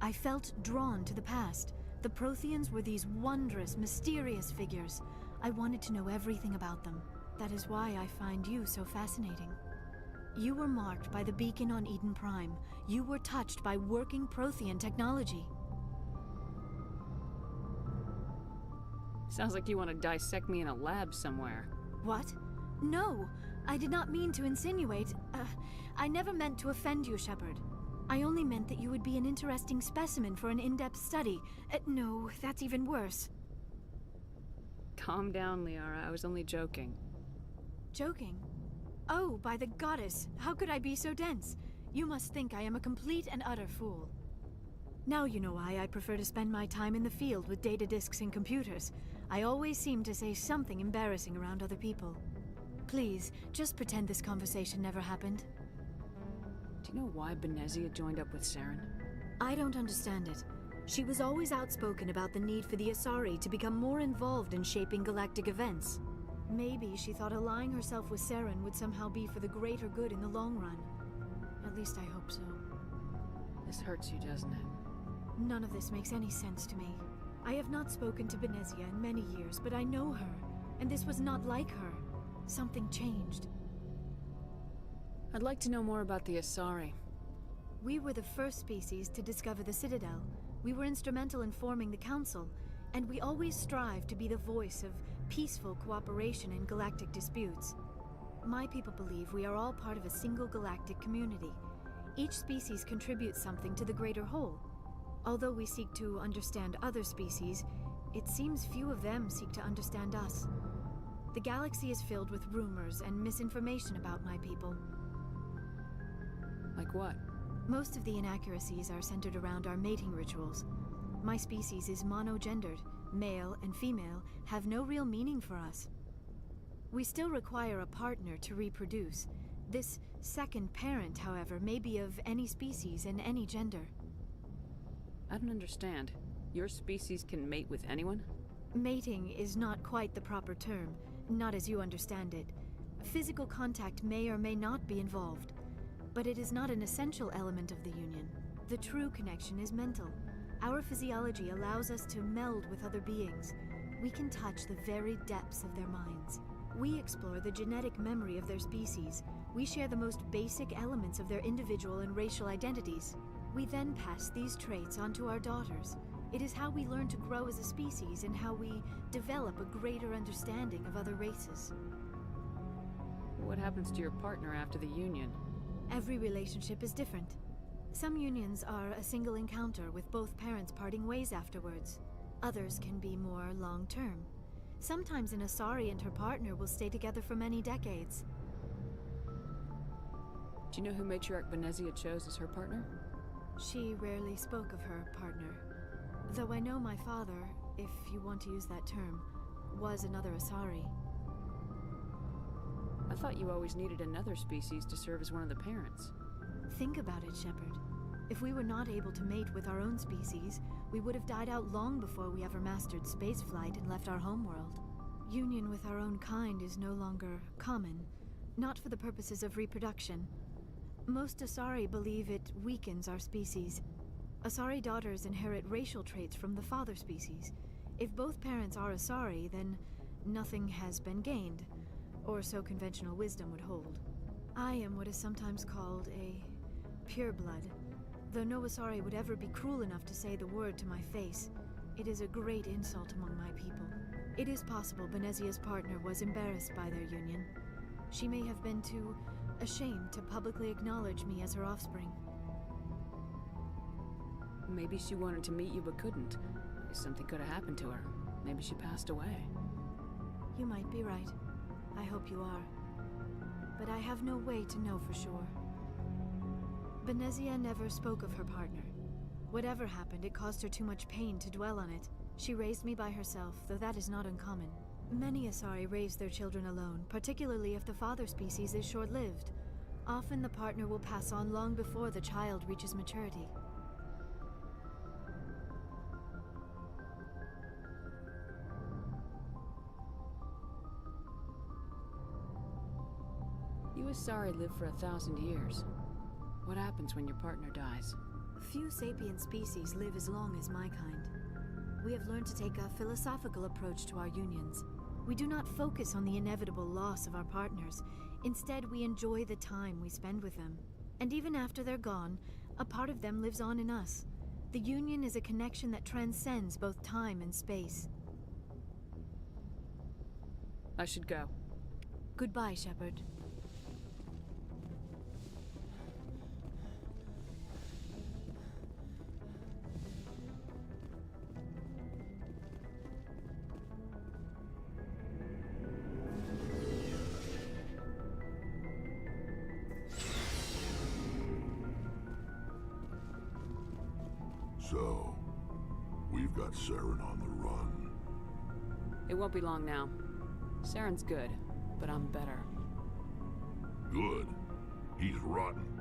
I felt drawn to the past. The Protheans were these wondrous, mysterious figures. I wanted to know everything about them. That is why I find you so fascinating. You were marked by the beacon on Eden Prime. You were touched by working Prothean technology. Sounds like you want to dissect me in a lab somewhere. What? No, I did not mean to insinuate. I never meant to offend you, Shepard. I only meant that you would be an interesting specimen for an in-depth study. No, that's even worse. Calm down, Liara. I was only joking. Joking? Oh, by the goddess, how could I be so dense? You must think I am a complete and utter fool. Now you know why I prefer to spend my time in the field with data disks and computers. I always seem to say something embarrassing around other people. Please, just pretend this conversation never happened. Do you know why Benezia joined up with Saren? I don't understand it. She was always outspoken about the need for the Asari to become more involved in shaping galactic events. Maybe she thought allying herself with Saren would somehow be for the greater good in the long run. At least I hope so. This hurts you, doesn't it? None of this makes any sense to me. I have not spoken to Benezia in many years, but I know her, and this was not like her. Something changed. I'd like to know more about the Asari. We were the first species to discover the Citadel. We were instrumental in forming the Council, and we always strive to be the voice of peaceful cooperation in galactic disputes. My people believe we are all part of a single galactic community. Each species contributes something to the greater whole. Although we seek to understand other species, it seems few of them seek to understand us. The galaxy is filled with rumors and misinformation about my people. Like what? Most of the inaccuracies are centered around our mating rituals. My species is monogendered. Male and female have no real meaning for us. We still require a partner to reproduce. This second parent, however, may be of any species and any gender. I don't understand. Your species can mate with anyone? Mating is not quite the proper term, not as you understand it. Physical contact may or may not be involved, but it is not an essential element of the union. The true connection is mental. Our physiology allows us to meld with other beings. We can touch the very depths of their minds. We explore the genetic memory of their species. We share the most basic elements of their individual and racial identities. We then pass these traits on to our daughters. It is how we learn to grow as a species and how we develop a greater understanding of other races. What happens to your partner after the union? Every relationship is different. Some unions are a single encounter with both parents parting ways afterwards. Others can be more long-term. Sometimes an Asari and her partner will stay together for many decades. Do you know who Matriarch Venezia chose as her partner? She rarely spoke of her partner. Though I know my father, if you want to use that term, was another Asari. I thought you always needed another species to serve as one of the parents. Think about it, Shepard. If we were not able to mate with our own species, we would have died out long before we ever mastered spaceflight and left our homeworld. Union with our own kind is no longer common, not for the purposes of reproduction. Most Asari believe it weakens our species. Asari daughters inherit racial traits from the father species. If both parents are Asari, then nothing has been gained, or so conventional wisdom would hold. I am what is sometimes called a pureblood. Though no Asari would ever be cruel enough to say the word to my face, it is a great insult among my people. It is possible Venezia's partner was embarrassed by their union. She may have been too ashamed to publicly acknowledge me as her offspring. Maybe she wanted to meet you but couldn't. Something could have happened to her. Maybe she passed away. You might be right. I hope you are. But I have no way to know for sure. Venezia never spoke of her partner. Whatever happened, it caused her too much pain to dwell on it. She raised me by herself, though that is not uncommon. Many Asari raise their children alone, particularly if the father species is short-lived. Often the partner will pass on long before the child reaches maturity. You Asari live for 1,000 years. What happens when your partner dies? Few sapient species live as long as my kind. We have learned to take a philosophical approach to our unions. We do not focus on the inevitable loss of our partners. Instead, we enjoy the time we spend with them. And even after they're gone, a part of them lives on in us. The union is a connection that transcends both time and space. I should go. Goodbye, Shepard. So, we've got Saren on the run. It won't be long now. Saren's good, but I'm better. Good. He's rotten.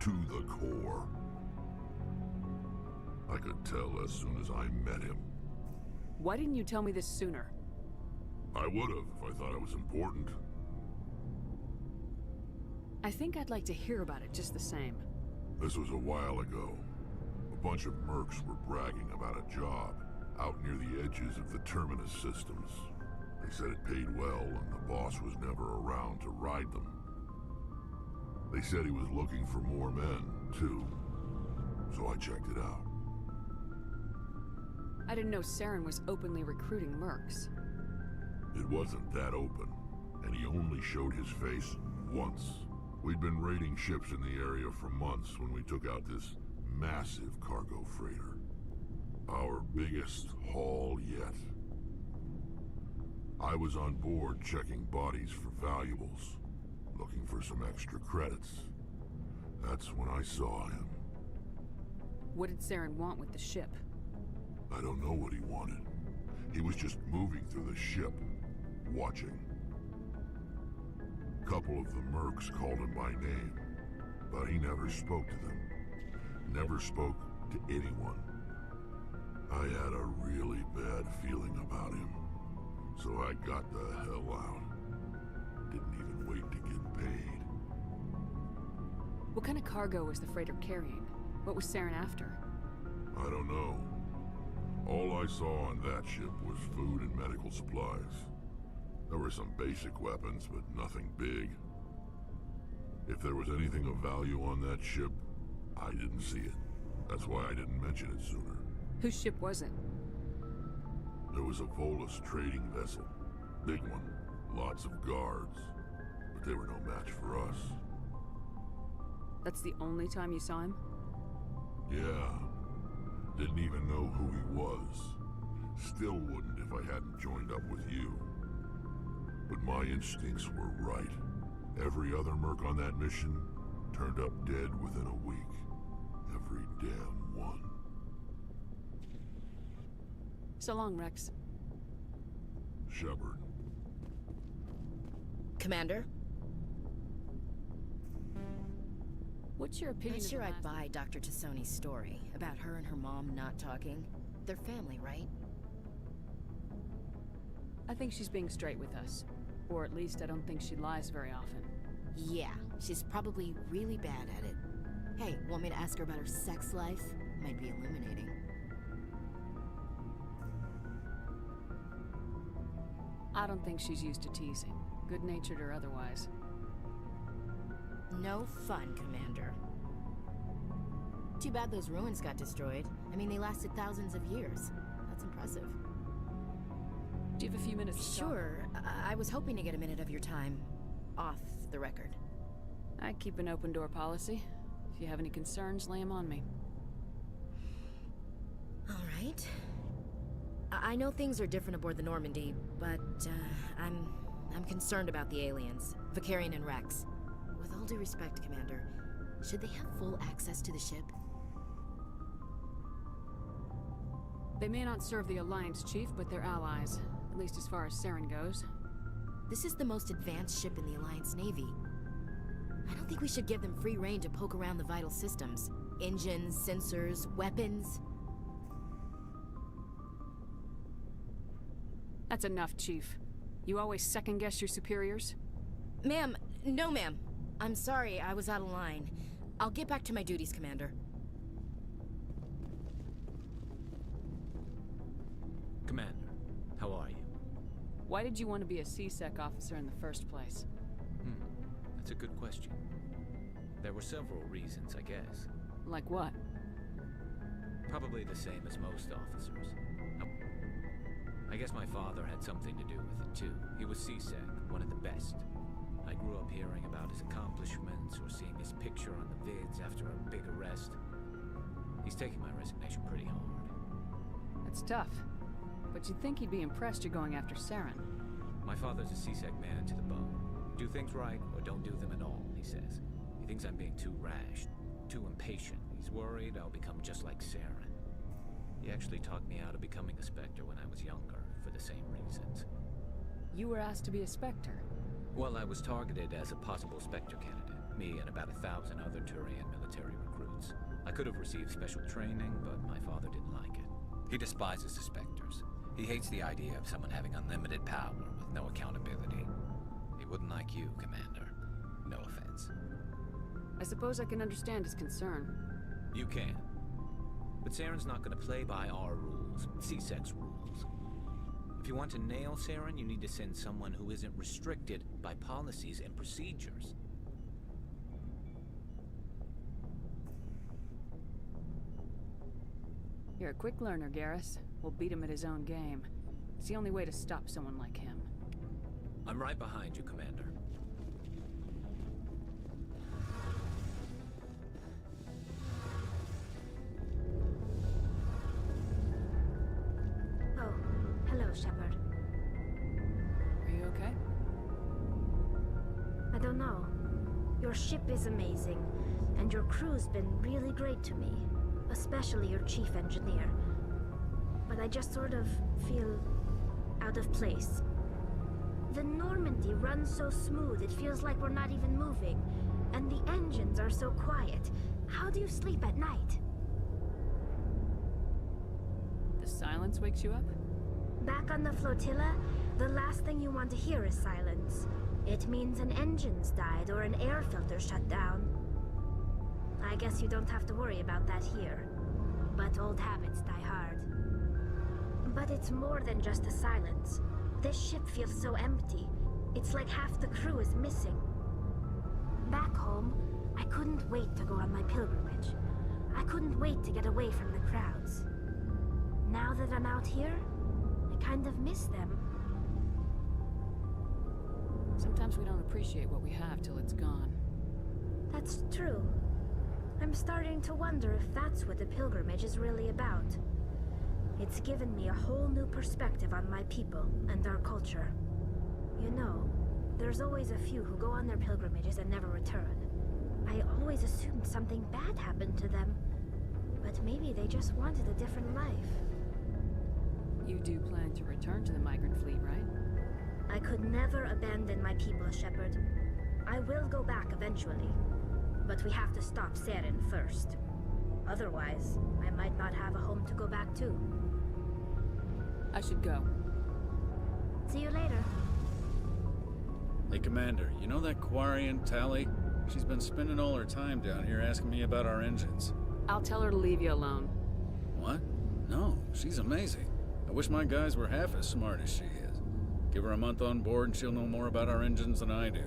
To the core. I could tell as soon as I met him. Why didn't you tell me this sooner? I would have if I thought it was important. I think I'd like to hear about it just the same. This was a while ago. A bunch of mercs were bragging about a job out near the edges of the Terminus systems. They said it paid well and the boss was never around to ride them. They said he was looking for more men, too. So I checked it out. I didn't know Saren was openly recruiting mercs. It wasn't that open, and he only showed his face once. We'd been raiding ships in the area for months when we took out this massive cargo freighter. Our biggest haul yet. I was on board checking bodies for valuables, looking for some extra credits. That's when I saw him. What did Saren want with the ship? I don't know what he wanted. He was just moving through the ship, watching. A couple of the mercs called him by name, but he never spoke to them. Never spoke to anyone. I had a really bad feeling about him, so I got the hell out. Didn't even wait to get paid. What kind of cargo was the freighter carrying? What was Saren after? I don't know. All I saw on that ship was food and medical supplies. There were some basic weapons, but nothing big. If there was anything of value on that ship, I didn't see it. That's why I didn't mention it sooner. Whose ship was it? There was a Volus trading vessel. Big one. Lots of guards. But they were no match for us. That's the only time you saw him? Yeah. Didn't even know who he was. Still wouldn't if I hadn't joined up with you. But my instincts were right. Every other merc on that mission turned up dead within a week. Every damn one. So long, Rex. Shepard. Commander? What's your opinion? Not sure I'd buy Dr. Tassoni's story about her and her mom not talking. They're family, right? I think she's being straight with us. Or at least I don't think she lies very often. Yeah, she's probably really bad at it. Hey, want me to ask her about her sex life? Might be illuminating. I don't think she's used to teasing, good-natured or otherwise. No fun, Commander. Too bad those ruins got destroyed. I mean, they lasted thousands of years. That's impressive. Do you have a few minutes to talk? Sure. I was hoping to get a minute of your time off the record. I keep an open door policy. If you have any concerns, lay them on me. All right. I know things are different aboard the Normandy, but I'm concerned about the aliens, Vicarian and Rex. With all due respect, Commander, should they have full access to the ship? They may not serve the Alliance, Chief, but they're allies. At least as far as Saren goes. This is the most advanced ship in the Alliance Navy. I don't think we should give them free rein to poke around the vital systems. Engines, sensors, weapons. That's enough, Chief. You always second-guess your superiors? Ma'am, no ma'am. I'm sorry, I was out of line. I'll get back to my duties, Commander. Commander, how are you? Why did you want to be a C-Sec officer in the first place? That's a good question. There were several reasons, I guess. Like what? Probably the same as most officers. I guess my father had something to do with it, too. He was C-Sec, one of the best. I grew up hearing about his accomplishments or seeing his picture on the vids after a big arrest. He's taking my resignation pretty hard. That's tough. But you'd think he'd be impressed you're going after Saren. My father's a C-Sec man to the bone. Do things right or don't do them at all, he says. He thinks I'm being too rash, too impatient. He's worried I'll become just like Saren. He actually talked me out of becoming a Spectre when I was younger, for the same reasons. You were asked to be a Spectre? Well, I was targeted as a possible Spectre candidate. Me and about 1,000 other Turian military recruits. I could have received special training, but my father didn't like it. He despises the Spectres. He hates the idea of someone having unlimited power with no accountability. He wouldn't like you, Commander. No offense. I suppose I can understand his concern. You can. But Saren's not going to play by our rules, C-Sec's rules. If you want to nail Saren, you need to send someone who isn't restricted by policies and procedures. You're a quick learner, Garrus. We'll beat him at his own game. It's the only way to stop someone like him. I'm right behind you, Commander. Oh, hello, Shepard. Are you okay? I don't know. Your ship is amazing, and your crew's been really great to me. Especially your chief engineer. But I just sort of feel out of place. The Normandy runs so smooth, it feels like we're not even moving. And the engines are so quiet. How do you sleep at night? The silence wakes you up? Back on the flotilla, the last thing you want to hear is silence. It means an engine's died or an air filter shut down. I guess you don't have to worry about that here. But old habits die hard. But it's more than just the silence. This ship feels so empty. It's like half the crew is missing. Back home, I couldn't wait to go on my pilgrimage. I couldn't wait to get away from the crowds. Now that I'm out here, I kind of miss them. Sometimes we don't appreciate what we have till it's gone. That's true. I'm starting to wonder if that's what the pilgrimage is really about. It's given me a whole new perspective on my people and our culture. You know, there's always a few who go on their pilgrimages and never return. I always assumed something bad happened to them. But maybe they just wanted a different life. You do plan to return to the migrant fleet, right? I could never abandon my people, Shepard. I will go back eventually. But we have to stop Saren first. Otherwise, I might not have a home to go back to. I should go. See you later. Hey, Commander, you know that Quarian, Tally? She's been spending all her time down here asking me about our engines. I'll tell her to leave you alone. What? No, she's amazing. I wish my guys were half as smart as she is. Give her a month on board and she'll know more about our engines than I do.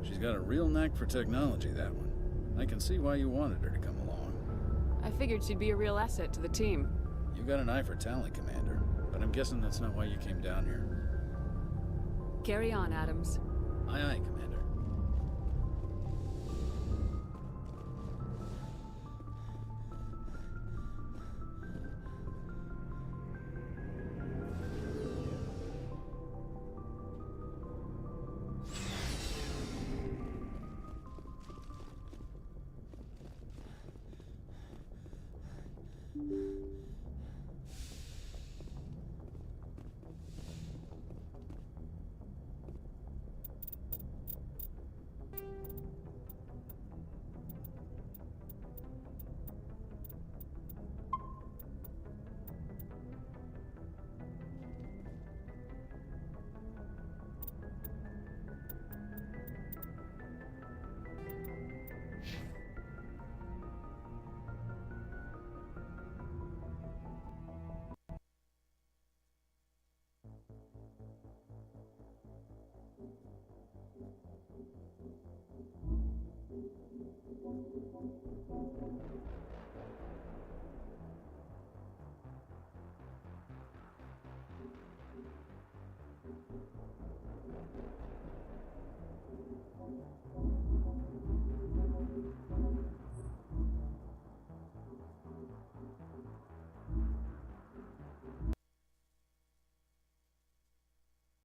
She's got a real knack for technology, that one. I can see why you wanted her to come along. I figured she'd be a real asset to the team. You got an eye for talent, Commander, but I'm guessing that's not why you came down here. Carry on, Adams. Aye, aye, Commander.